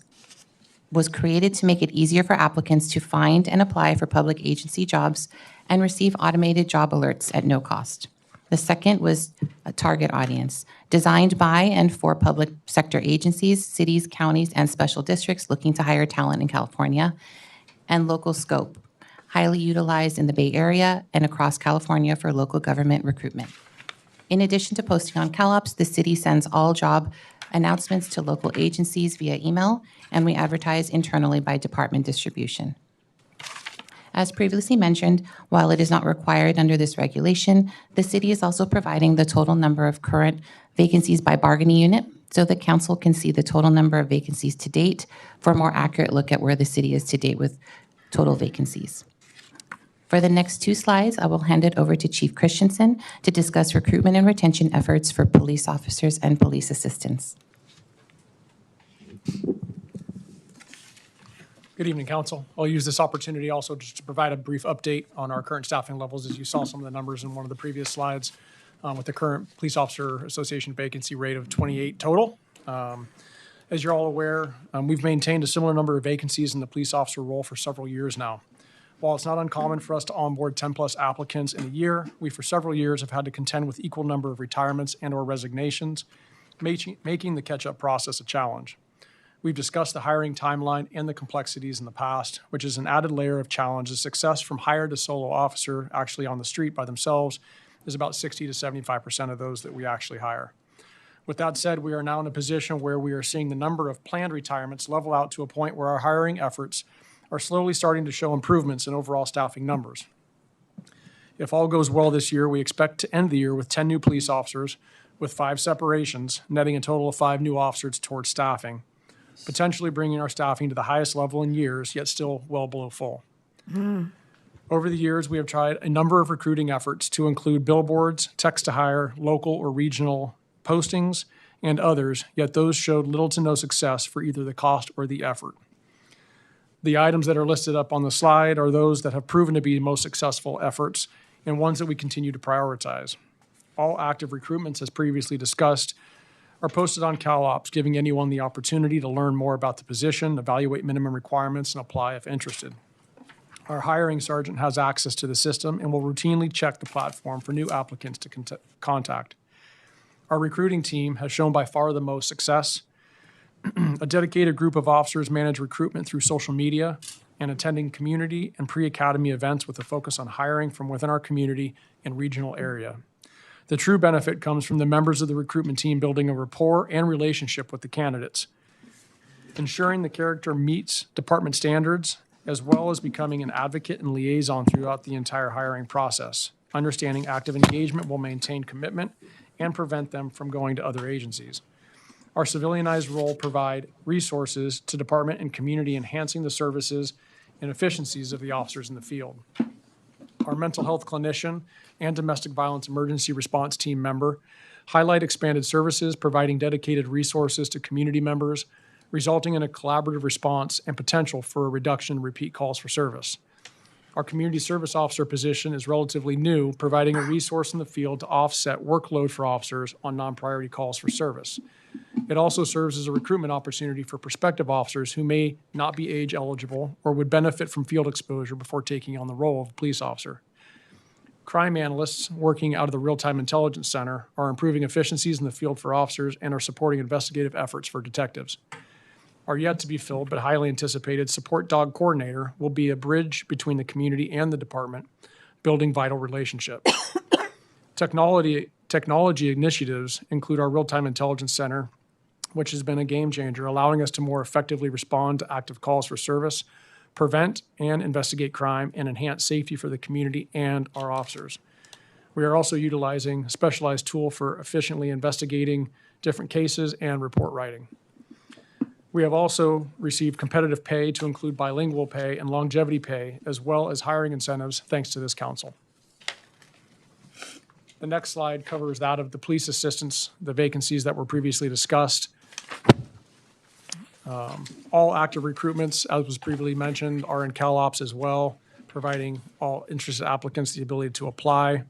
was created to make it easier for applicants to find and apply for public agency jobs and receive automated job alerts at no cost. The second was a target audience, designed by and for public sector agencies, cities, counties, and special districts looking to hire talent in California, and local scope, highly utilized in the Bay Area and across California for local government recruitment. In addition to posting on CalOps, the city sends all job announcements to local agencies via email, and we advertise internally by department distribution. As previously mentioned, while it is not required under this regulation, the city is also providing the total number of current vacancies by bargaining unit, so the council can see the total number of vacancies to date for a more accurate look at where the city is to date with total vacancies. For the next two slides, I will hand it over to Chief Christensen to discuss recruitment and retention efforts for police officers and police assistants. Good evening, Council. I'll use this opportunity also just to provide a brief update on our current staffing levels, as you saw some of the numbers in one of the previous slides, with the current Police Officer Association vacancy rate of 28 total. As you're all aware, we've maintained a similar number of vacancies in the police officer role for several years now. While it's not uncommon for us to onboard 10-plus applicants in a year, we for several years have had to contend with equal number of retirements and/or resignations, making the catch-up process a challenge. We've discussed the hiring timeline and the complexities in the past, which is an added layer of challenge. The success from hire to solo officer actually on the street by themselves is about 60 to 75% of those that we actually hire. With that said, we are now in a position where we are seeing the number of planned retirements level out to a point where our hiring efforts are slowly starting to show improvements in overall staffing numbers. If all goes well this year, we expect to end the year with 10 new police officers with 5 separations, netting a total of 5 new officers towards staffing, potentially bringing our staffing to the highest level in years, yet still well below full. Over the years, we have tried a number of recruiting efforts to include billboards, text-to-hire, local or regional postings, and others, yet those showed little to no success for either the cost or the effort. The items that are listed up on the slide are those that have proven to be most successful efforts and ones that we continue to prioritize. All active recruitments, as previously discussed, are posted on CalOps, giving anyone the opportunity to learn more about the position, evaluate minimum requirements, and apply if interested. Our hiring sergeant has access to the system and will routinely check the platform for new applicants to contact. Our recruiting team has shown by far the most success. A dedicated group of officers manage recruitment through social media and attending community and pre-academy events with a focus on hiring from within our community and regional area. The true benefit comes from the members of the recruitment team building a rapport and relationship with the candidates, ensuring the character meets department standards, as well as becoming an advocate and liaison throughout the entire hiring process. Understanding active engagement will maintain commitment and prevent them from going to other agencies. Our civilianized role provide resources to department and community, enhancing the services and efficiencies of the officers in the field. Our mental health clinician and domestic violence emergency response team member highlight expanded services, providing dedicated resources to community members, resulting in a collaborative response and potential for a reduction in repeat calls for service. Our community service officer position is relatively new, providing a resource in the field to offset workload for officers on non-priority calls for service. It also serves as a recruitment opportunity for prospective officers who may not be age eligible or would benefit from field exposure before taking on the role of a police officer. Crime analysts working out of the Real-Time Intelligence Center are improving efficiencies in the field for officers and are supporting investigative efforts for detectives. Our yet to be filled but highly anticipated support dog coordinator will be a bridge between the community and the department, building vital relationships. Technology initiatives include our Real-Time Intelligence Center, which has been a game changer, allowing us to more effectively respond to active calls for service, prevent and investigate crime, and enhance safety for the community and our officers. We are also utilizing a specialized tool for efficiently investigating different cases and report writing. We have also received competitive pay to include bilingual pay and longevity pay, as well as hiring incentives, thanks to this council. The next slide covers that of the police assistants, the vacancies that were previously discussed. All active recruitments, as was previously mentioned, are in CalOps as well. providing all interested applicants the ability to apply.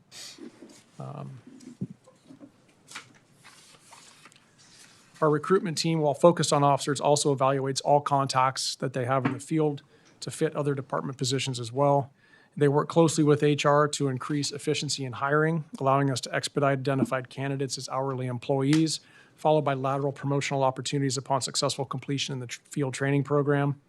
Our recruitment team, while focused on officers, also evaluates all contacts that they have in the field to fit other department positions as well. They work closely with HR to increase efficiency in hiring, allowing us to expedite identified candidates as hourly employees, followed by lateral promotional opportunities upon successful completion in the field training program.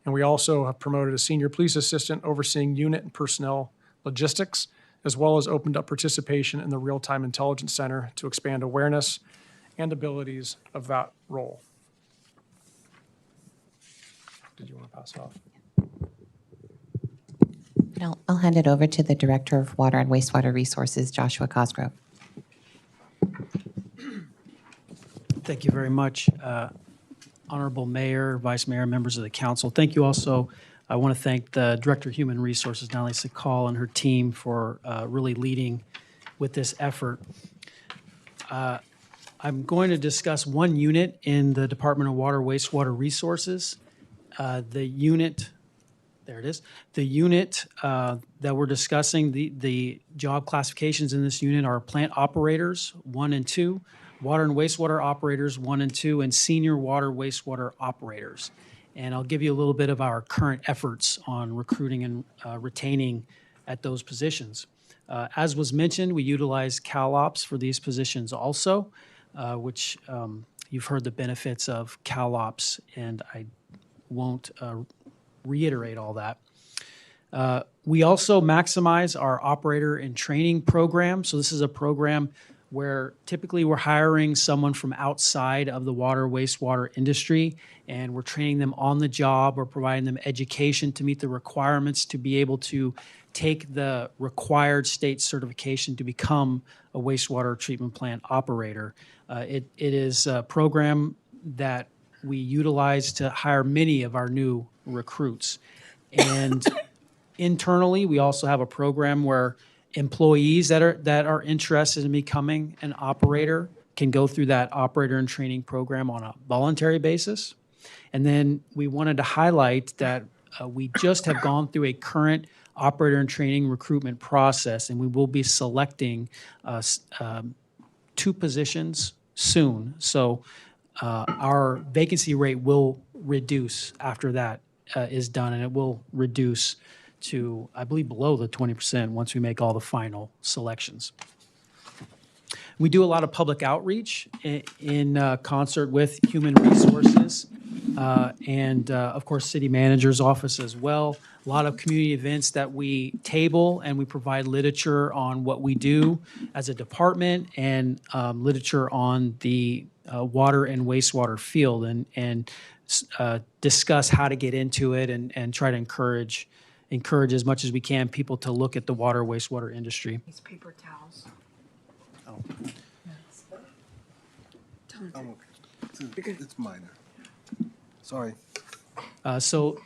And we also have promoted a senior police assistant overseeing unit and personnel logistics, as well as opened up participation in the Real-Time Intelligence Center to expand awareness and abilities of that role. Did you want to pass it off? And I'll hand it over to the Director of Water and Wastewater Resources, Joshua Cosgrove. Thank you very much, Honorable Mayor, Vice Mayor, members of the council. Thank you also. I want to thank the Director of Human Resources, Daly and her team for really leading with this effort. I'm going to discuss one unit in the Department of Water, Wastewater Resources. The unit, there it is. The unit that we're discussing, the job classifications in this unit are plant operators, 1 and 2, water and wastewater operators, 1 and 2, and senior water wastewater operators. And I'll give you a little bit of our current efforts on recruiting and retaining at those positions. As was mentioned, we utilize CalOps for these positions also, which you've heard the benefits of CalOps, and I won't reiterate all that. We also maximize our operator and training program. So this is a program where typically we're hiring someone from outside of the water wastewater industry, and we're training them on the job or providing them education to meet the requirements to be able to take the required state certification to become a wastewater treatment plant operator. It is a program that we utilize to hire many of our new recruits. And internally, we also have a program where employees that are interested in becoming an operator can go through that operator and training program on a voluntary basis. And then we wanted to highlight that we just have gone through a current operator and training recruitment process, and we will be selecting 2 positions soon. So our vacancy rate will reduce after that is done, and it will reduce to, I believe, below the 20% once we make all the final selections. We do a lot of public outreach in concert with Human Resources and, of course, City Manager's Office as well. A lot of community events that we table, and we provide literature on what we do as a department and literature on the water and wastewater field, and discuss how to get into it and try to encourage as much as we can people to look at the water wastewater industry. These paper towels. Oh, okay. It's minor. Sorry. So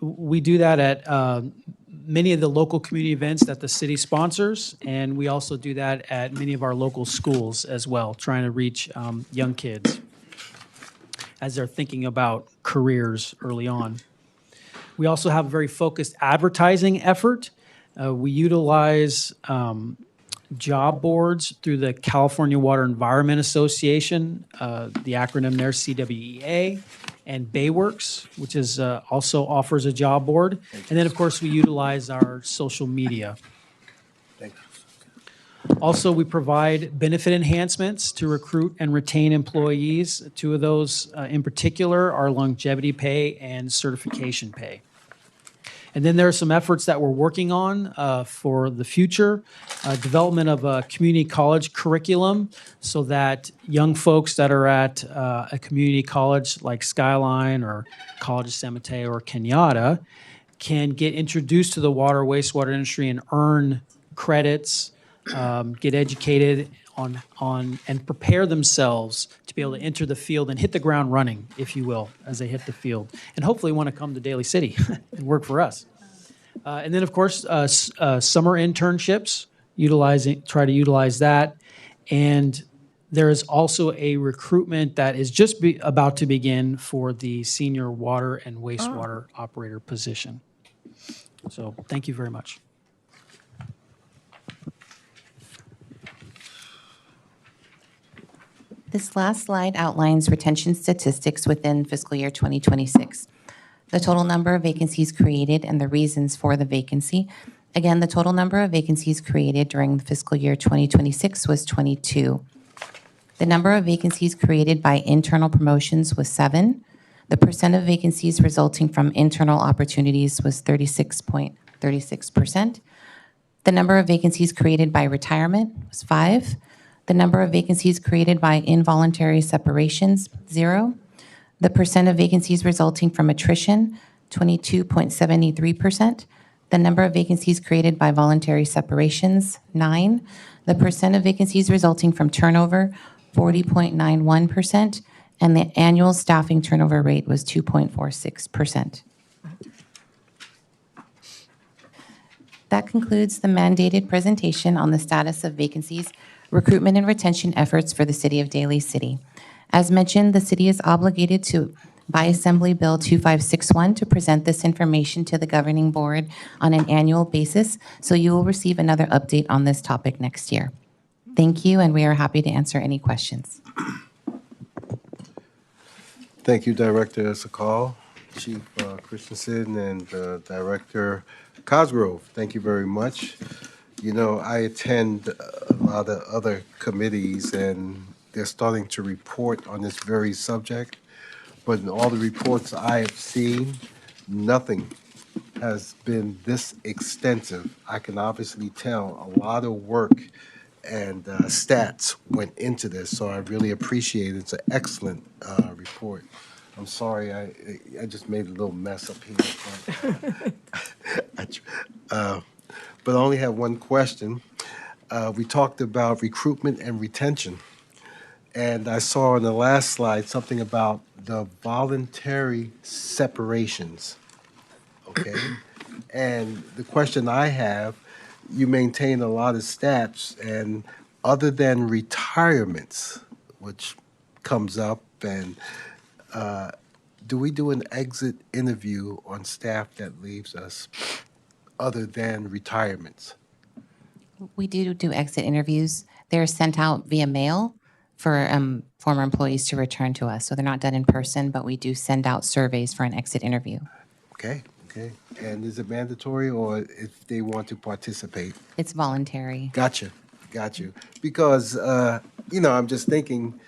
we do that at many of the local community events that the city sponsors, and we also do that at many of our local schools as well, trying to reach young kids as they're thinking about careers early on. We also have a very focused advertising effort. We utilize job boards through the California Water Environment Association, the acronym there, CWEA, and Bayworks, which is also offers a job board. And then, of course, we utilize our social media. Thank you. Also, we provide benefit enhancements to recruit and retain employees. 2 of those in particular are longevity pay and certification pay. And then there are some efforts that we're working on for the future, development of a community college curriculum so that young folks that are at a community college like Skyline or College of San Mateo or Kenyatta can get introduced to the water wastewater industry and earn credits, get educated on and prepare themselves to be able to enter the field and hit the ground running, if you will, as they hit the field, and hopefully want to come to Daly City and work for us. And then, of course, summer internships, try to utilize that. And there is also a recruitment that is just about to begin for the senior water and wastewater operator position. So thank you very much. This last slide outlines retention statistics within fiscal year 2026. The total number of vacancies created and the reasons for the vacancy. Again, the total number of vacancies created during the fiscal year 2026 was 22. The number of vacancies created by internal promotions was 7. The percent of vacancies resulting from internal opportunities was 36.36%. The number of vacancies created by retirement was 5. The number of vacancies created by involuntary separations, 0. The percent of vacancies resulting from attrition, 22.73%. The number of vacancies created by voluntary separations, 9. The percent of vacancies resulting from turnover, 40.91%. And the annual staffing turnover rate was 2.46%. That concludes the mandated presentation on the status of vacancies, recruitment and retention efforts for the City of Daly City. As mentioned, the city is obligated to, by Assembly Bill 2561, to present this information to the governing board on an annual basis, so you will receive another update on this topic next year. Thank you, and we are happy to answer any questions. Thank you, Director Sakal, Chief Christensen, and Director Cosgrove. Thank you very much. You know, I attend a lot of other committees, and they're starting to report on this very subject. But in all the reports I have seen, nothing has been this extensive. I can obviously tell a lot of work and stats went into this, so I really appreciate it. It's an excellent report. I'm sorry, I just made a little mess up here. But I only have one question. We talked about recruitment and retention. And I saw in the last slide something about the voluntary separations, okay? And the question I have, you maintain a lot of stats, and other than retirements, which comes up, and do we do an exit interview on staff that leaves us other than retirements? We do exit interviews. They're sent out via mail for former employees to return to us. So they're not done in person, but we do send out surveys for an exit interview. Okay, okay. And is it mandatory, or if they want to participate? It's voluntary. Got you. Because, you know, I'm just thinking,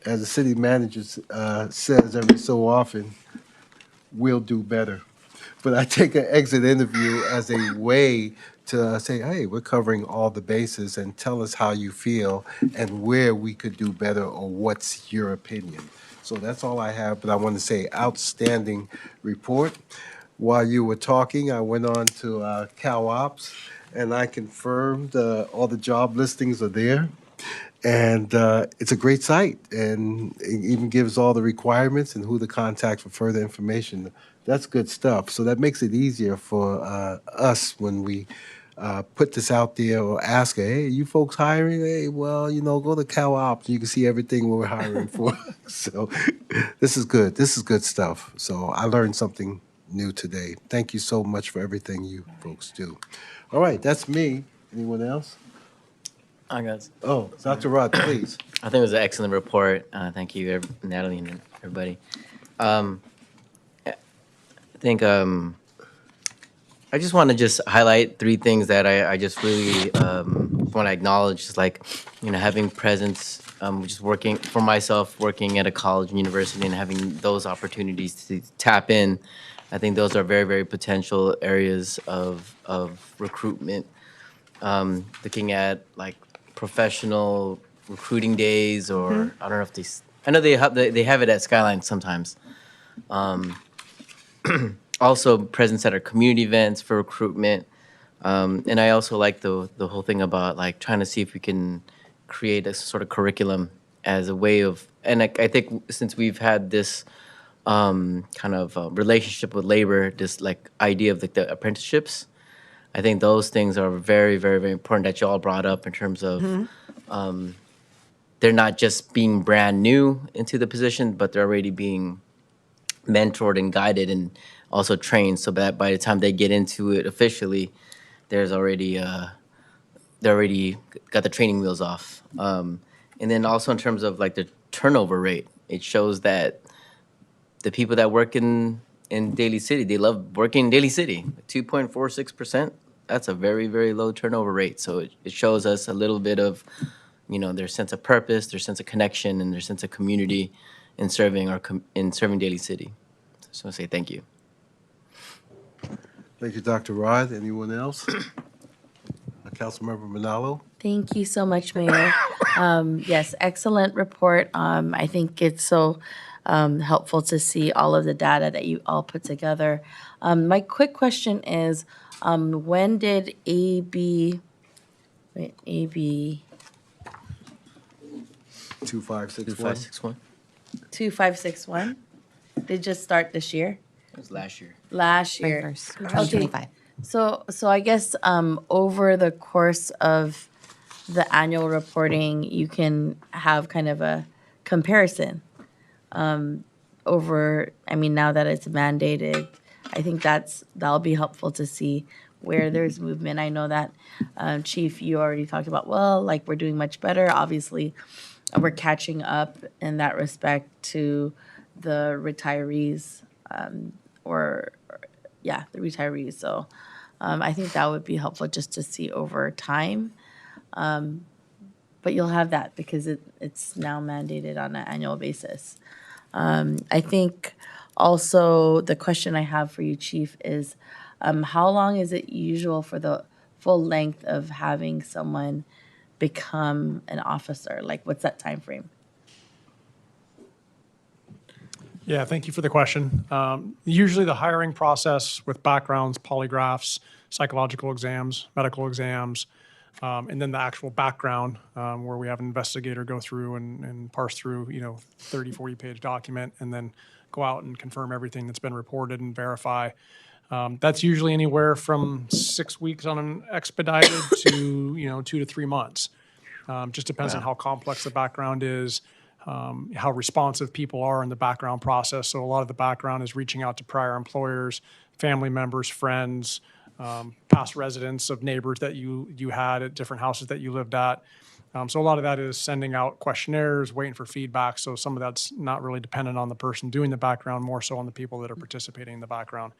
as the city manager says every so often, we'll do better. But I take an exit interview as a way to say, hey, we're covering all the bases, and tell us how you feel and where we could do better, or what's your opinion. So that's all I have, but I want to say outstanding report. While you were talking, I went on to Cal Ops, and I confirmed all the job listings are there. And it's a great site, and it even gives all the requirements and who to contact for further information. That's good stuff. So that makes it easier for us when we put this out there, or ask, hey, you folks hiring? Hey, well, you know, go to Cal Ops. You can see everything we're hiring for. So this is good. This is good stuff. So I learned something new today. Thank you so much for everything you folks do. All right, that's me. Anyone else? I got. Oh, Dr. Rod, please. I think it was an excellent report. Thank you, Natalie and everybody. I think I just want to just highlight 3 things that I just really want to acknowledge. Just like, you know, having presence, just working for myself, working at a college and university, and having those opportunities to tap in. I think those are very, very potential areas of recruitment. Looking at like professional recruiting days, or I don't know if I know they have it at Skyline sometimes. Also presence at our community events for recruitment. And I also like the whole thing about like trying to see if we can create a sort of curriculum as a way of, and I think since we've had this kind of relationship with labor, this like idea of like the apprenticeships, I think those things are very, very, very important that you all brought up in terms of they're not just being brand new into the position, but they're already being mentored and guided. And also trained so that by the time they get into it officially, there's already they already got the training wheels off. And then also in terms of like the turnover rate, it shows that the people that work in Daly City, they love working in Daly City. 2.46%. That's a very, very low turnover rate. So it shows us a little bit of, their sense of purpose, their sense of connection, and their sense of community in serving in serving Daly City. So I say thank you. Thank you, Dr. Rod. Anyone else? Councilmember Manalo? Thank you so much, Mayor. Yes, excellent report. I think it's so helpful to see all of the data that you all put together. My quick question is, when did AB 2561. 2561, did just start this year? It was last year. Last year. 2025. So I guess over the course of the annual reporting, you can have kind of a comparison over, now that it's mandated, I think that'll be helpful to see where there's movement. I know that, Chief, you already talked about, we're doing much better. Obviously, we're catching up in that respect to the retirees, the retirees. So I think that would be helpful just to see over time. But you'll have that because it's now mandated on an annual basis. I think also the question I have for you, Chief, is how long is it usual for the full length of having someone become an officer? Like, what's that time frame? Yeah, thank you for the question. Usually the hiring process with backgrounds, polygraphs, psychological exams, medical exams, and then the actual background where we have an investigator go through and parse through, 30, 40-page document and then go out and confirm everything that's been reported and verify. That's usually anywhere from 6 weeks on an expedited to, 2 to 3 months. Just depends on how complex the background is, how responsive people are in the background process. So a lot of the background is reaching out to prior employers, family members, friends, past residents of neighbors that you had at different houses that you lived at. So a lot of that is sending out questionnaires, waiting for feedback. So some of that's not really dependent on the person doing the background, more so on the people that are participating in the background.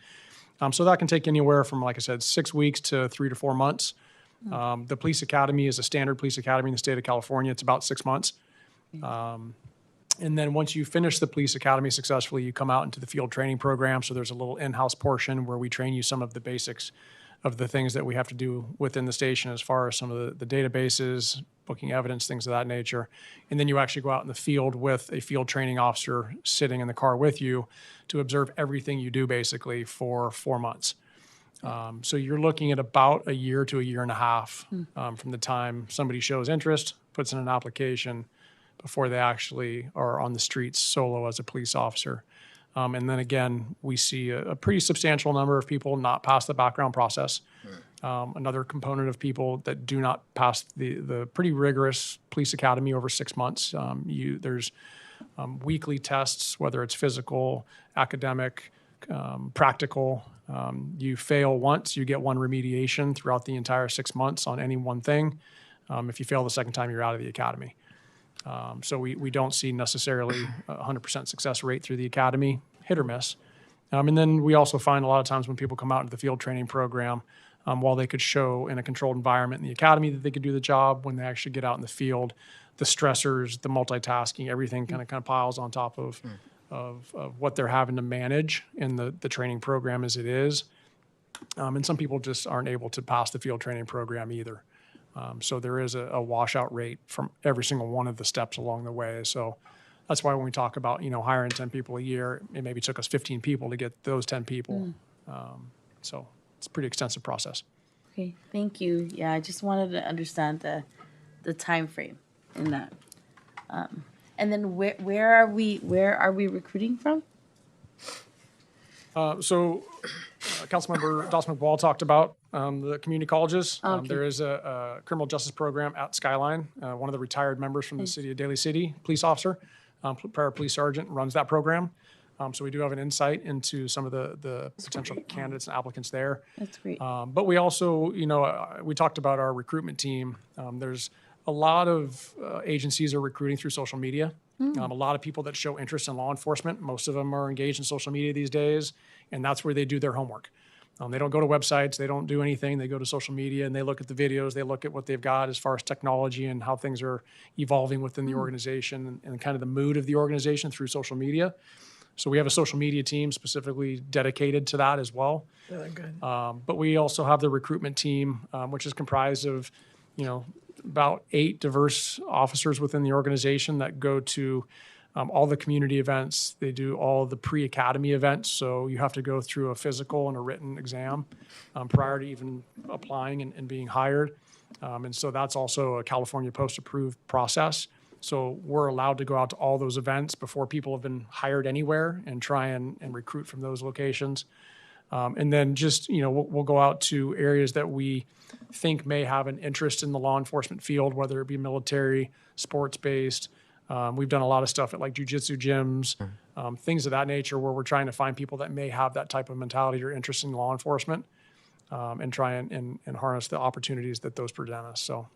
So that can take anywhere from, like I said, 6 weeks to 3 to 4 months. The police academy is a standard police academy in the state of California. It's about 6 months. And then once you finish the police academy successfully, you come out into the field training program. So there's a little in-house portion where we train you some of the basics of the things that we have to do within the station as far as some of the databases, booking evidence, things of that nature. And then you actually go out in the field with a field training officer sitting in the car with you to observe everything you do basically for 4 months. So you're looking at about a year to a year and a half from the time somebody shows interest, puts in an application, before they actually are on the streets solo as a police officer. And then again, we see a pretty substantial number of people not pass the background process. Another component of people that do not pass the pretty rigorous police academy over 6 months. There's weekly tests, whether it's physical, academic, practical. You fail once, you get one remediation throughout the entire 6 months on any one thing. If you fail the second time, you're out of the academy. So we don't see necessarily a 100% success rate through the academy, hit or miss. And then we also find a lot of times when people come out into the field training program, while they could show in a controlled environment in the academy that they could do the job, when they actually get out in the field, the stressors, the multitasking, everything kind of piles on top of what they're having to manage in the training program as it is. And some people just aren't able to pass the field training program either. So there is a washout rate from every single one of the steps along the way. So that's why when we talk about, hiring 10 people a year, it maybe took us 15 people to get those 10 people. So it's a pretty extensive process. Okay, thank you. Yeah, I just wanted to understand the time frame in that. And then where are we recruiting from? Councilmember Dawson McBall talked about the community colleges. Okay. There is a criminal justice program at Skyline. One of the retired members from the city of Daly City, police officer, prior police sergeant, runs that program. So we do have an insight into some of the potential candidates and applicants there. That's great. But we also, we talked about our recruitment team. There's a lot of agencies are recruiting through social media. A lot of people that show interest in law enforcement, most of them are engaged in social media these days, and that's where they do their homework. They don't go to websites, they don't do anything. They go to social media and they look at the videos, they look at what they've got as far as technology and how things are evolving within the organization and kind of the mood of the organization through social media. So we have a social media team specifically dedicated to that as well. Really good. But we also have the recruitment team, which is comprised of, about 8 diverse officers within the organization that go to all the community events. They do all the pre-academy events. So you have to go through a physical and a written exam prior to even applying and being hired. And so that's also a California Post-approved process. So we're allowed to go out to all those events before people have been hired anywhere and try and recruit from those locations. And then just, we'll go out to areas that we think may have an interest in the law enforcement field, whether it be military, sports-based. We've done a lot of stuff at like jujitsu gyms, things of that nature where we're trying to find people that may have that type of mentality or interest in law enforcement and try and harness the opportunities that those present us. So.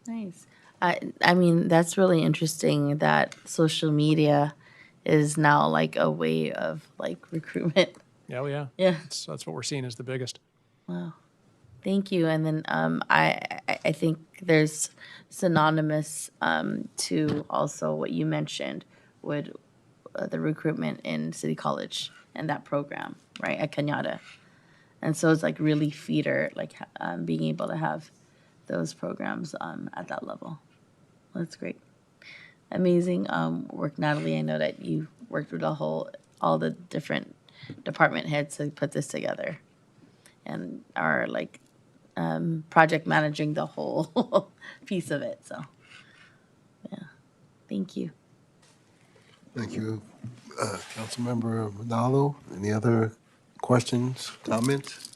Nice. I mean, that's really interesting that social media is now like a way of like recruitment. Yeah, well, yeah. Yeah. That's what we're seeing as the biggest. Wow. Thank you. And then I think there's synonymous to also what you mentioned with the recruitment in City College and that program, right, at Cañada. And so it's like really feeder, like being able to have those programs at that level. That's great. Amazing work, Natalie. I know that you worked with all the different department heads to put this together and are like project managing the whole piece of it. So, yeah, thank you. Thank you, Councilmember Manalo. Any other questions, comments?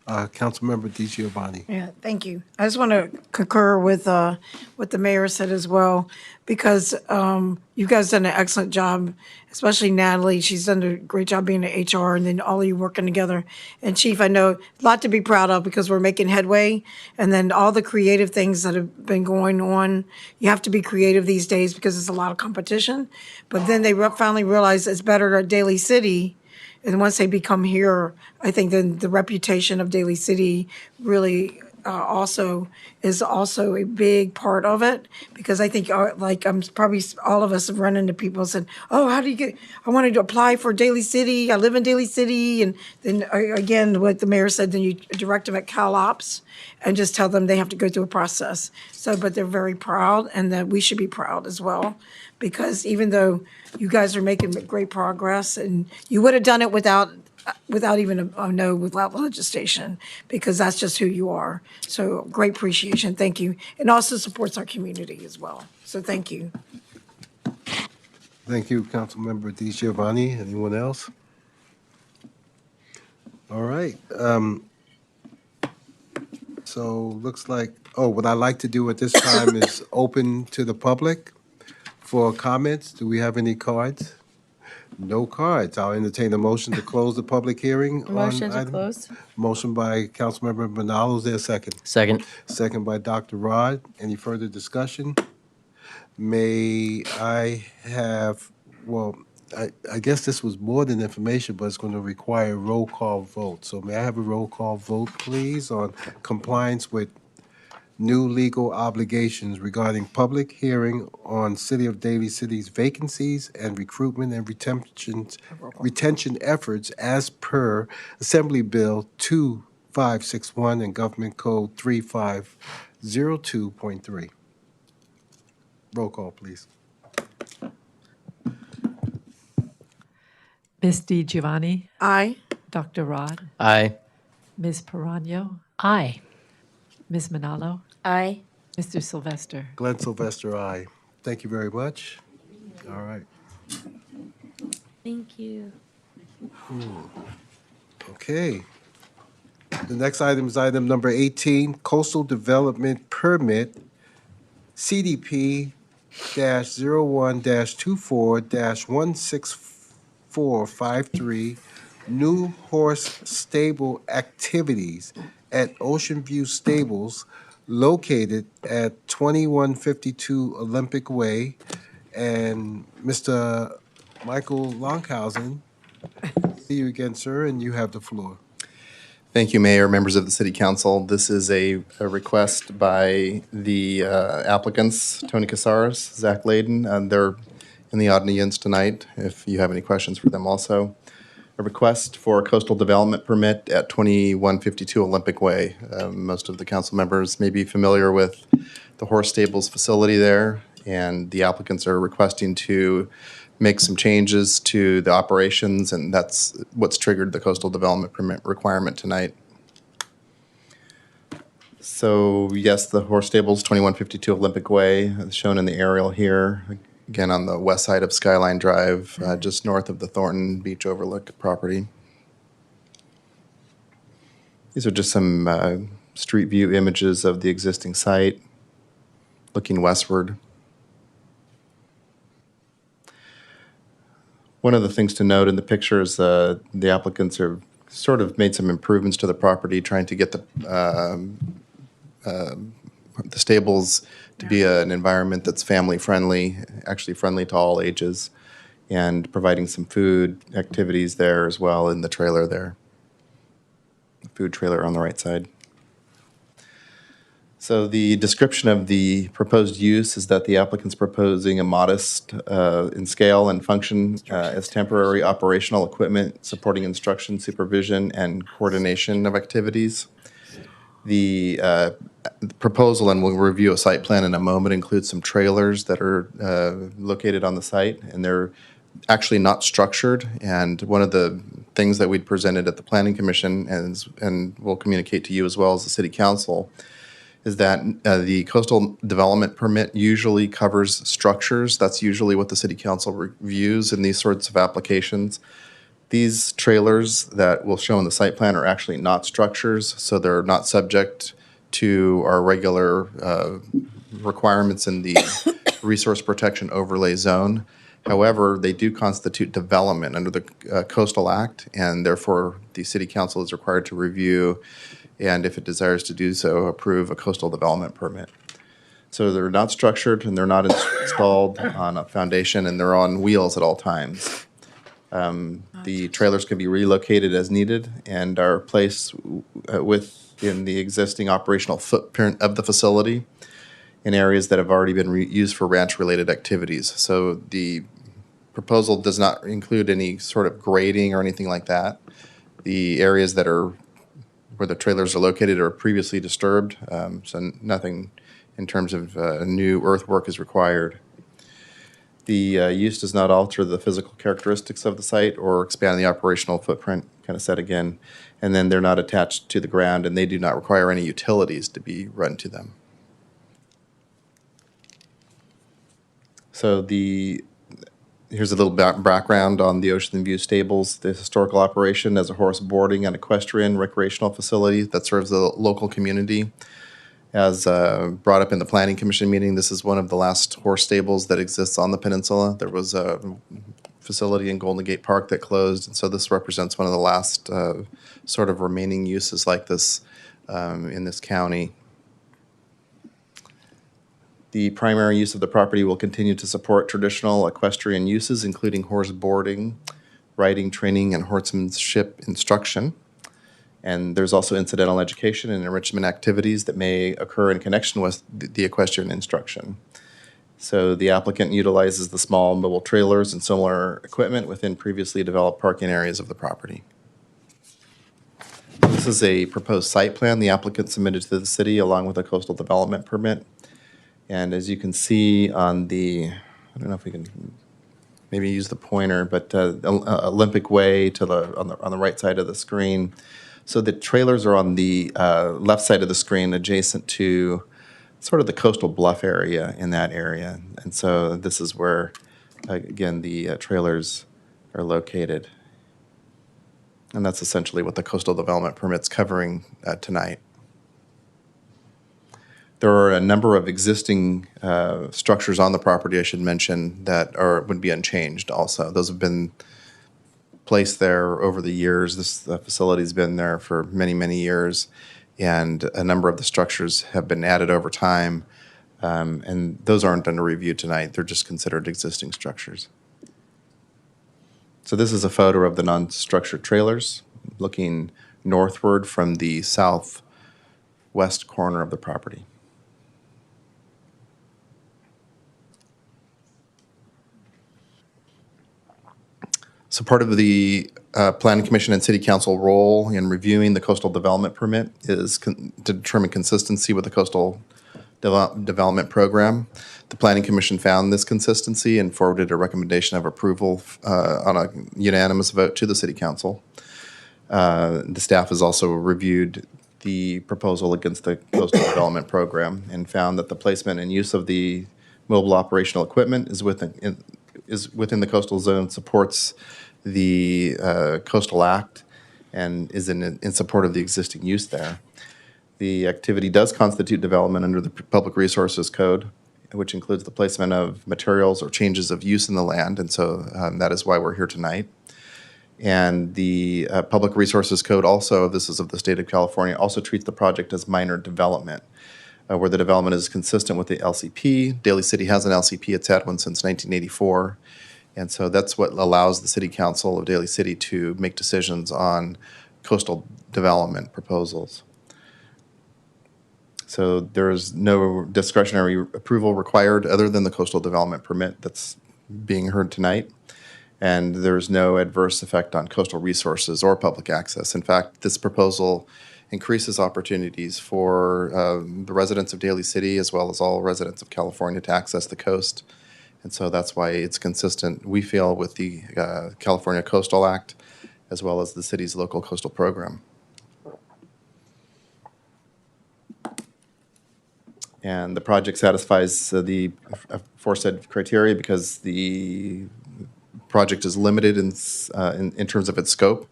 Councilmember DiGiovanni. Yeah, thank you. I just want to concur with what the mayor said as well, because you guys done an excellent job, especially Natalie. She's done a great job being in HR, and then all of you working together. And Chief, I know a lot to be proud of because we're making headway, and then all the creative things that have been going on. You have to be creative these days because there's a lot of competition. But then they finally realized it's better at Daly City. And once they become here, I think then the reputation of Daly City really also is also a big part of it, because I think probably all of us have run into people and said, "Oh, how do you get? I wanted to apply for Daly City. I live in Daly City," and then again, what the mayor said, then you direct them at Cal Ops and just tell them they have to go through a process. So, but they're very proud, and that we should be proud as well, because even though you guys are making great progress, and you would have done it without even without legislation, because that's just who you are. So great appreciation, thank you. And also supports our community as well. So thank you. Thank you, Councilmember DiGiovanni. Anyone else? All right. So looks like, what I'd like to do at this time is open to the public for comments. Do we have any cards? No cards. I'll entertain a motion to close the public hearing. Motion to item. close. Motion by Councilmember Manalo. Is there a second? Second. Second by Dr. Rod. Any further discussion? May I have, I guess this was more than information, but it's going to require a roll call vote. So may I have a roll call vote, please, on compliance with new legal obligations regarding public hearing on City of Daly City's vacancies and recruitment and retention efforts as per Assembly Bill 2561 and Government Code 3502.3. Roll call, please. Ms. DiGiovanni, Aye. Dr. Rod, Aye. Ms. Perano, Aye. Ms. Manalo, Aye. Mr. Sylvester. Glenn Sylvester, aye. Thank you very much. All right. Thank you. Okay. The next item is item number 18, Coastal Development Permit, CDP 2023-01-24-16453 new horse stable activities at Ocean View Stables located at 2152 Olympic Way. And Mr. Michael Longhausen, see you again, sir, and you have the floor. Thank you, Mayor, members of the City Council. This is a request by the applicants, Tony Casares, Zach Layden, and they're in the audience tonight if you have any questions for them also. A request for a coastal development permit at 2152 Olympic Way. Most of the council members may be familiar with the horse stables facility there, and the applicants are requesting to make some changes to the operations, and that's what's triggered the coastal development permit requirement tonight. So yes, the horse stables, 2152 Olympic Way, shown in the aerial here, again on the west side of Skyline Drive, just north of the Thornton Beach Overlook property. These are just some street view images of the existing site, looking westward. One of the things to note in the picture is the applicants have sort of made some improvements to the property, trying to get the stables to be an environment that's family friendly, actually friendly to all ages, and providing some food activities there as well in the trailer there. The food trailer on the right side. So the description of the proposed use is that the applicant's proposing a modest in scale and function as temporary operational equipment supporting instruction, supervision, and coordination of activities. The proposal, and we'll review a site plan in a moment, includes some trailers that are located on the site, and they're actually not structured. And one of the things that we'd presented at the Planning Commission, and we'll communicate to you as well as the City Council, is that the coastal development permit usually covers structures. That's usually what the City Council reviews in these sorts of applications. These trailers that we'll show in the site plan are actually not structures, so they're not subject to our regular requirements in the Resource Protection Overlay Zone. However, they do constitute development under the Coastal Act, and therefore the City Council is required to review, and if it desires to do so, approve a coastal development permit. So they're not structured, and they're not installed on a foundation, and they're on wheels at all times. The trailers can be relocated as needed and are placed within the existing operational footprint of the facility in areas that have already been used for ranch-related activities. So the proposal does not include any sort of grading or anything like that. The areas that are where the trailers are located are previously disturbed, so nothing in terms of new earthwork is required. The use does not alter the physical characteristics of the site or expand the operational footprint, kind of said again, and then they're not attached to the ground, and they do not require any utilities to be run to them. So here's a little background on the Ocean View Stables, the historical operation as a horse boarding and equestrian recreational facility that serves the local community. As brought up in the Planning Commission meeting, this is one of the last horse stables that exists on the peninsula. There was a facility in Golden Gate Park that closed, and so this represents one of the last sort of remaining uses like this in this county. The primary use of the property will continue to support traditional equestrian uses, including horse boarding, riding training, and horsemanship instruction. And there's also incidental education and enrichment activities that may occur in connection with the equestrian instruction. So the applicant utilizes the small mobile trailers and similar equipment within previously developed parking areas of the property. This is a proposed site plan the applicant submitted to the city along with a coastal development permit. And as you can see on the, I don't know if we can maybe use the pointer, but Olympic Way to on the right side of the screen. So the trailers are on the left side of the screen, adjacent to sort of the coastal bluff area in that area. And so this is where, again, the trailers are located. And that's essentially what the coastal development permit's covering tonight. There are a number of existing structures on the property, I should mention, that would be unchanged also. Those have been placed there over the years. This facility's been there for many, many years, and a number of the structures have been added over time, and those aren't under review tonight. They're just considered existing structures. So this is a photo of the non-structured trailers looking northward from the southwest corner of the property. So part of the Planning Commission and City Council role in reviewing the coastal development permit is to determine consistency with the coastal development program. The Planning Commission found this consistency and forwarded a recommendation of approval on a unanimous vote to the City Council. The staff has also reviewed the proposal against the coastal development program and found that the placement and use of the mobile operational equipment is within the coastal zone, supports the Coastal Act, and is in support of the existing use there. The activity does constitute development under the Public Resources Code, which includes the placement of materials or changes of use in the land, and so that is why we're here tonight. And the Public Resources Code also, this is of the state of California, also treats the project as minor development, where the development is consistent with the LCP. Daly City has an LCP. It's had one since 1984. And so that's what allows the City Council of Daly City to make decisions on coastal development proposals. So there's no discretionary approval required other than the coastal development permit that's being heard tonight. And there's no adverse effect on coastal resources or public access. In fact, this proposal increases opportunities for the residents of Daly City as well as all residents of California to access the coast. And so that's why it's consistent, we feel, with the California Coastal Act as well as the city's local coastal program. And the project satisfies the aforesaid criteria because the project is limited in terms of its scope.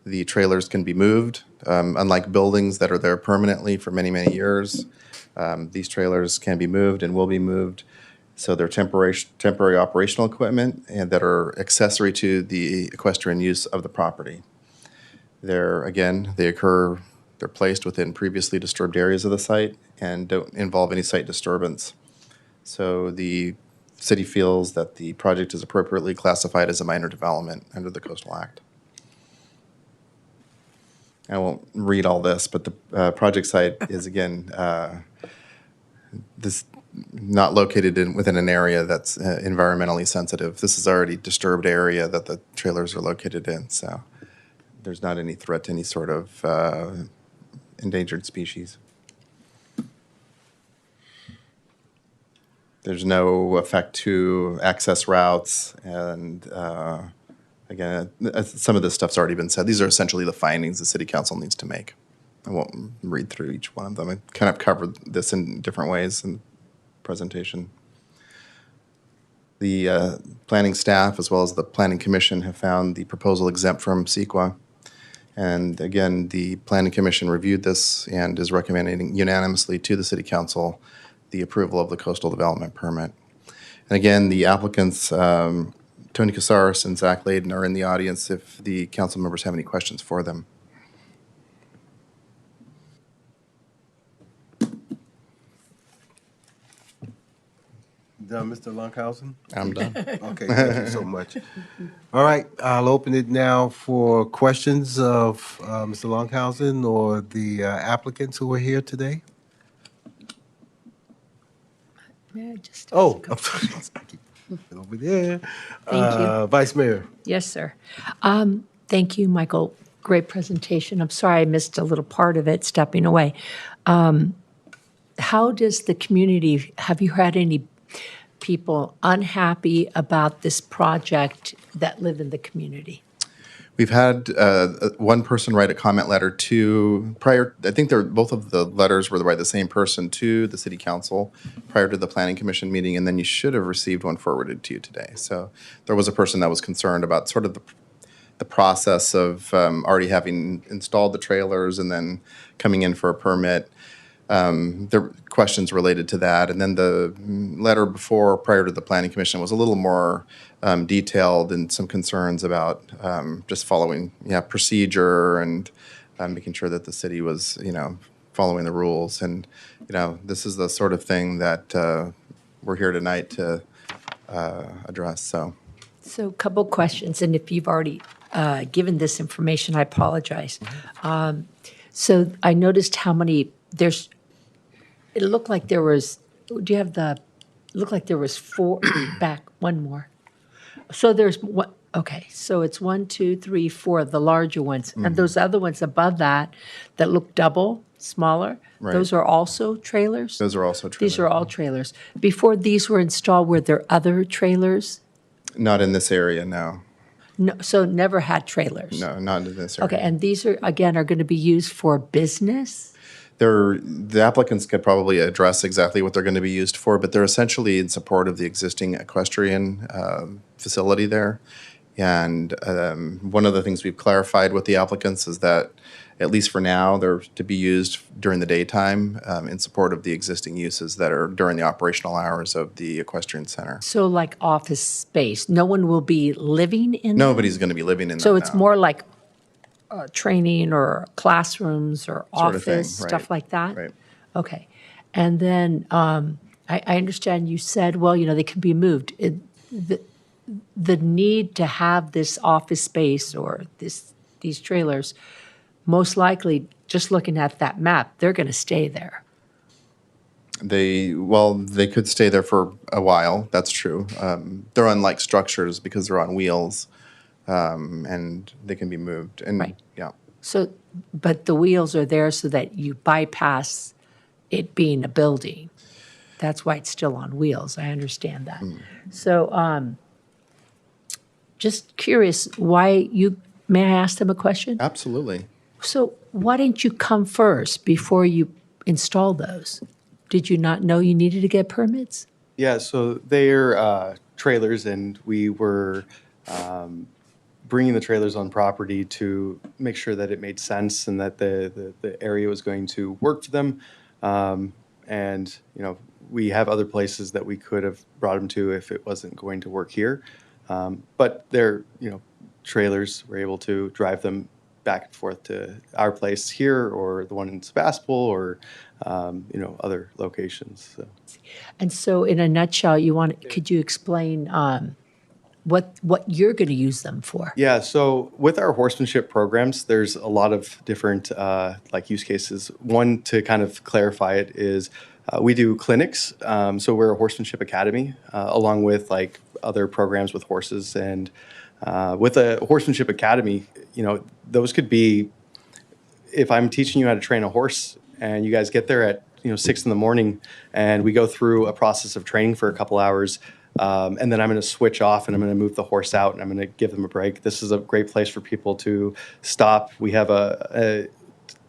The trailers can be moved. Unlike buildings that are there permanently for many, many years, these trailers can be moved and will be moved. So they're temporary operational equipment and that are accessory to the equestrian use of the property. They're placed within previously disturbed areas of the site and don't involve any site disturbance. So the city feels that the project is appropriately classified as a minor development under the Coastal Act. I won't read all this, but the project site is, again, not located within an area that's environmentally sensitive. This is already disturbed area that the trailers are located in, so there's not any threat to any sort of endangered species. There's no effect to access routes, and again, some of this stuff's already been said. These are essentially the findings the City Council needs to make. I won't read through each one of them. I kind of covered this in different ways in the presentation. The planning staff as well as the Planning Commission have found the proposal exempt from CEQA. And again, the Planning Commission reviewed this and is recommending unanimously to the City Council the approval of the coastal development permit. And again, the applicants, Tony Casares and Zach Layden, are in the audience if the council members have any questions for them. Done, Mr. Lunkhausen? I'm done. Okay, thank you so much. All right, I'll open it now for questions of Mr. Lunkhausen or the applicants who are here today. Oh, I'm sorry. Over there. Thank you. Vice Mayor. Yes, sir. Thank you, Michael. Great presentation. I'm sorry I missed a little part of it, stepping away. How does the community, have you had any people unhappy about this project that live in the community? We've had one person write a comment letter to I think both of the letters were by the same person to the City Council prior to the Planning Commission meeting, and then you should have received one forwarded to you today. So there was a person that was concerned about sort of the process of already having installed the trailers and then coming in for a permit. there were questions related to that. And then the letter prior to the Planning Commission was a little more detailed and some concerns about just following, procedure and making sure that the city was, following the rules. And, this is the sort of thing that we're here tonight to address, so. So a couple questions, and if you've already given this information, I apologize. So I noticed how many, it looked like there was, do you have it looked like there was 4, one more. So there's, okay, so it's 1, 2, 3, 4, the larger ones. And those other ones above that look double, smaller, Right. those are also trailers? Those are also trailers. These are all trailers. Before these were installed, were there other trailers? Not in this area, no. No, so never had trailers? No, not in this area. Okay, and these are, again, are going to be used for business? The applicants could probably address exactly what they're going to be used for, but they're essentially in support of the existing equestrian facility there. And one of the things we've clarified with the applicants is that, at least for now, they're to be used during the daytime in support of the existing uses that are during the operational hours of the equestrian center. So like office space, no one will be living in them? Nobody's going to be living in So them it's now. more like training or classrooms or Sort of thing, office, stuff right, like that? right. Okay. And then I understand you said, well, they can be moved. The need to have this office space or these trailers, most likely, just looking at that map, they're going to stay there. They could stay there for a while, that's true. They're unlike structures because they're on wheels, and they can be moved. And, Right. yeah. So, but the wheels are there so that you bypass it being a building. That's why it's still on wheels. I understand that. So, just curious, may I ask them a question? Absolutely. So why didn't you come first before you install those? Did you not know you needed to get permits? Yeah, so they're trailers, and we were bringing the trailers on property to make sure that it made sense and that the area was going to work for them. And, we have other places that we could have brought them to if it wasn't going to work here. But they're, trailers, we're able to drive them back and forth to our place here or the one in Sebastopol or, other locations. So. And so in a nutshell, could you explain what you're going to use them for? Yeah, so with our horsemanship programs, there's a lot of different use cases. One, to kind of clarify it, is we do clinics. So we're a horsemanship academy, along with other programs with horses. And with a horsemanship academy, those could be, if I'm teaching you how to train a horse and you guys get there at 6 a.m. and we go through a process of training for a couple hours, and then I'm going to switch off and I'm going to move the horse out and I'm going to give them a break. This is a great place for people to stop. We have a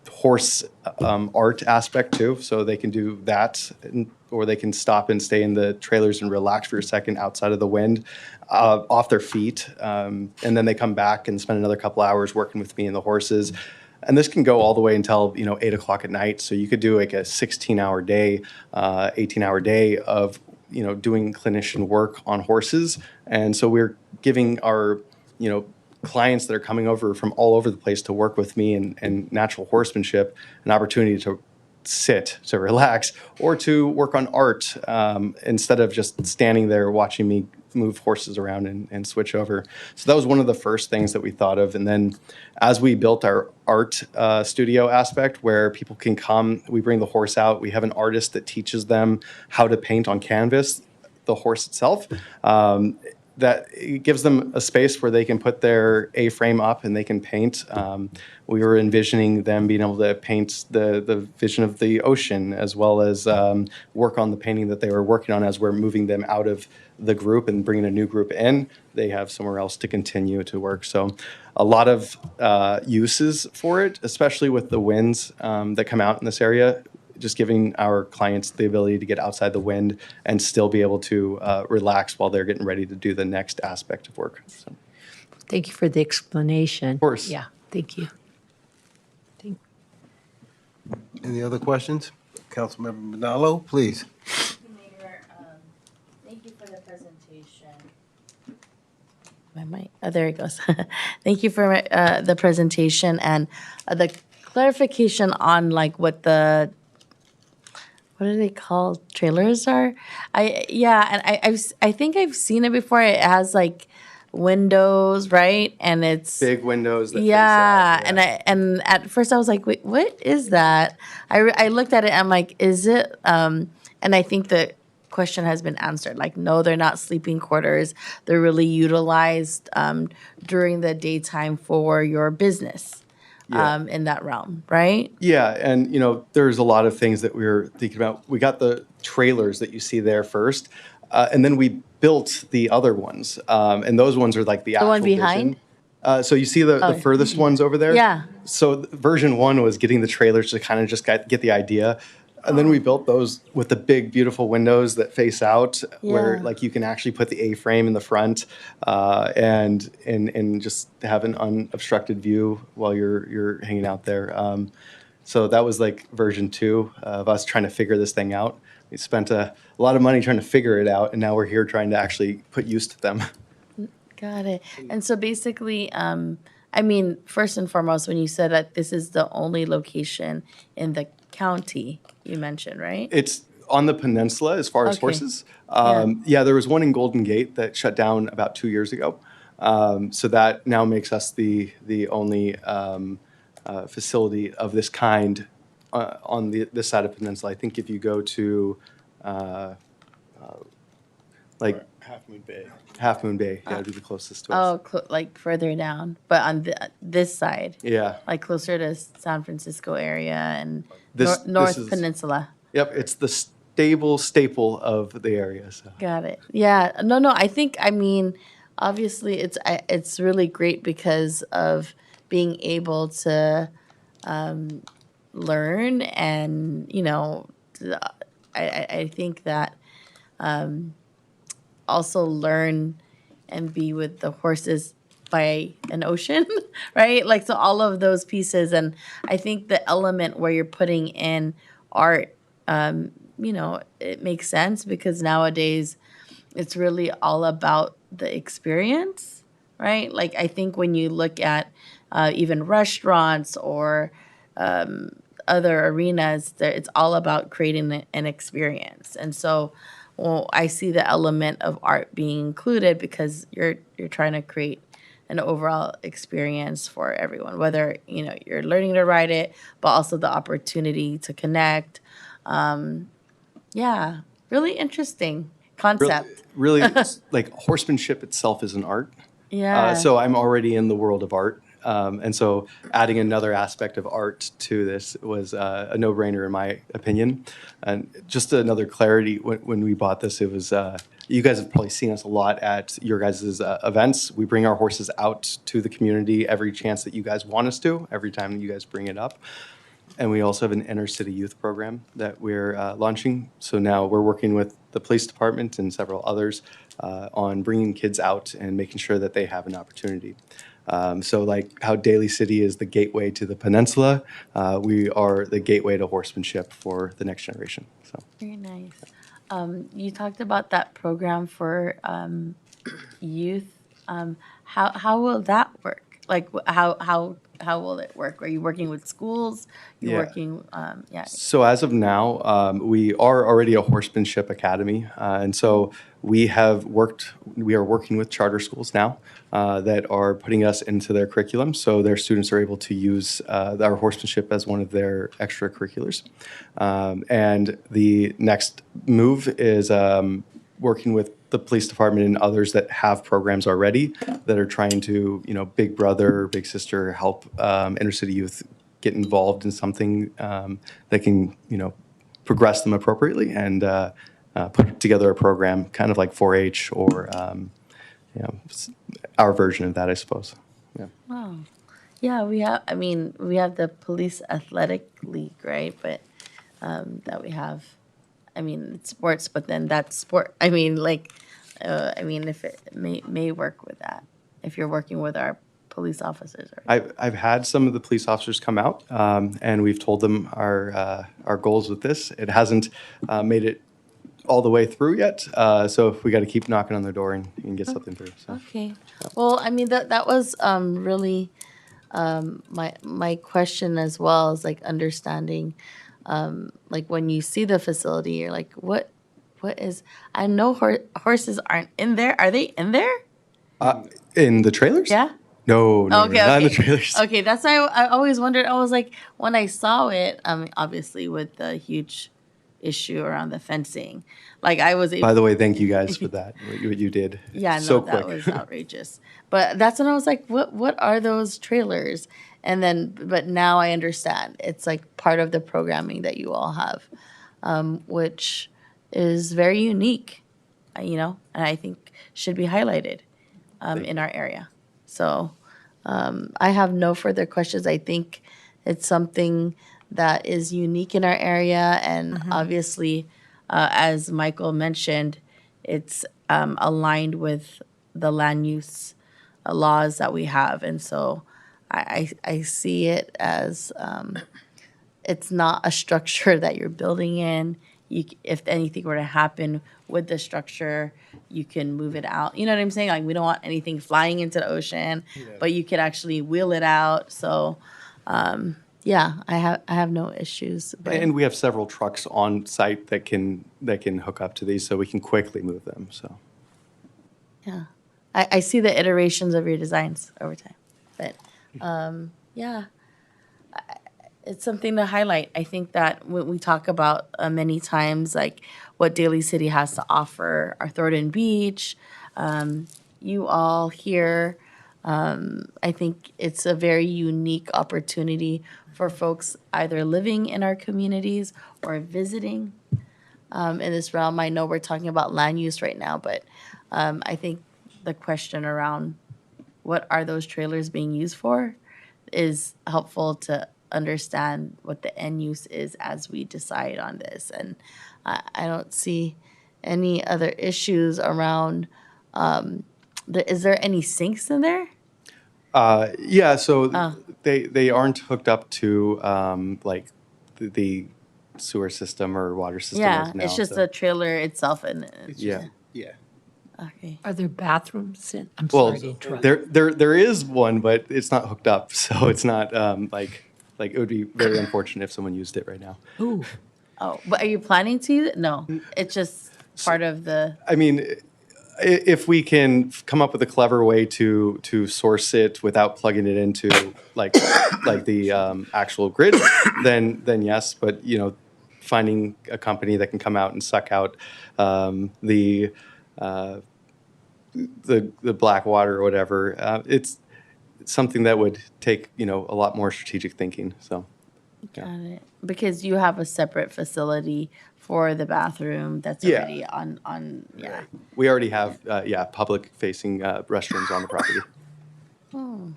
horse art aspect too, so they can do that, or they can stop and stay in the trailers and relax for a second outside of the wind, off their feet, and then they come back and spend another couple hours working with me and the horses. And this can go all the way until 8 o'clock at night. So you could do like a 16-hour day, 18-hour day of doing clinician work on horses. And so we're giving our clients that are coming over from all over the place to work with me and natural horsemanship an opportunity to sit, to relax, or to work on art instead of just standing there watching me move horses around and switch over. So that was one of the first things that we thought of. And then as we built our art studio aspect where people can come, we bring the horse out. We have an artist that teaches them how to paint on canvas, the horse itself. That it gives them a space where they can put their A-frame up and they can paint. We were envisioning them being able to paint the vision of the ocean, as well as work on the painting that they were working on as we're moving them out of the group and bringing a new group in. They have somewhere else to continue to work. So a lot of uses for it, especially with the winds that come out in this area. Just giving our clients the ability to get outside the wind and still be able to relax while they're getting ready to do the next aspect of work. So. Thank you for the explanation. Of course. Yeah, thank you. Any other questions? Councilmember Manalo, please. Mayor, thank you for the presentation. My mic, there it goes. Thank you for the presentation and the clarification on like what do they call trailers are? I think I've seen it before. It has like windows, right? And it's Big windows that yeah, face out. and at first I was like, wait, what is that? I looked at it. I'm like, is it? And I think the question has been answered. Like, no, they're not sleeping quarters. They're really utilized during the daytime for your business. Yeah. In that realm, right? Yeah, and there's a lot of things that we were thinking about. We got the trailers that you see there first, and then we built the other ones, and those ones are like the actual one behind? vision. So you see the furthest ones over there? Yeah. So version 1 was getting the trailers to kind of just get the idea. And then we built those with the big, beautiful windows that face out, where Yeah. like you can actually put the A-frame in the front, and just have an unobstructed view while you're hanging out there. So that was like version 2 of us trying to figure this thing out. We spent a lot of money trying to figure it out, and now we're here trying to actually put use to them. Got it. And so basically, I mean, first and foremost, when you said that this is the only location in the county you mentioned, right? It's on the peninsula as far as Okay. horses. Yeah, there was one in Golden Gate that shut down about 2 years ago. So that now makes us the only facility of this kind on this side of peninsula. I think if you go to like Half Moon Bay, yeah, would be the closest to us. Oh, like further down, but on this side, Yeah. like closer to San Francisco area and This North is- Peninsula. Yep, it's the staple of the area. So. Got it. Yeah. No. I mean, obviously, it's really great because of being able to learn, and I think that also learn and be with the horses by an ocean, right? Like, so all of those pieces. And I think the element where you're putting in art, it makes sense because nowadays it's really all about the experience, right? Like, I think when you look at even restaurants or other arenas, it's all about creating an experience. And so, well, I see the element of art being included because you're trying to create an overall experience for everyone, whether you're learning to ride it, but also the opportunity to connect. Yeah, really interesting concept. Really, like horsemanship itself is an art. Yeah. So I'm already in the world of art. And so adding another aspect of art to this was a no-brainer in my opinion. And just another clarity, when we bought this, it was, you guys have probably seen us a lot at your guys' events. We bring our horses out to the community every chance that you guys want us to, every time that you guys bring it up. And we also have an inner city youth program that we're launching. So now we're working with the police department and several others on bringing kids out and making sure that they have an opportunity. So like how Daly City is the gateway to the peninsula, we are the gateway to horsemanship for the next generation. So Very nice. You talked about that program for youth. How will that work? Like how will it work? Are you working with schools? You're Yeah. working, So as of now, we are already a horsemanship academy, and so we are working with charter schools now that are putting us into their curriculum, so their students are able to use our horsemanship as one of their extracurriculars. And the next move is working with the police department and others that have programs already that are trying to, big brother, big sister, help inner city youth get involved in something that can, progress them appropriately and put together a program kind of like 4-H or, our version of that, I suppose. Yeah. wow. Yeah, we have the police athletic league, right? But that we have, it's sports, but then that's sport. If it may work with that, if you're working with our police officers? Or? I've had some of the police officers come out, and we've told them our goals with this. It hasn't made it all the way through yet, so we got to keep knocking on their door and get something through. So. Okay. Well, I mean, that was really my question as well, is like understanding, like when you see the facility, you're like, what is, I know horses aren't in there. Are they in there? In the trailers? Yeah. No, Okay, not in the okay. trailers. Okay, that's why I always wondered. I was like, when I saw it, obviously with the huge issue around the fencing, like I was able. By the way, thank you guys for that. What you did. Yeah, no, so that quick. was outrageous. But that's when I was like, what are those trailers? And then, but now I understand. It's like part of the programming that you all have, which is very unique, and I think should be highlighted in our area. So I have no further questions. I think it's something that is unique in our area. And obviously, as Michael mentioned, it's aligned with the land use laws that we have. And so I see it as it's not a structure that you're building in. If anything were to happen with the structure, you can move it out. You know what I'm saying? Like, we don't want anything flying into the ocean, but you could actually wheel it out. So, yeah, I have no issues. But And we have several trucks on site that can hook up to these, so we can quickly move them. So. yeah, I see the iterations of your designs over time. But yeah, it's something to highlight. I think that when we talk about many times, like what Daly City has to offer, our Thornton Beach, you all here, I think it's a very unique opportunity for folks either living in our communities or visiting in this realm. I know we're talking about land use right now, but I think the question around what are those trailers being used for is helpful to understand what the end use is as we decide on this. And I don't see any other issues around, is there any sinks in there? Yeah, so they aren't hooked up to like the sewer system or water system. Yeah, as now, it's just so. the trailer itself. Yeah. Okay. Are there bathrooms in? I'm Well, sorry to interrupt. there is one, but it's not hooked up, so it's not like it would be very unfortunate if someone used it right now. Ooh. Oh, but are you planning to use it? No, it's just part of the. I mean, if we can come up with a clever way to source it without plugging it into like the actual grid, then yes. But finding a company that can come out and suck out the black water or whatever, it's something that would take a lot more strategic thinking. So. Got it. Because you have a separate facility for the bathroom that's Yeah. already on yeah. We already have public-facing restrooms on the property. Oh,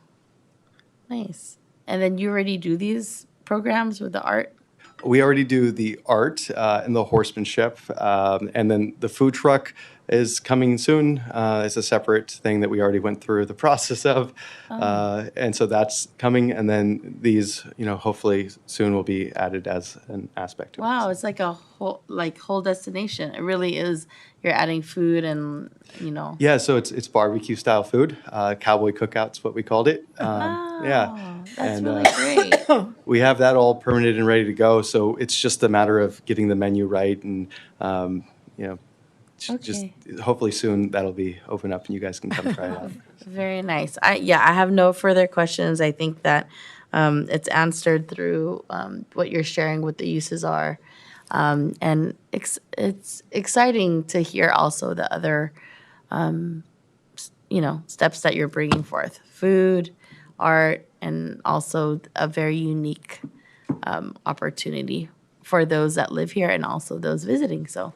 nice. And then you already do these programs with the art? We already do the art and the horsemanship, and then the food truck is coming soon. It's a separate thing that we already went through the process of, and so that's coming. And then these, hopefully soon will be added as an aspect. To Wow, it. it's like a whole destination. It really is. You're adding food and Yeah, so it's barbecue style food, cowboy cookout's what we called it. Yeah, that's and, really great. we have that all permitted and ready to go. So it's just a matter of getting the menu right, and just hopefully soon that'll be open up and you guys can come try it out. Very nice. I have no further questions. I think that it's answered through what you're sharing, what the uses are. And it's exciting to hear also the other, steps that you're bringing forth. Food, art, and also a very unique opportunity for those that live here and also those visiting. So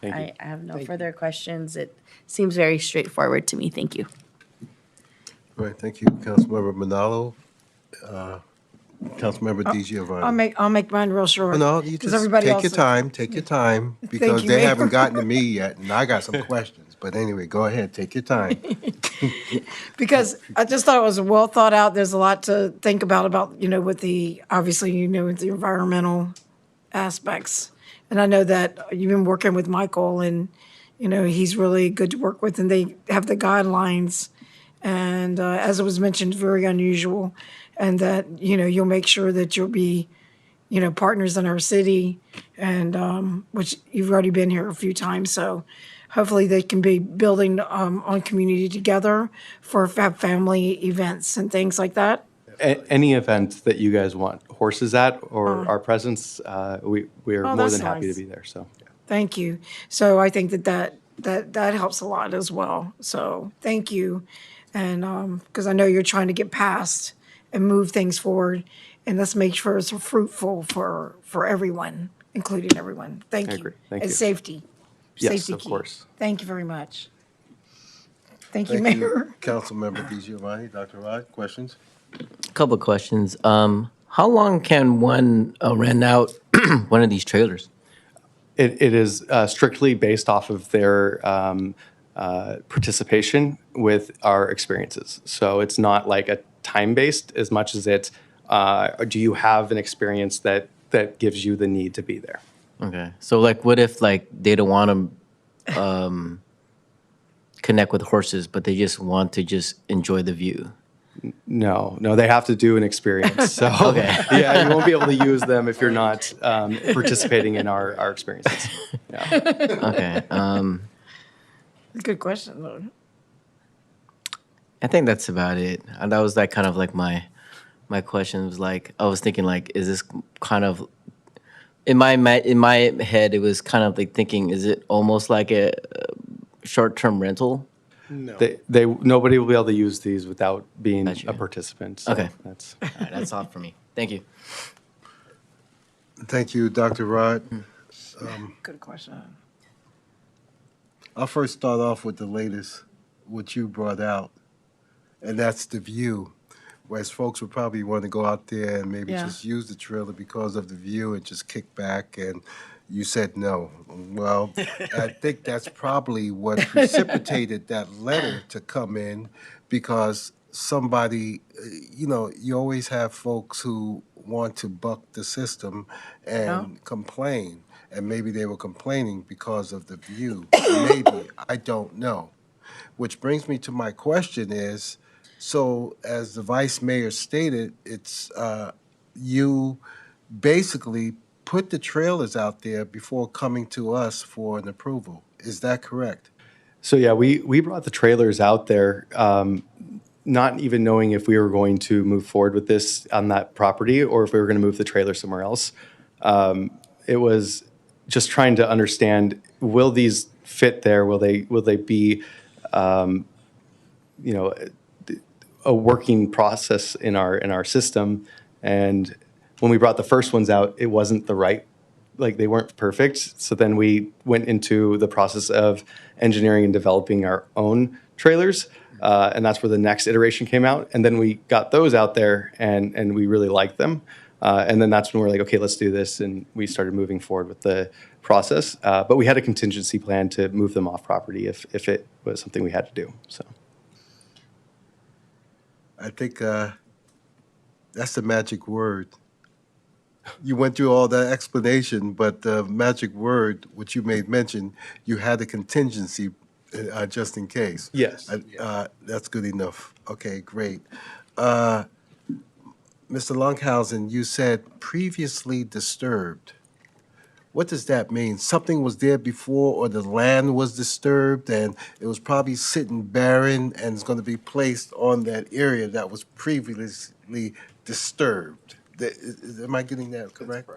Thank you. I have no further questions. It seems very straightforward to me. Thank you. All right, thank you, Councilmember Manalo. Councilmember DiGiovanni. I'll make mine real short. No, you 'cause just everybody take else your is- time, take your time, because you, they Mayor. haven't gotten to me yet, and I got some questions. But anyway, go ahead, take your time. Because I just thought it was well thought out. There's a lot to think about, with the, obviously, with the environmental aspects. And I know that you've been working with Michael and, he's really good to work with and they have the guidelines. And as it was mentioned, very unusual. And that, you'll make sure that you'll be, partners in our city and, which you've already been here a few times. So hopefully they can be building on community together for family events and things like that. Any event that you guys want horses at or our presence, we are Oh, more that's than happy nice. to be there. So. Thank you. So I think that helps a lot as well. So thank you. And because I know you're trying to get past and move things forward. And let's make sure it's fruitful for everyone, including everyone. Thank I you. agree. Thank And you. safety. Yes, Safety of key. course. Thank you very much. Thank you, Thank Mayor. you, Councilmember DiGiovanni. Dr. Rod, questions? Couple of questions. How long can one rent out one of these trailers? It is strictly based off of their participation with our experiences. So it's not like a time-based as much as it's, do you have an experience that gives you the need to be there? Okay. So like, what if like they don't want to connect with horses, but they just want to just enjoy the view? No, they have to do an experience. So Okay. yeah, you won't be able to use them if you're not participating in our experiences. Yeah. Okay. Good question, though. I think that's about it. And that was like kind of like my question was like, I was thinking like, is this kind of in my head? It was kind of like thinking, is it almost like a short-term rental? No. They nobody will be able to use these without being Gotcha. a participant. So Okay. That's All right, that's all for me. Thank you. Thank you, Dr. Rod. Good question. I'll first start off with the latest, what you brought out, and that's the view. Whereas folks would probably want to go out there and maybe Yeah. just use the trailer because of the view and just kick back, and you said no. Well, I think that's probably what precipitated that letter to come in, because somebody, you always have folks who want to buck the system and complain, and maybe they were complaining because of the view. Maybe, I don't know. Which brings me to my question is, so as the vice mayor stated, it's you basically put the trailers out there before coming to us for an approval. Is that correct? So yeah, we brought the trailers out there, not even knowing if we were going to move forward with this on that property or if we were going to move the trailer somewhere else. It was just trying to understand, will these fit there? Will they be, a working process in our system? And when we brought the first ones out, it wasn't the right, like they weren't perfect. So then we went into the process of engineering and developing our own trailers. And that's where the next iteration came out. And then we got those out there and we really liked them. And then that's when we're like, okay, let's do this. And we started moving forward with the process. But we had a contingency plan to move them off property if it was something we had to do. So I think that's the magic word. You went through all that explanation, but the magic word, which you made mention, you had a contingency just in case. yes. That's good enough. Okay, great. Mr. Lunkhausen, you said previously disturbed. What does that mean? Something was there before, or the land was disturbed and it was probably sitting barren and it's going to be placed on that area that was previously disturbed. Am I getting that correct?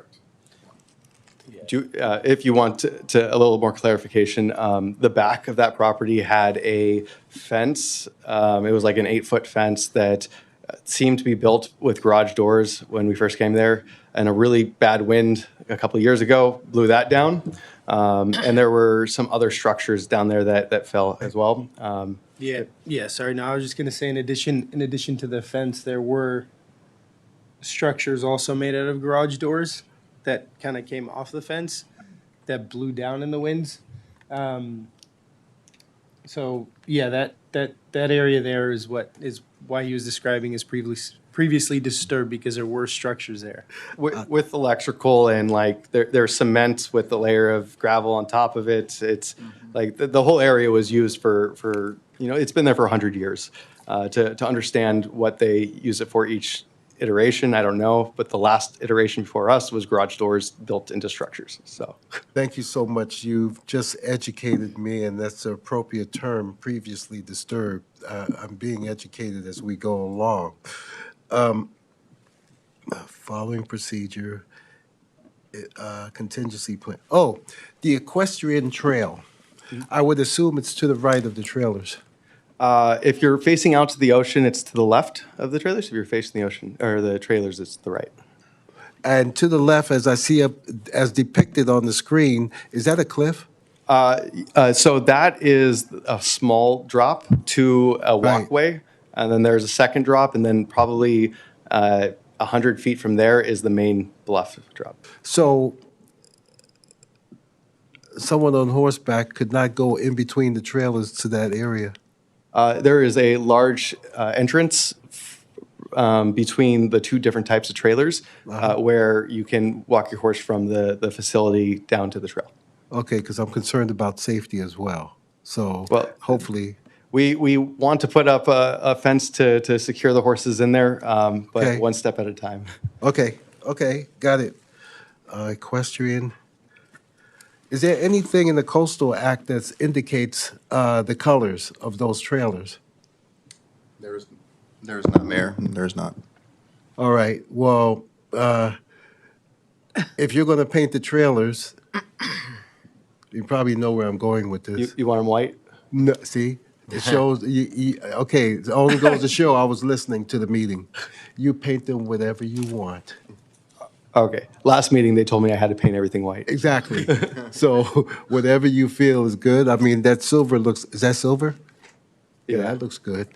If you want to a little more clarification, the back of that property had a fence. It was like an 8-foot fence that seemed to be built with garage doors when we first came there. And a really bad wind a couple of years ago blew that down. And there were some other structures down there that fell as well. Yeah. Sorry. No, I was just gonna say, in addition to the fence, there were structures also made out of garage doors that kind of came off the fence that blew down in the winds. So yeah, that area there is why he was describing as previously disturbed, because there were structures there. With electrical and like there's cement with the layer of gravel on top of it. It's like the whole area was used for it's been there for 100 years. To understand what they use it for each iteration, I don't know, but the last iteration before us was garage doors built into structures. So Thank you so much. You've just educated me, and that's the appropriate term, previously disturbed. I'm being educated as we go along. Following procedure, contingency plan. Oh, the equestrian trail. I would assume it's to the right of the trailers. if you're facing out to the ocean, it's to the left of the trailers. If you're facing the ocean or the trailers, it's to the right. And to the left, as I see up, as depicted on the screen, is that a cliff? So that is a small drop to a walkway, and then there's a second drop, and then probably 100 feet from there is the main bluff drop. So someone on horseback could not go in between the trailers to that area? There is a large entrance between the two different types of trailers where you can walk your horse from the facility down to the trail. Okay, because I'm concerned about safety as well. So hopefully. We want to put up a fence to secure the horses in there, but Okay. one step at a time. Okay, got it. Equestrian. Is there anything in the Coastal Act that indicates the colors of those trailers? There's not, Mayor. There's not. All right, well, if you're going to paint the trailers, you probably know where I'm going with this. You want them white? No, see, it shows, okay, it only goes to show I was listening to the meeting. You paint them whatever you want. Okay. Last meeting, they told me I had to paint everything white. Exactly. So whatever you feel is good. I mean, that silver looks, is that silver? Yeah, that looks good.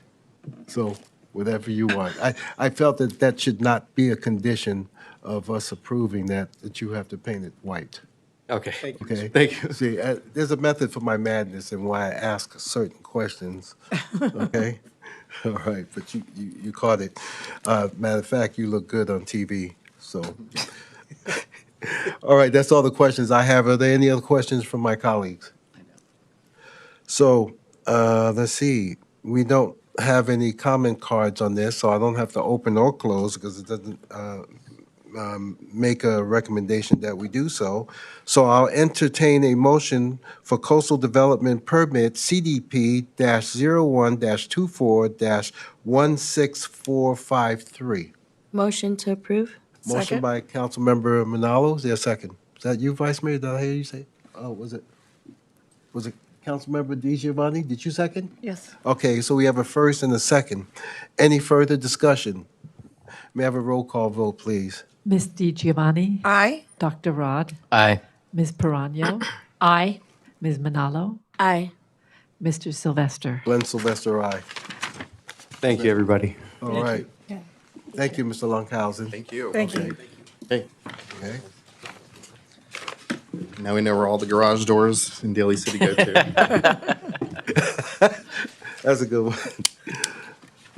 So whatever you want. I felt that that should not be a condition of us approving that you have to paint it white. Okay. Okay. Thank you. See, there's a method for my madness and why I ask certain questions. Okay. All right, but you caught it. Matter of fact, you look good on TV. So, all right, that's all the questions I have. Are there any other questions from my colleagues? So, let's see. We don't have any comment cards on this, so I don't have to open or close because it doesn't make a recommendation that we do so. So I'll entertain a motion for Coastal Development Permit CDP-01-24-16453. Motion to approve? Motion by Councilmember Manalo. Is there a second? Is that you, Vice Mayor? Did I hear you say? Oh, was it Councilmember DiGiovanni? Did you second? Yes. Okay, so we have a first and a second. Any further discussion? May I have a roll call vote, please? Ms. DiGiovanni? Aye. Dr. Rod? Aye. Ms. Perano? Aye. Ms. Manalo? Aye. Mr. Sylvester? Glenn Sylvester, aye. Thank you, everybody. All right. Thank you, Mr. Lunkhausen. Thank you. Thank you. Hey, Okay. now we know where all the garage doors in Daly City go to. That's a good one.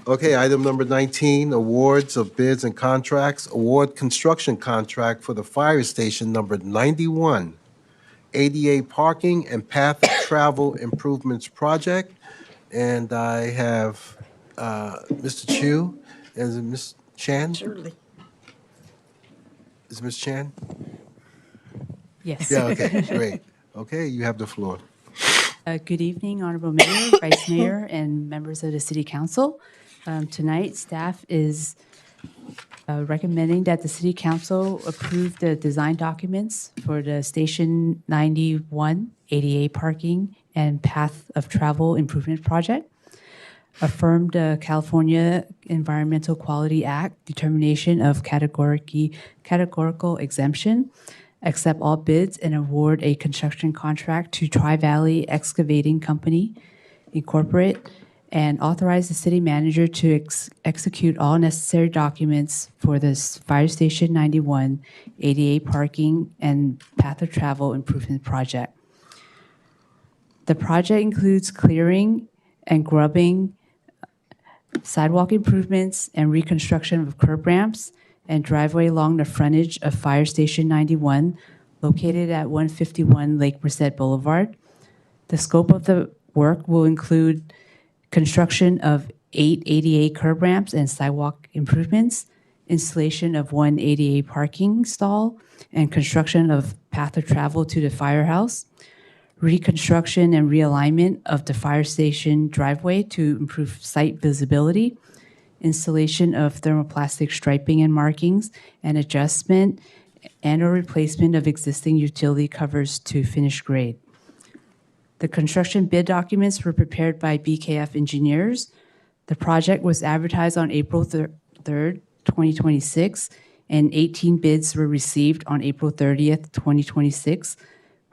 Okay, item number 19, awards of bids and contracts. Award construction contract for the fire station number 91, ADA parking and path of travel improvements project. And I have Mr. Chu and Ms. Chan. Surely. Is Ms. Chan? Yes. Yeah, okay, great. Okay, you have the floor. Good evening, Honorable Mayor, Vice Mayor, and members of the City Council. Tonight, staff is recommending that the City Council approve the design documents for the Station 91 ADA Parking and Path of Travel Improvement Project, affirm the California Environmental Quality Act determination of categorical exemption, accept all bids, and award a construction contract to Tri-Valley Excavating Company, Incorporate, and authorize the city manager to execute all necessary documents for this Fire Station 91 ADA Parking and Path of Travel Improvement Project. The project includes clearing and grubbing, sidewalk improvements, and reconstruction of curb ramps and driveway along the frontage of Fire Station 91, located at 151 Lake Merced Boulevard. The scope of the work will include construction of 8 ADA curb ramps and sidewalk improvements, installation of 1 ADA parking stall, and construction of path of travel to the firehouse, reconstruction and realignment of the fire station driveway to improve site visibility, installation of thermoplastic striping and markings, and adjustment and/or replacement of existing utility covers to finished grade. The construction bid documents were prepared by BKF engineers. The project was advertised on April 3rd, 2026, and 18 bids were received on April 30th, 2026,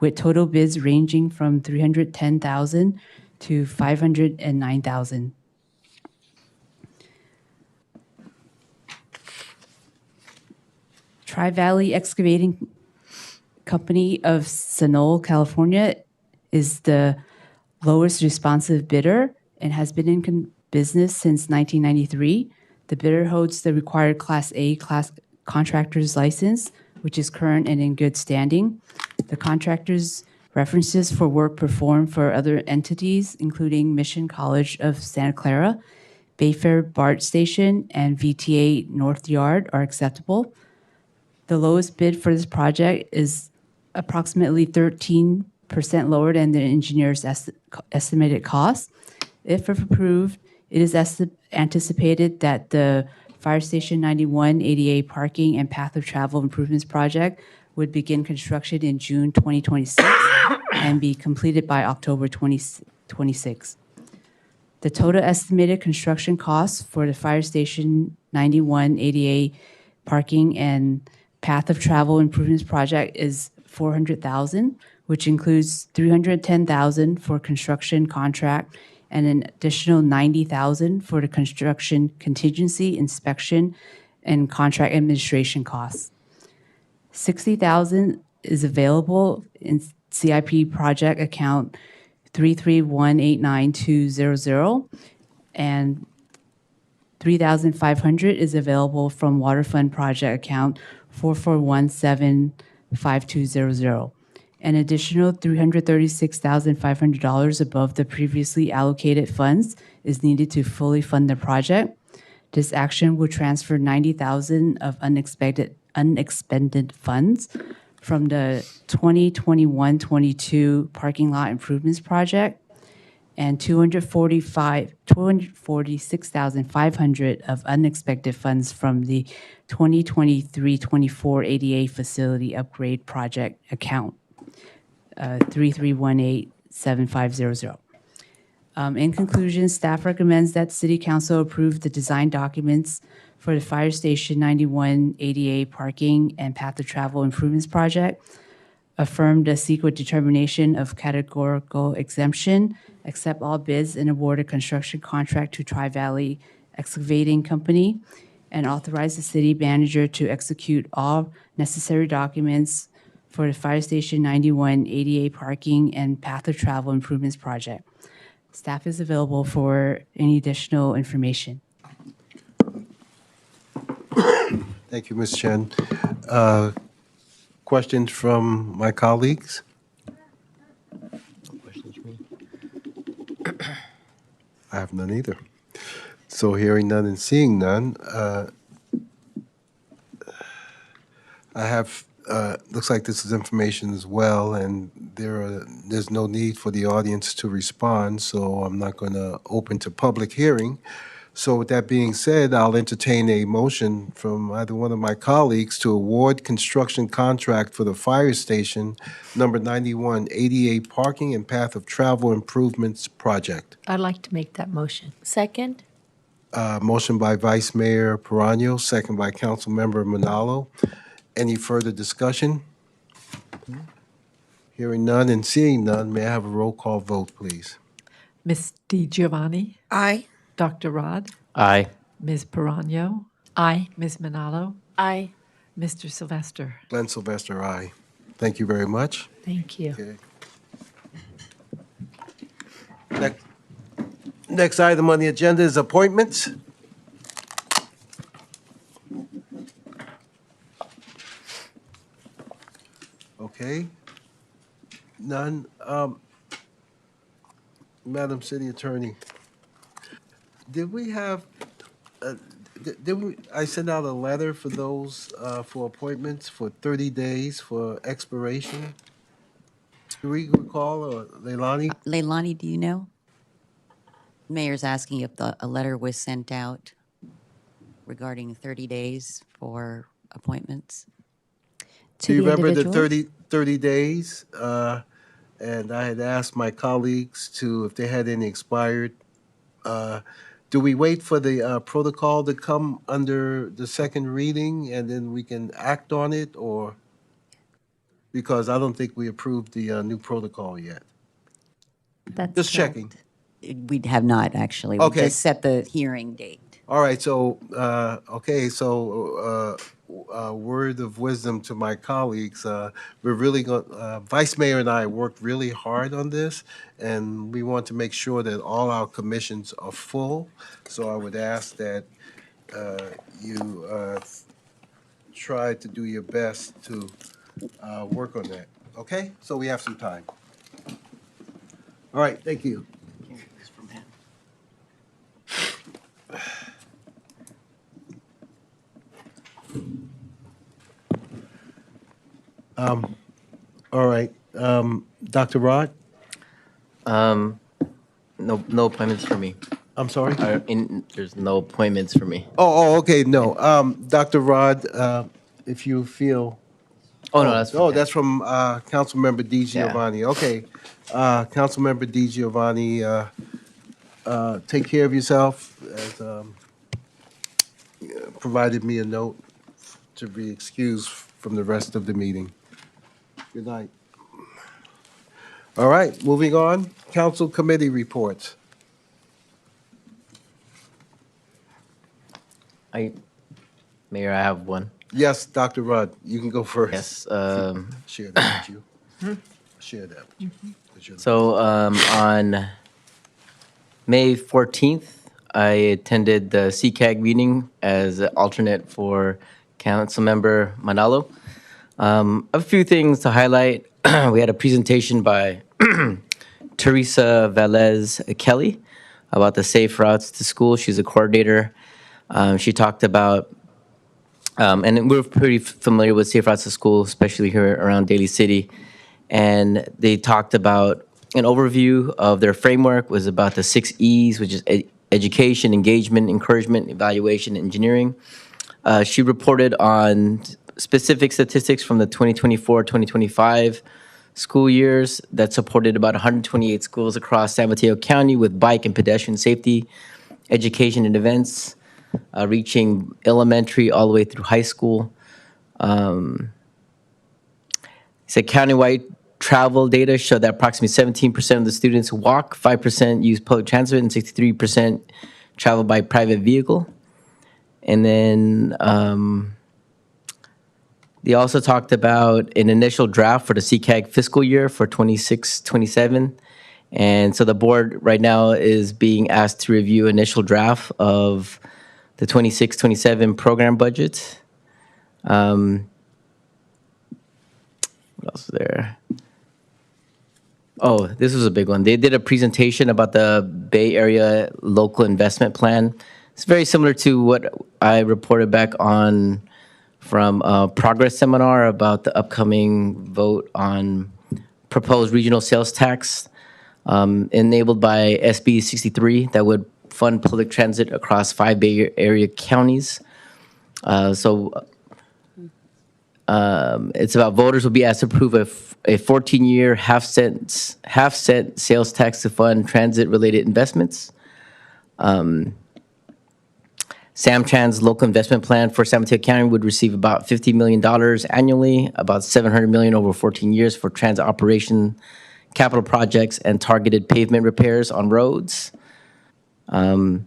with total bids ranging from $310,000 to $509,000. Tri-Valley Excavating Company of Sonoma, California is the lowest responsive bidder and has been in business since 1993. The bidder holds the required Class A contractor's license, which is current and in good standing. The contractor's references for work performed for other entities, including Mission College of Santa Clara, Bayfair BART Station, and VTA North Yard, are acceptable. The lowest bid for this project is approximately 13% lower than the engineer's estimated cost. If approved, it is anticipated that the Fire Station 91 ADA parking and path of travel improvements project would begin construction in June 2026 and be completed by October 2026. The total estimated construction cost for the Fire Station 91 ADA parking and path of travel improvements project is $400,000, which includes $310,000 for construction contract and an additional $90,000 for the construction contingency, inspection, and contract administration costs. $60,000 is available in CIP project account 331892000, and $3,500 is available from Waterfund project account 44175200. An additional $336,500 above the previously allocated funds is needed to fully fund the project. This action will transfer $90,000 of unexpended funds from the 2021-22 parking lot improvements project and $246,500 of unexpected funds from the 2023-24 ADA facility upgrade project account 33187500. In conclusion, staff recommends that City Council approve the design documents for the Fire Station 91 ADA parking and path of travel improvements project, affirm the CEQA determination of categorical exemption, accept all bids, and award a construction contract to Tri-Valley Excavating Company, and authorize the city manager to execute all necessary documents for the Fire Station 91 ADA parking and path of travel improvements project. Staff is available for any additional information. Thank you, Ms. Chen. Questions from my colleagues? I have none either. So hearing none and seeing none, I have, looks like this is information as well, and there's no need for the audience to respond, so I'm not going to open to public hearing. So with that being said, I'll entertain a motion from either one of my colleagues to award construction contract for the fire station number 91 ADA parking and path of travel improvements project. I'd like to make that motion. Second? Motion by Vice Mayor Perano, second by Councilmember Manalo. Any further discussion? Hearing none and seeing none, may I have a roll call vote, please? Ms. DiGiovanni? Aye. Dr. Rod? Aye. Ms. Perano? Aye. Ms. Manalo? Aye. Mr. Sylvester? Glenn Sylvester, aye. Thank you very much. Thank you. Okay. Next item on the agenda is appointments. Okay. None. Madam City Attorney, did we have, I sent out a letter for those, for appointments for 30 days for expiration? Do we recall, or Leilani? Leilani, do you know? Mayor's asking if a letter was sent out regarding 30 days for appointments. Do you remember the 30 days? And I had asked my colleagues to, if they had any expired. Do we wait for the protocol to come under the second reading and then we can act on it, or? Because I don't think we approved the new protocol yet. That's Just checking. We have not, actually. We Okay. just set the hearing date. All right, so, word of wisdom to my colleagues, we're really going, Vice Mayor and I worked really hard on this, and we want to make sure that all our commissions are full. So I would ask that you try to do your best to work on that, okay? So we have some time. All right, thank you. All right, Dr. Rod? No appointments for me. I'm sorry? There's no appointments for me. Okay, no. Dr. Rod, if you feel. Oh, no, that's from that's from Councilmember Di Giovanni. Okay. Councilmember Di Giovanni, take care of yourself. As, provided me a note to be excused from the rest of the meeting. Good night. All right, moving on. Council committee reports. Mayor, I have one. Yes, Dr. Rudd, you can go first. Yes. Share that with you. Share that with you. So on May 14th, I attended the CCAG meeting as an alternate for Councilmember Manalo. A few things to highlight. We had a presentation by Teresa Velez Kelly about the safe routes to school. She's a coordinator. She talked about, and we're pretty familiar with safe routes to school, especially here around Daly City. And they talked about an overview of their framework was about the 6 E's, which is education, engagement, encouragement, evaluation, engineering. She reported on specific statistics from the 2024-2025 school years that supported about 128 schools across San Mateo County with bike and pedestrian safety, education and events, reaching elementary all the way through high school. Said countywide travel data showed that approximately 17% of the students walk, 5% use public transit, and 63% travel by private vehicle. And then they also talked about an initial draft for the CCAG fiscal year for 26-27. And so the board right now is being asked to review initial draft of the 26-27 program budget. What else is there? Oh, this was a big one. They did a presentation about the Bay Area Local Investment Plan. It's very similar to what I reported back on from a progress seminar about the upcoming vote on proposed regional sales tax enabled by SB 63 that would fund public transit across 5 Bay Area counties. It's about voters will be asked to approve a 14-year half-cent sales tax to fund transit-related investments. SamTrans local investment plan for San Mateo County would receive about $50 million annually, about $700 million over 14 years for transit operation, capital projects, and targeted pavement repairs on roads. There's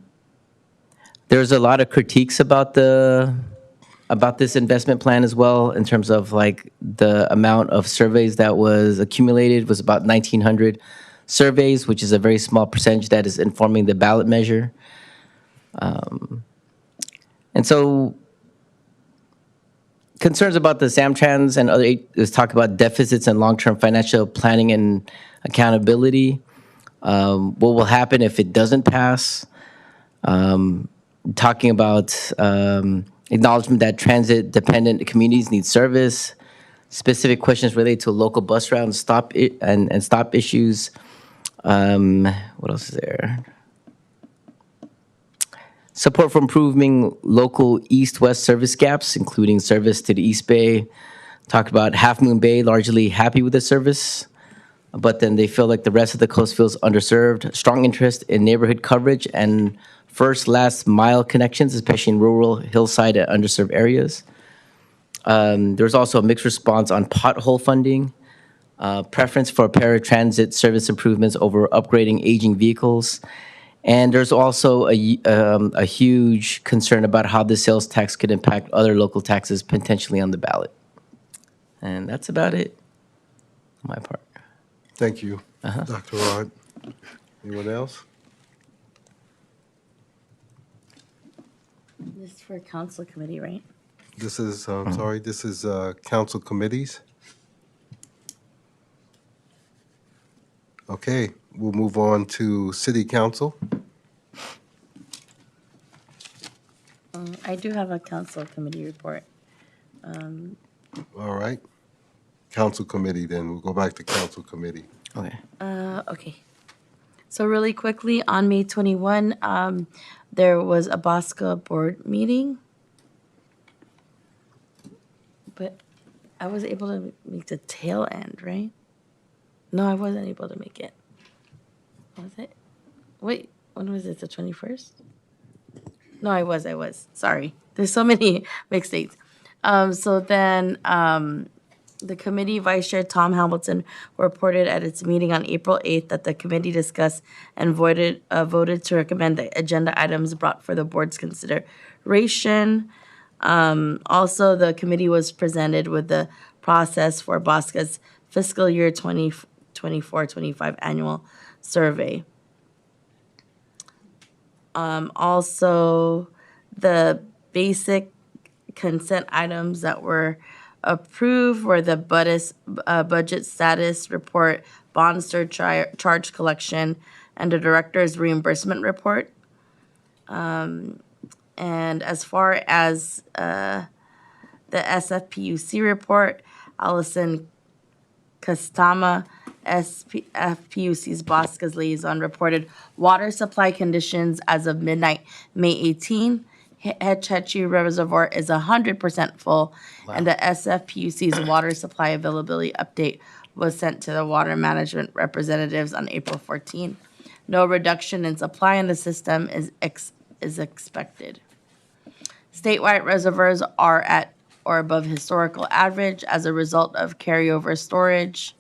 a lot of critiques about this investment plan as well, in terms of like the amount of surveys that was accumulated was about 1,900 surveys, which is a very small percentage that is informing the ballot measure. And so concerns about the Samtrans and other is talk about deficits and long-term financial planning and accountability. What will happen if it doesn't pass? Talking about acknowledgement that transit-dependent communities need service. Specific questions related to local bus route and stop issues. What else is there? Support for improving local east-west service gaps, including service to the East Bay. Talked about Half Moon Bay, largely happy with the service, but then they feel like the rest of the coast feels underserved. Strong interest in neighborhood coverage and first, last mile connections, especially in rural, hillside, and underserved areas. There's also a mixed response on pothole funding, preference for paratransit service improvements over upgrading aging vehicles. And there's also a huge concern about how the sales tax could impact other local taxes potentially on the ballot. And that's about it on my part. Thank you, Dr. Rod. Anyone else? This is for council committee, right? This is, sorry, this is council committees. Okay, we'll move on to city council. I do have a council committee report. All right. Council committee, then we'll go back to council committee. Okay. Okay. So really quickly, on May 21, there was a Bosca board meeting. But I was able to make the tail end, right? No, I wasn't able to make it. Was it? Wait, when was it, the 21st? No, I was. Sorry. There's so many mixed dates. So then the committee vice chair, Tom Hamilton, reported at its meeting on April 8th that the committee discussed and voted to recommend the agenda items brought for the board's consideration. Also, the committee was presented with the process for Bosca's fiscal year 2024-25 annual survey. Also, the basic consent items that were approved were the budget status report, bond surcharge collection, and the director's reimbursement report. And as far as the SFPUC report, Allison Kastama, SFPUC's Bosca's liaison, reported water supply conditions as of midnight, May 18. Hetchy Reservoir is 100% full, and the SFPUC's water supply availability update was sent to the water management representatives on April 14. No reduction in supply in the system is expected. Statewide reservoirs are at or above historical average as a result of carryover storage,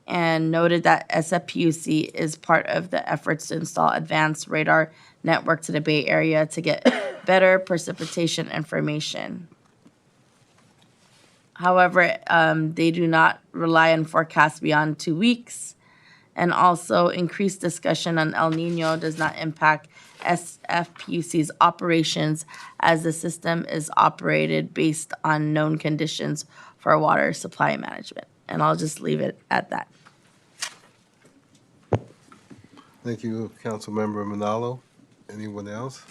and noted that SFPUC is part of the efforts to install advanced radar network to the Bay Area to get better precipitation information. However, they do not rely on forecasts beyond 2 weeks, and also increased discussion on El Nino does not impact SFPUC's operations as the system is operated based on known conditions for water supply management. And I'll just leave it at that. Thank you, Councilmember Manalo. Anyone else?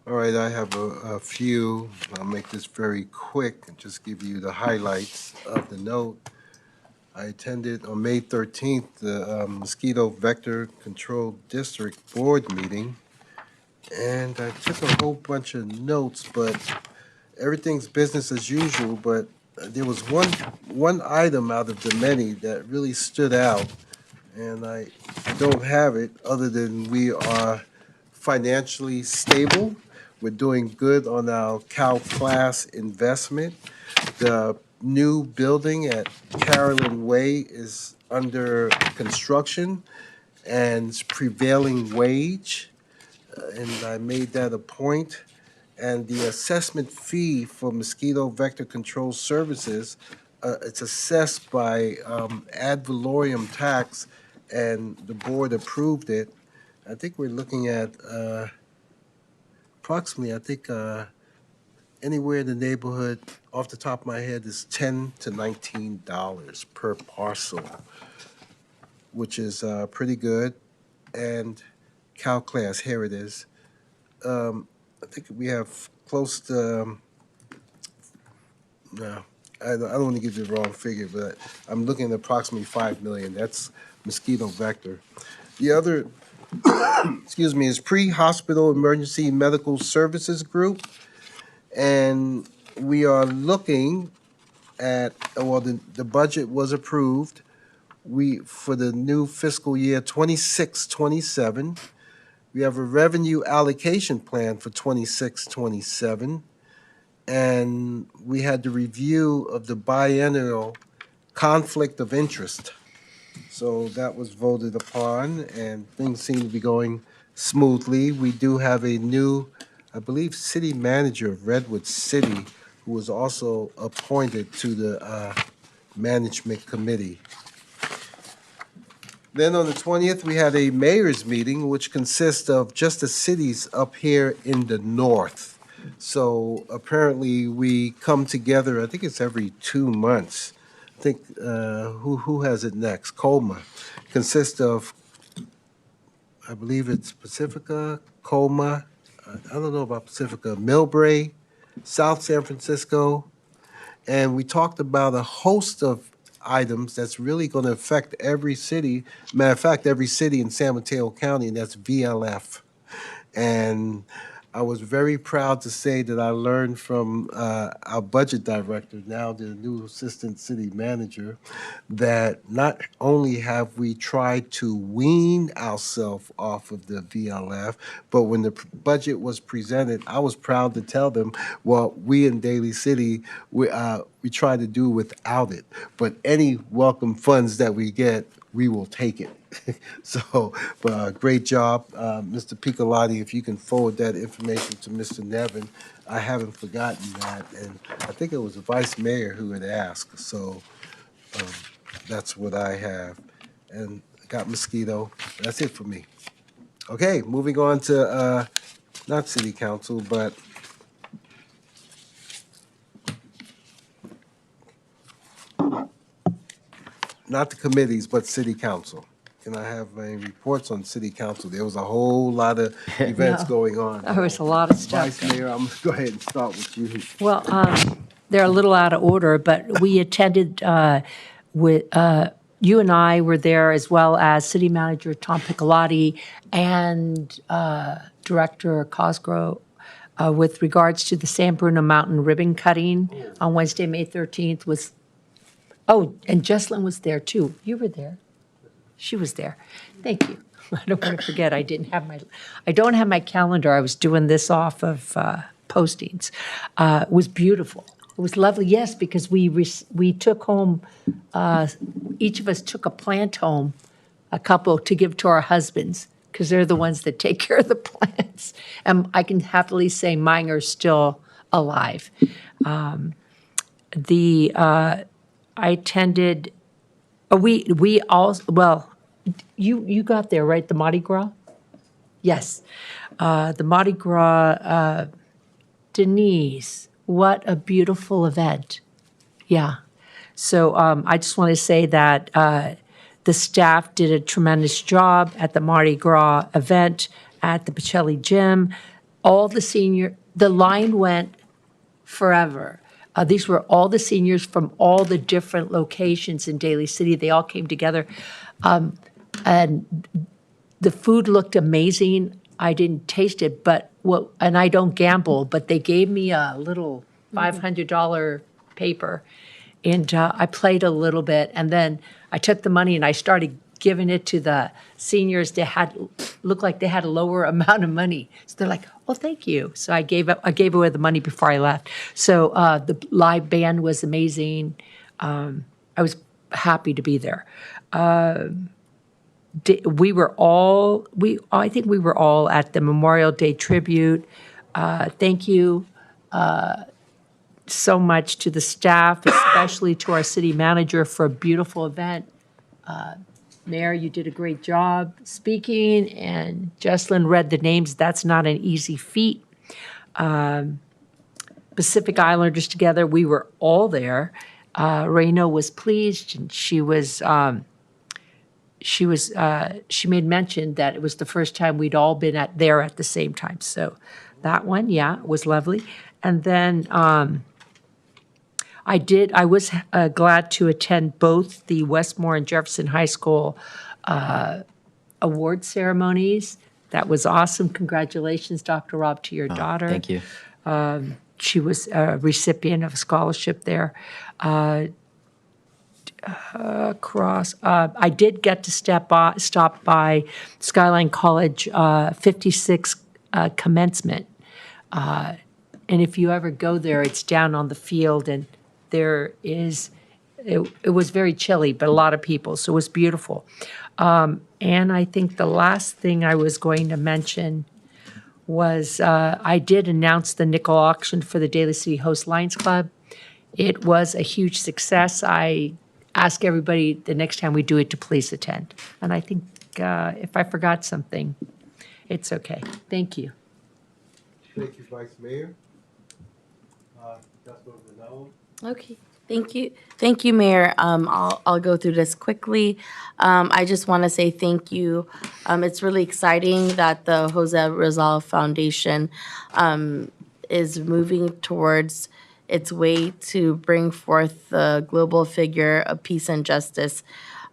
All right, I have a few. I'll make this very quick and just give you the highlights of the note. I attended on May 13th the Mosquito Vector Control District Board meeting, and I took a whole bunch of notes, but everything's business as usual, but there was one item out of the many that really stood out, and I don't have it other than we are financially stable. We're doing good on our Cal Class investment. The new building at Carolyn Way is under construction and it's prevailing wage, and I made that a point. And the assessment fee for mosquito vector control services it's assessed by ad valorem tax, and the board approved it. I think we're looking at approximately, I think, anywhere in the neighborhood, off the top of my head, is $10 to $19 per parcel, which is pretty good. And CalClass, here it is. I think we have close to, no, I don't want to give you the wrong figure, but I'm looking at approximately 5 million. That's mosquito vector. The other, excuse me, is Pre-Hospital Emergency Medical Services Group. And we are looking at, well, the budget was approved. For the new fiscal year 26-27, we have a revenue allocation plan for 26-27. And we had the review of the biennial conflict of interest. So that was voted upon, and things seem to be going smoothly. We do have a new, I believe, city manager of Redwood City, who was also appointed to the management committee. Then on the 20th, we had a mayor's meeting, which consists of just the cities up here in the north. So apparently, we come together, I think it's every 2 months. I think, who has it next? Colma. Consists of, I believe it's Pacifica, Colma, I don't know about Pacifica, Millbrae, South San Francisco, and we talked about a host of items that's really going to affect every city. Matter of fact, every city in San Mateo County, and that's VLF. And I was very proud to say that I learned from our budget director, now the new assistant city manager, that not only have we tried to wean ourselves off of the VLF, but when the budget was presented, I was proud to tell them, well, we in Daly City, we try to do without it. But any welcome funds that we get, we will take it. So, great job, Mr. Piccolotti. If you can forward that information to Mr. Nevin, I haven't forgotten that. And I think it was the vice mayor who had asked. So that's what I have. And got mosquito. That's it for me. Okay, moving on to not city council, but not the committees, but city council. Can I have my reports on city council? There was a whole lot of events No, going on. there was a lot of stuff. Vice Mayor, I'm going to go ahead and start with you. Well, they're a little out of order, but we attended with, you and I were there, as well as City Manager Tom Piccolotti and Director Cosgrove, with regards to the San Bruno Mountain ribbon cutting on Wednesday, May 13th was, oh, and Jesslyn was there too. You were there. She was there. Thank you. I don't want to forget, I don't have my calendar. I was doing this off of postings. It was beautiful. It was lovely, yes, because we took home, each of us took a plant home, a couple, to give to our husbands, because they're the ones that take care of the plants. And I can happily say mine are still alive. I attended, we all, well, you got there, right, the Mardi Gras? Yes. The Mardi Gras, Denise, what a beautiful event. Yeah. So I just want to say that the staff did a tremendous job at the Mardi Gras event at the Pacelli Gym. The line went forever. These were all the seniors from all the different locations in Daly City. They all came together. And the food looked amazing. I didn't taste it, and I don't gamble, but they gave me a little $500 paper, and I played a little bit, and then I took the money and I started giving it to the seniors. They looked like they had a lower amount of money, so they're like, "Oh, thank you." So I gave away the money before I left. So the live band was amazing. I was happy to be there. I think we were all at the Memorial Day tribute. Thank you, so much to the staff, especially to our city manager for a beautiful event. Mayor, you did a great job speaking, and Jesselyn read the names. That's not an easy feat. Pacific Islanders together, we were all there. Reno was pleased, and she made mention that it was the first time we'd all been there at the same time. So that one, yeah, was lovely. And then I was glad to attend both the Westmore and Jefferson High School award ceremonies. That was awesome. Congratulations, Dr. Rob, to your daughter. Thank you. She was a recipient of a scholarship there. I did get to stop by Skyline College 56 commencement. And if you ever go there, it's down on the field, and it was very chilly, but a lot of people, so it was beautiful. And I think the last thing I was going to mention was I did announce the nickel auction for the Daly City Host Lions Club. It was a huge success. I ask everybody the next time we do it to please attend. And I think if I forgot something, it's okay. Thank you. Thank you, Vice Mayor. Councilor Ronaldo. Okay, thank you. Thank you, Mayor. I'll go through this quickly. I just want to say thank you. It's really exciting that the Jose Rizal Foundation is moving towards its way to bring forth the global figure of peace and justice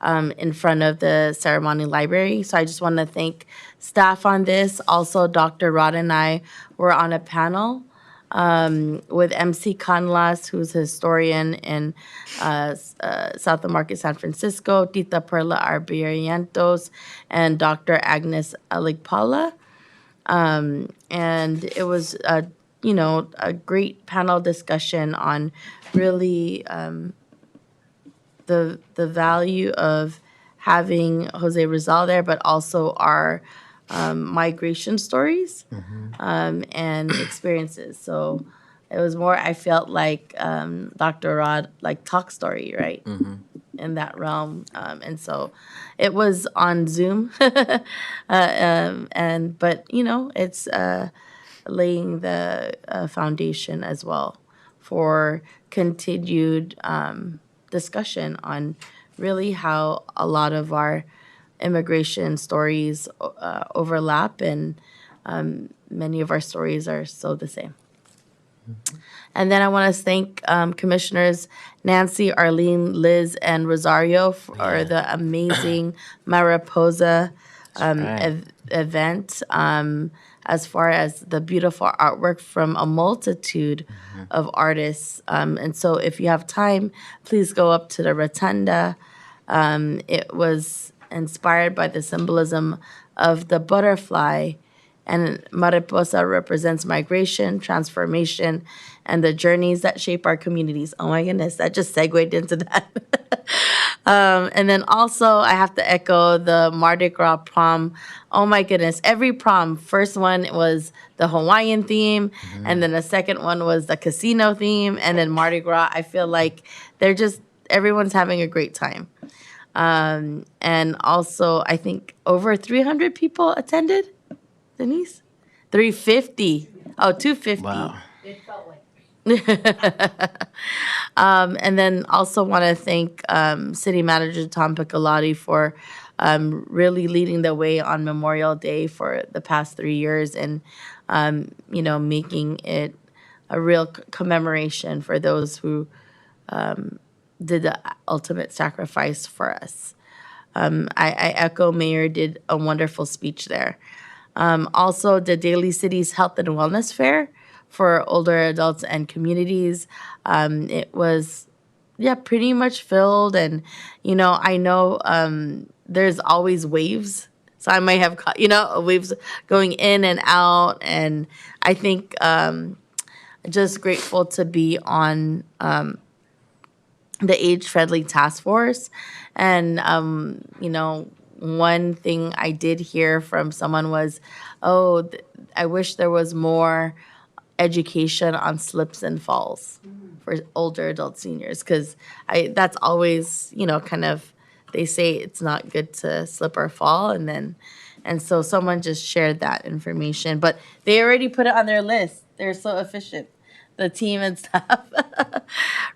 in front of the ceremony library. So I just want to thank staff on this. Also, Dr. Rod and I were on a panel with MC Canlas, who's a historian in South of Market, San Francisco, Tita Perla Arbientos, and Dr. Agnes Aligpala. And it was a great panel discussion on really the value of having Jose Rizal there, but also our migration stories and experiences. So it was more, I felt like Dr. Rod, like talk story, right? In that realm. And so it was on Zoom. But it's laying the foundation as well for continued discussion on really how a lot of our immigration stories overlap, and many of our stories are so the same. And then I want to thank Commissioners Nancy, Arlene, Liz, and Rosario for the amazing Mariposa event, as far as the beautiful artwork from a multitude of artists. And so if you have time, please go up to the Rotunda. It was inspired by the symbolism of the butterfly, and Mariposa represents migration, transformation, and the journeys that shape our communities. Oh my goodness, that just segued into that. And then also, I have to echo the Mardi Gras prom. Oh my goodness, every prom. First one was the Hawaiian theme, and then the second one was the casino theme, and then Mardi Gras. I feel like everyone's having a great time. And also, I think over 300 people attended, Denise? 350. Oh, 250. Wow. It felt like and then also want to thank City Manager Tom Piccolotti for really leading the way on Memorial Day for the past 3 years, and making it a real commemoration for those who did the ultimate sacrifice for us. I echo Mayor did a wonderful speech there. Also, the Daly City's Health and Wellness Fair for older adults and communities. It was, pretty much filled. And, I know there's always waves. So I might have, waves going in and out. And I think just grateful to be on the age-friendly task force. And, one thing I did hear from someone was, I wish there was more education on slips and falls for older adult seniors, because that's always, kind of, they say it's not good to slip or fall, and so someone just shared that information, but they already put it on their list. They're so efficient, the team and staff,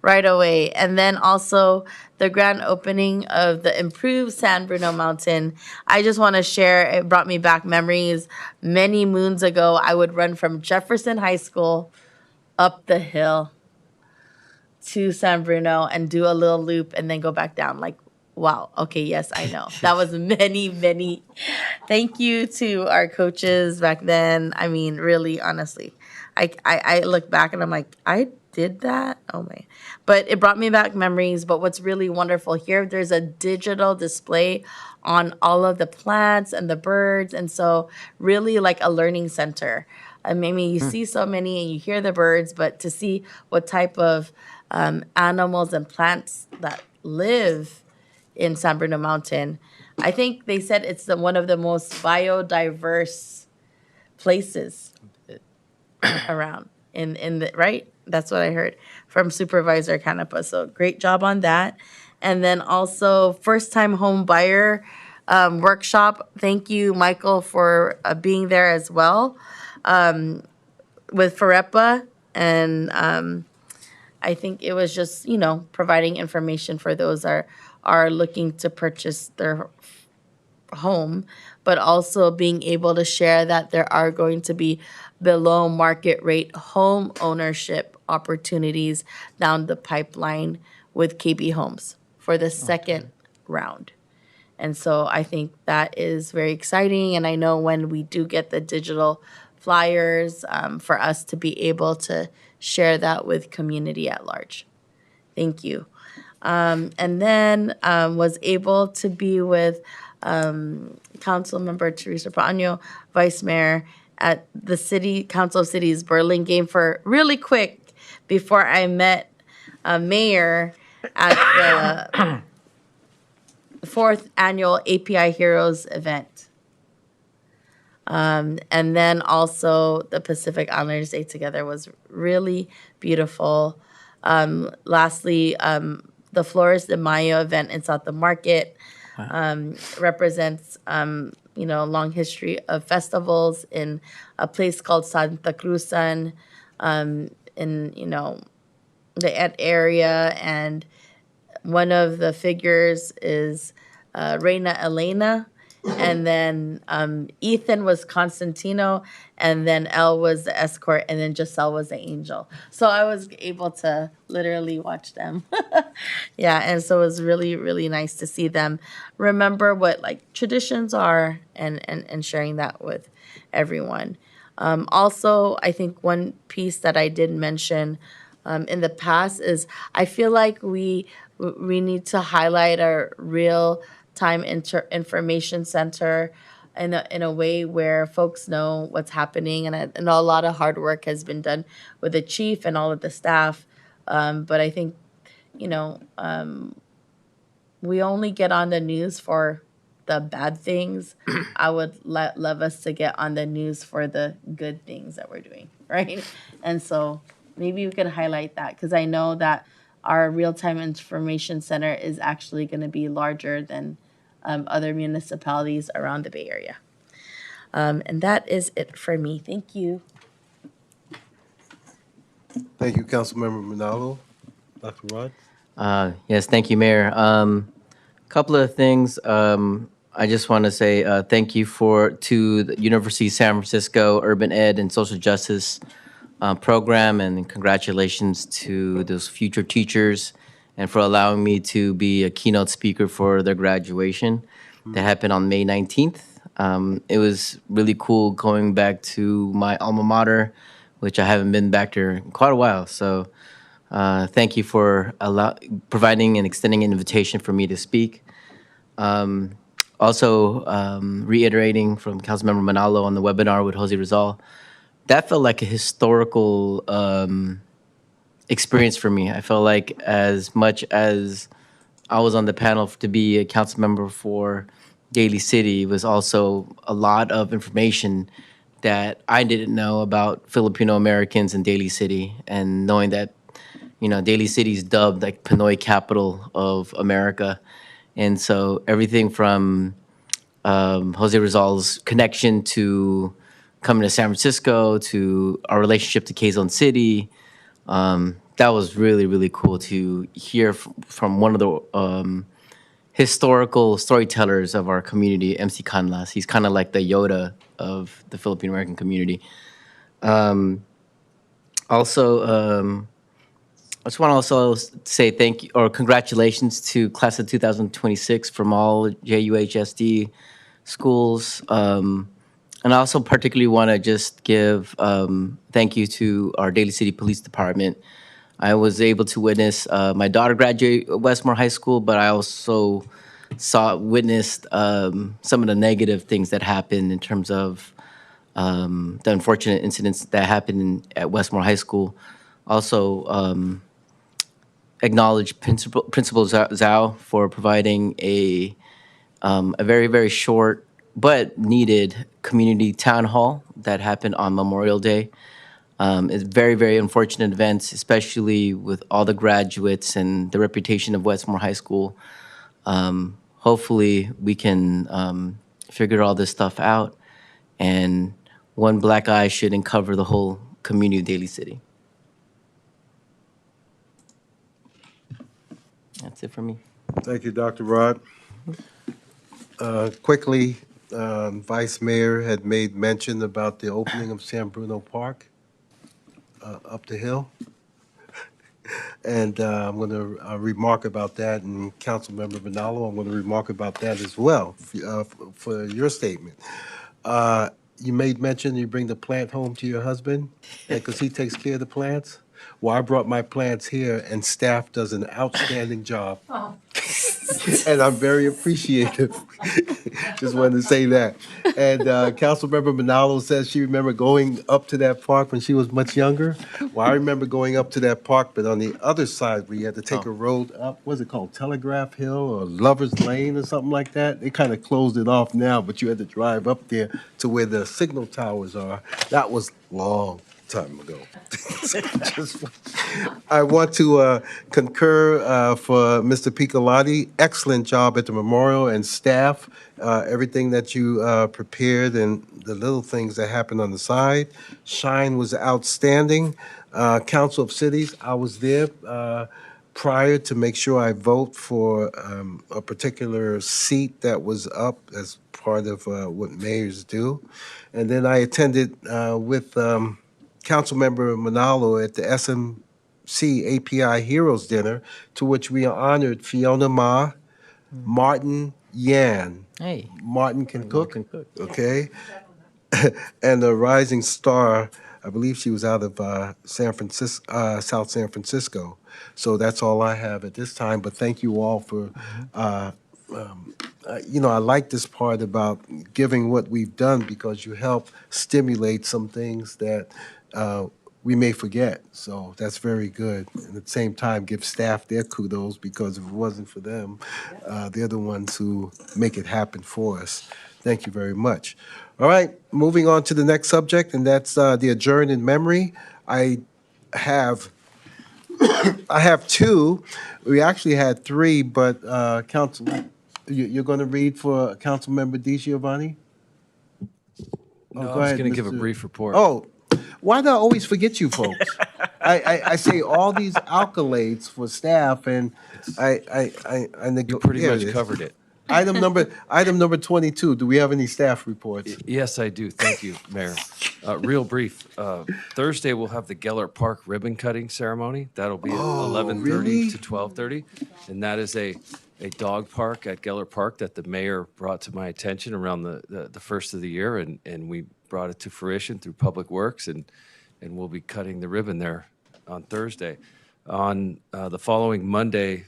right away. And then also the grand opening of the improved San Bruno Mountain. I just want to share, it brought me back memories. Many moons ago, I would run from Jefferson High School up the hill to San Bruno and do a little loop and then go back down. Like, wow. Okay, yes, I know. That was many. Thank you to our coaches back then. I mean, really, honestly, I look back and I'm like, I did that? Oh my. But it brought me back memories. But what's really wonderful here, there's a digital display on all of the plants and the birds. And so really like a learning center. Maybe you see so many and you hear the birds, but to see what type of animals and plants that live in San Bruno Mountain, I think they said it's one of the most biodiverse places around in the right. That's what I heard from Supervisor Canepa. So great job on that. And then also first time home buyer workshop. Thank you, Michael, for being there as well with FAREPA. And I think it was just, providing information for those are looking to purchase their home, but also being able to share that there are going to be below market rate home ownership opportunities down the pipeline with KB Homes for the second round. And so I think that is very exciting. And I know when we do get the digital flyers, for us to be able to share that with community at large. Thank you. And then was able to be with Council Member Teresa Paño, Vice Mayor, at the City Council of Cities Berlin game for really quick before I met Mayor at the 4th annual API Heroes event. And then also the Pacific Islanders Day together was really beautiful. Lastly, the Flores de Mayo event in South the Market represents, a long history of festivals in a place called Santa Cruzan, in, the Ed area. And one of the figures is Reina Elena. And then Ethan was Constantino, and then Elle was the escort, and then Giselle was the angel. So I was able to literally watch them. Yeah, and so it was really, really nice to see them remember what like traditions are and sharing that with everyone. Also, I think one piece that I did mention in the past is I feel like we need to highlight our real time information center in a way where folks know what's happening. And I know a lot of hard work has been done with the chief and all of the staff. But I think, we only get on the news for the bad things. I would love us to get on the news for the good things that we're doing, right? And so maybe we could highlight that, because I know that our real-time information center is actually going to be larger than other municipalities around the Bay Area. And that is it for me. Thank you. Thank you, Councilmember Manalo. Dr. Rod? Yes, thank you, Mayor. Couple of things. I just want to say thank you to the University of San Francisco Urban Ed and Social Justice program, and congratulations to those future teachers and for allowing me to be a keynote speaker for their graduation that happened on May 19th. It was really cool going back to my alma mater, which I haven't been back there in quite a while. So thank you for providing and extending an invitation for me to speak. Also, reiterating from Councilmember Manalo on the webinar with Jose Rizal, that felt like a historical experience for me. I felt like as much as I was on the panel to be a council member for Daly City, it was also a lot of information that I didn't know about Filipino Americans in Daly City, and knowing that, Daly City is dubbed like Pinoy capital of America. And so everything from Jose Rizal's connection to coming to San Francisco to our relationship to Quezon City, that was really, really cool to hear from one of the historical storytellers of our community, MC Canlas. He's kind of like the Yoda of the Filipino American community. Also, I just want to also say thank you or congratulations to class of 2026 from all JUHSD schools. And I also particularly want to just give thank you to our Daly City Police Department. I was able to witness my daughter graduate Westmore High School, but I also witnessed some of the negative things that happened in terms of the unfortunate incidents that happened at Westmore High School. Also, acknowledge Principal Zhao for providing a very, very short but needed community town hall that happened on Memorial Day. It's very, very unfortunate events, especially with all the graduates and the reputation of Westmore High School. Hopefully, we can figure all this stuff out, and one black eye shouldn't cover the whole community of Daly City. That's it for me. Thank you, Dr. Rod. Quickly, Vice Mayor had made mention about the opening of San Bruno Park up the hill. And I'm going to remark about that, and Councilmember Manalo, I'm going to remark about that as well for your statement. You made mention you bring the plant home to your husband because he takes care of the plants. Well, I brought my plants here, and staff does an outstanding job. Oh. And I'm very appreciative. Just wanted to say that. And Councilmember Manalo says she remembered going up to that park when she was much younger. Well, I remember going up to that park, but on the other side, we had to take a road up, what's it called, Telegraph Hill or Lover's Lane or something like that? They kind of closed it off now, but you had to drive up there to where the signal towers are. That was long time ago. I want to concur for Mr. Piccolotti. Excellent job at the memorial and staff. Everything that you prepared and the little things that happened on the side. Shine was outstanding. Council of Cities, I was there prior to make sure I vote for a particular seat that was up as part of what mayors do. And then I attended with Councilmember Manalo at the SMC API Heroes Dinner, to which we honored Fiona Ma, Martin Yan. Hey. Martin can cook, Can cook. okay? And a rising star, I believe she was out of San Francisco, South San Francisco. So that's all I have at this time, but thank you all for I like this part about giving what we've done because you help stimulate some things that we may forget. So that's very good. And at the same time, give staff their kudos because if it wasn't for them, they're the ones who make it happen for us. Thank you very much. All right, moving on to the next subject, and that's the adjourn in memory. I have two. We actually had three, but Council, you're going to read for Councilmember DiGiovanni? No, I was going to give a brief report. Oh, why do I always forget you folks? I say all these accolades for staff, and I You pretty much covered it. Item number 22. Do we have any staff reports? Yes, I do. Thank you, Mayor. Real brief. Thursday, we'll have the Gellert Park ribbon cutting ceremony. That'll be at 11:30 really? to 12:30. And that is a dog park at Gellert Park that the mayor brought to my attention around the first of the year. And we brought it to fruition through Public Works. And we'll be cutting the ribbon there on Thursday. On the following Monday,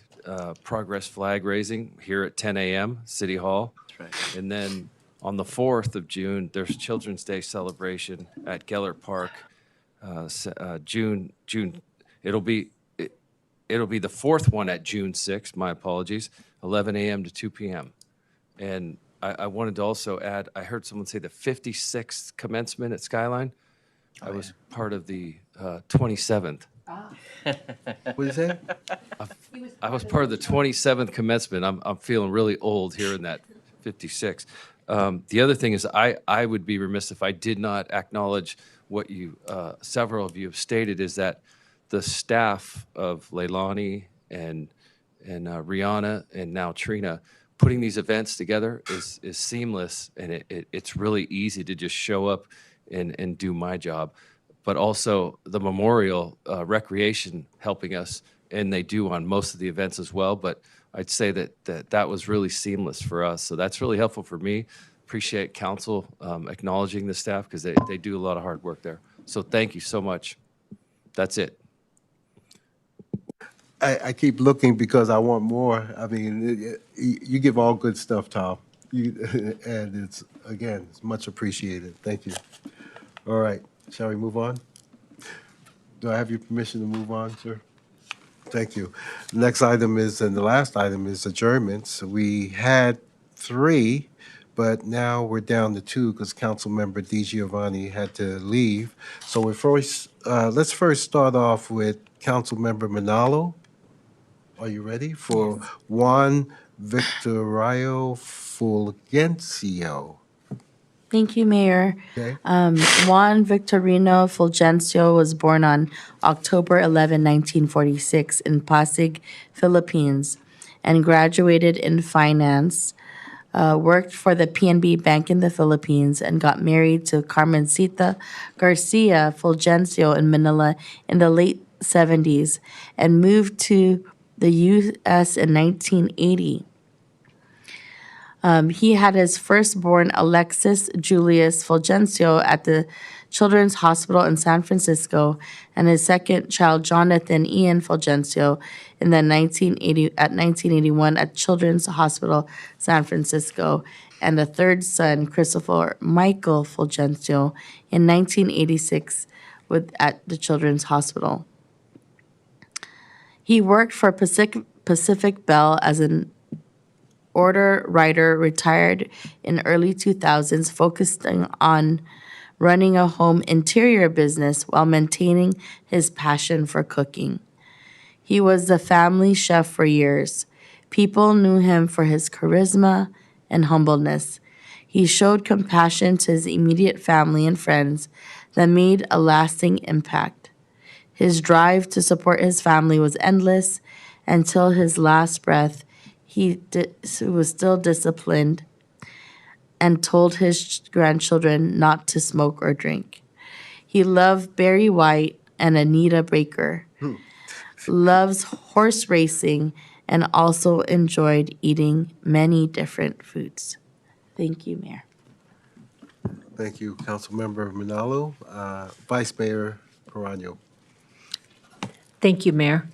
progress flag raising here at 10 a.m. City Hall. That's right. And then on the 4th of June, there's Children's Day celebration at Gellert Park. June. It'll be the fourth one at June 6th. My apologies. 11 a.m. to 2 p.m. And I wanted to also add, I heard someone say the 56th commencement at Skyline. I was part of the 27th. What is that? I was part of the 27th commencement. I'm feeling really old here in that 56. The other thing is I would be remiss if I did not acknowledge what you, several of you have stated, is that the staff of Leilani and Rihanna and now Trina, putting these events together is seamless, and it's really easy to just show up and do my job. But also the memorial recreation helping us, and they do on most of the events as well. But I'd say that was really seamless for us. So that's really helpful for me. Appreciate council acknowledging the staff because they do a lot of hard work there. So thank you so much. That's it. I keep looking because I want more. I mean, you give all good stuff, Tom. And it's much appreciated. Thank you. All right, shall we move on? Do I have your permission to move on, sir? Thank you. Next item is, and the last item is adjournments. We had 3, but now we're down to 2 because Councilmember DiGiovanni had to leave. So let's first start off with Councilmember Manalo. Are you ready for Juan Victorio Fulgencio? Thank you, Mayor. Okay. Juan Victorino Fulgencio was born on October 11, 1946 in Pasig, Philippines, and graduated in finance, worked for the PNB Bank in the Philippines, and got married to Carmencita Garcia Fulgencio in Manila in the late 70s and moved to the U.S. in 1980. He had his firstborn, Alexis Julius Fulgencio, at the Children's Hospital in San Francisco, and his second child, Jonathan Ian Fulgencio, in 1981 at Children's Hospital San Francisco, and a third son, Christopher Michael Fulgencio, in 1986 at the Children's Hospital. He worked for Pacific Bell as an order writer, retired in early 2000s, focusing on running a home interior business while maintaining his passion for cooking. He was the family chef for years. People knew him for his charisma and humbleness. He showed compassion to his immediate family and friends that made a lasting impact. His drive to support his family was endless. Until his last breath, he was still disciplined and told his grandchildren not to smoke or drink. He loved Barry White and Anita Baker, loves horse racing, and also enjoyed eating many different foods. Thank you, Mayor. Thank you, Councilmember Manalo. Vice Mayor Perano. Thank you, Mayor.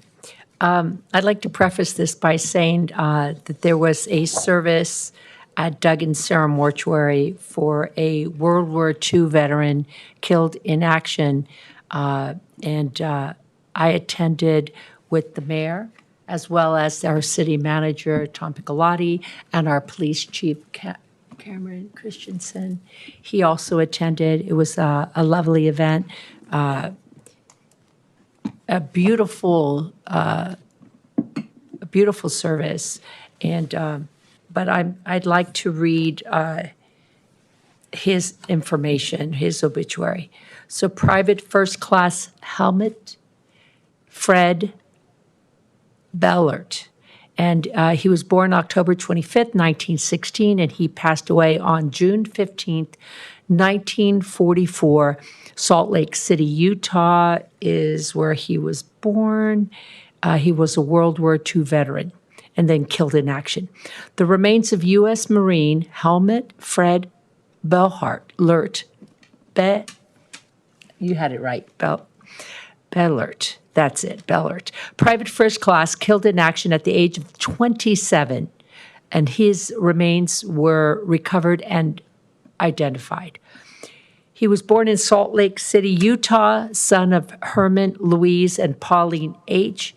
I'd like to preface this by saying that there was a service at Duggan Sarah Mortuary for a World War II veteran killed in action, and I attended with the mayor, as well as our city manager, Tom Piccolotti, and our police chief, Cameron Christensen. He also attended. It was a lovely event. A beautiful service, and but I'd like to read his information, his obituary. So, Private First Class Helmet Fred Bellert, and he was born October 25th, 1916, and he passed away on June 15th, 1944. Salt Lake City, Utah is where he was born. He was a World War II veteran and then killed in action. The remains of U.S. Marine Helmet Fred Bellert, you had it right, Bellert, that's it, Bellert. Private First Class, killed in action at the age of 27, and his remains were recovered and identified. He was born in Salt Lake City, Utah, son of Herman Louise and Pauline H.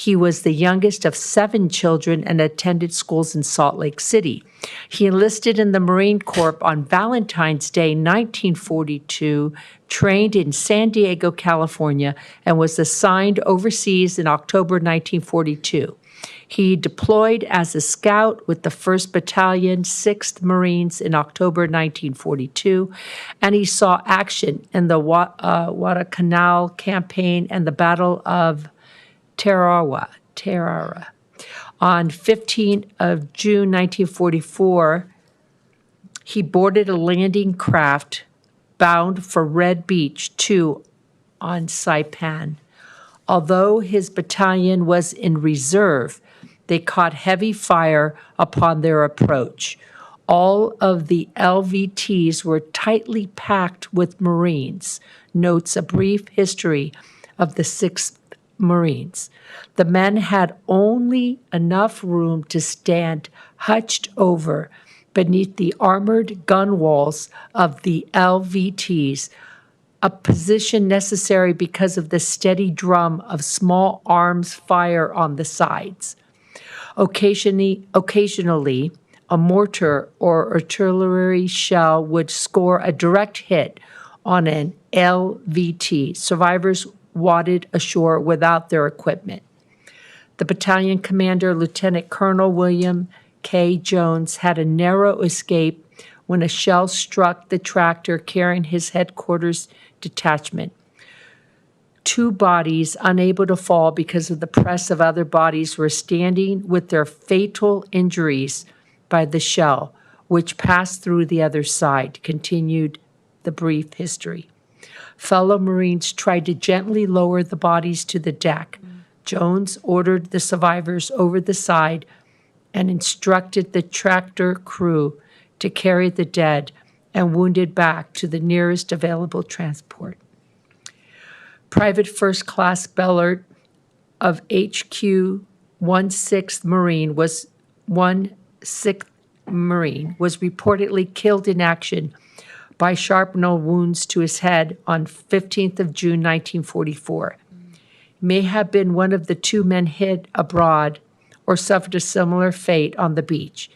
He was the youngest of 7 children and attended schools in Salt Lake City. He enlisted in the Marine Corps on Valentine's Day, 1942, trained in San Diego, California, and was assigned overseas in October 1942. He deployed as a scout with the 1st Battalion, 6th Marines in October 1942, and he saw action in the Guadalcanal campaign and the Battle of Tarawa. On 15th of June 1944, he boarded a landing craft bound for Red Beach 2 on Saipan. Although his battalion was in reserve, they caught heavy fire upon their approach. All of the LVTs were tightly packed with Marines, notes a brief history of the 6th Marines. The men had only enough room to stand hunched over beneath the armored gun walls of the LVTs, a position necessary because of the steady drum of small arms fire on the sides. Occasionally, a mortar or artillery shell would score a direct hit on an LVT. Survivors waded ashore without their equipment. The battalion commander, Lieutenant Colonel William K. Jones, had a narrow escape when a shell struck the tractor carrying his headquarters detachment. 2 bodies, unable to fall because of the press of other bodies, were standing with their fatal injuries by the shell, which passed through the other side, continued the brief history. Fellow Marines tried to gently lower the bodies to the deck. Jones ordered the survivors over the side and instructed the tractor crew to carry the dead and wounded back to the nearest available transport. Private First Class Bellard of HQ 16th Marine was reportedly killed in action by shrapnel wounds to his head on 15th of June 1944. May have been one of the 2 men hid abroad or suffered a similar fate on the beach.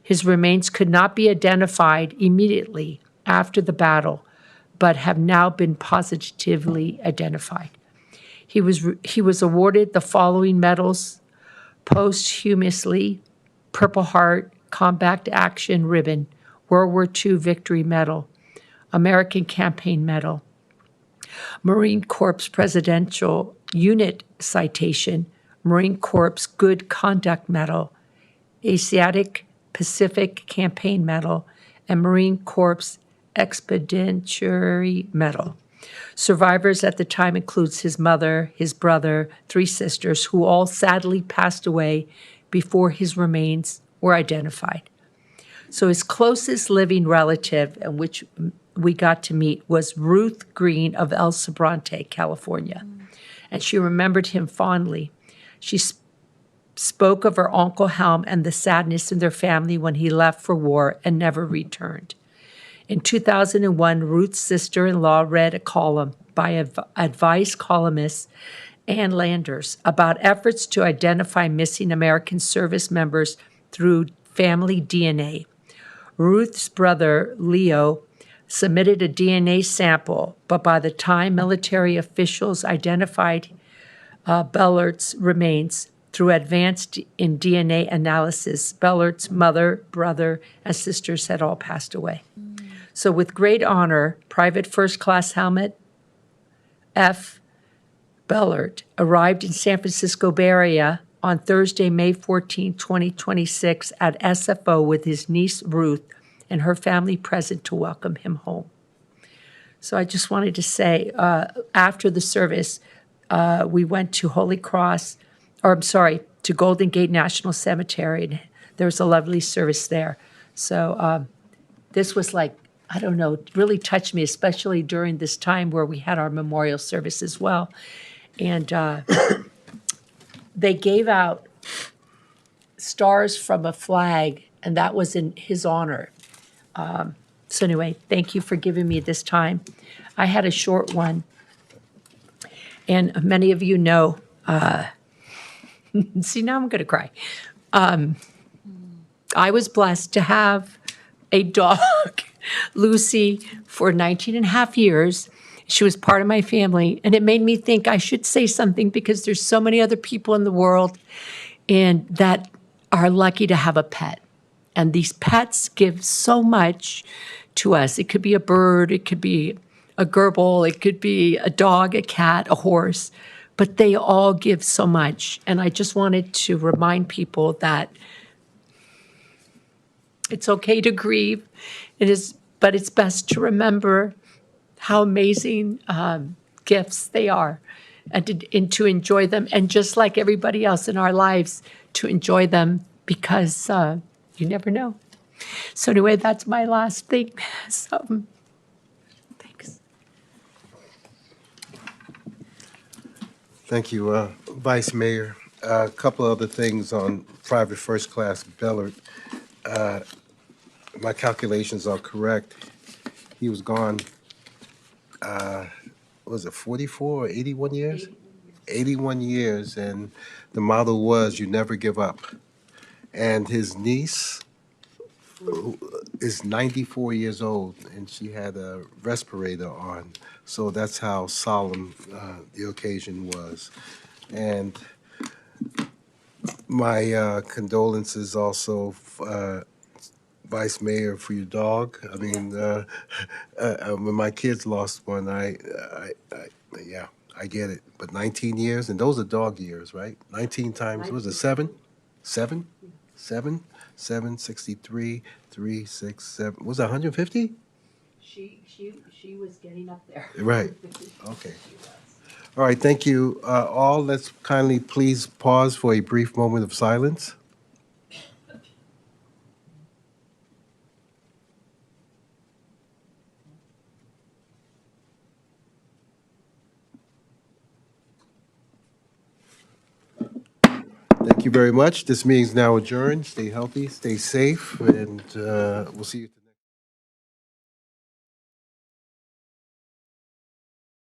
His remains could not be identified immediately after the battle, but have now been positively identified. He was awarded the following medals posthumously: Purple Heart, Combat Action Ribbon, World War II Victory Medal, American Campaign Medal, Marine Corps Presidential Unit Citation, Marine Corps Good Conduct Medal, Asiatic Pacific Campaign Medal, and Marine Corps Expeditionary Medal. Survivors at the time includes his mother, his brother, 3 sisters, who all sadly passed away before his remains were identified. So his closest living relative, and which we got to meet, was Ruth Green of El Sobrante, California. And she remembered him fondly. She spoke of her Uncle Helm and the sadness in their family when he left for war and never returned. In 2001, Ruth's sister-in-law read a column by advice columnist Ann Landers about efforts to identify missing American service members through family DNA. Ruth's brother, Leo, submitted a DNA sample, but by the time military officials identified Bellard's remains through advanced in DNA analysis, Bellard's mother, brother, and sisters had all passed away. So with great honor, Private First Class Helmut F. Bellard arrived in San Francisco Bay Area on Thursday, May 14, 2026 at SFO with his niece Ruth and her family present to welcome him home. So I just wanted to say, after the service, we went to to Golden Gate National Cemetery, and there was a lovely service there. So this was like, I don't know, it really touched me, especially during this time where we had our memorial service as well. And they gave out stars from a flag, and that was in his honor. So anyway, thank you for giving me this time. I had a short one, and many of you know See, now I'm going to cry. I was blessed to have a dog, Lucy, for 19 and a half years. She was part of my family, and it made me think I should say something because there's so many other people in the world and that are lucky to have a pet. And these pets give so much to us. It could be a bird, it could be a gerbil, it could be a dog, a cat, a horse, but they all give so much. And I just wanted to remind people that it's okay to grieve. But it's best to remember how amazing gifts they are, and to enjoy them, and just like everybody else in our lives, to enjoy them because you never know. So anyway, that's my last thing. So, thanks. Thank you, Vice Mayor. A couple other things on Private First Class Bellard. My calculations are correct. He was gone, was it 44 or 81 years? 81 years, and the motto was, "You never give up." And his niece is 94 years old, and she had a respirator on. So that's how solemn the occasion was. And my condolences also, Vice Mayor, for your dog. I mean, when my kids lost one, yeah, I get it. But 19 years, and those are dog years, right? 19 times, what was it, seven? Seven? 63, 3, 6, 7. Was it 150? She was getting up there. Right. Okay. All right, thank you. All, let's kindly please pause for a brief moment of silence. Thank you very much. This meeting is now adjourned. Stay healthy, stay safe, and we'll see you.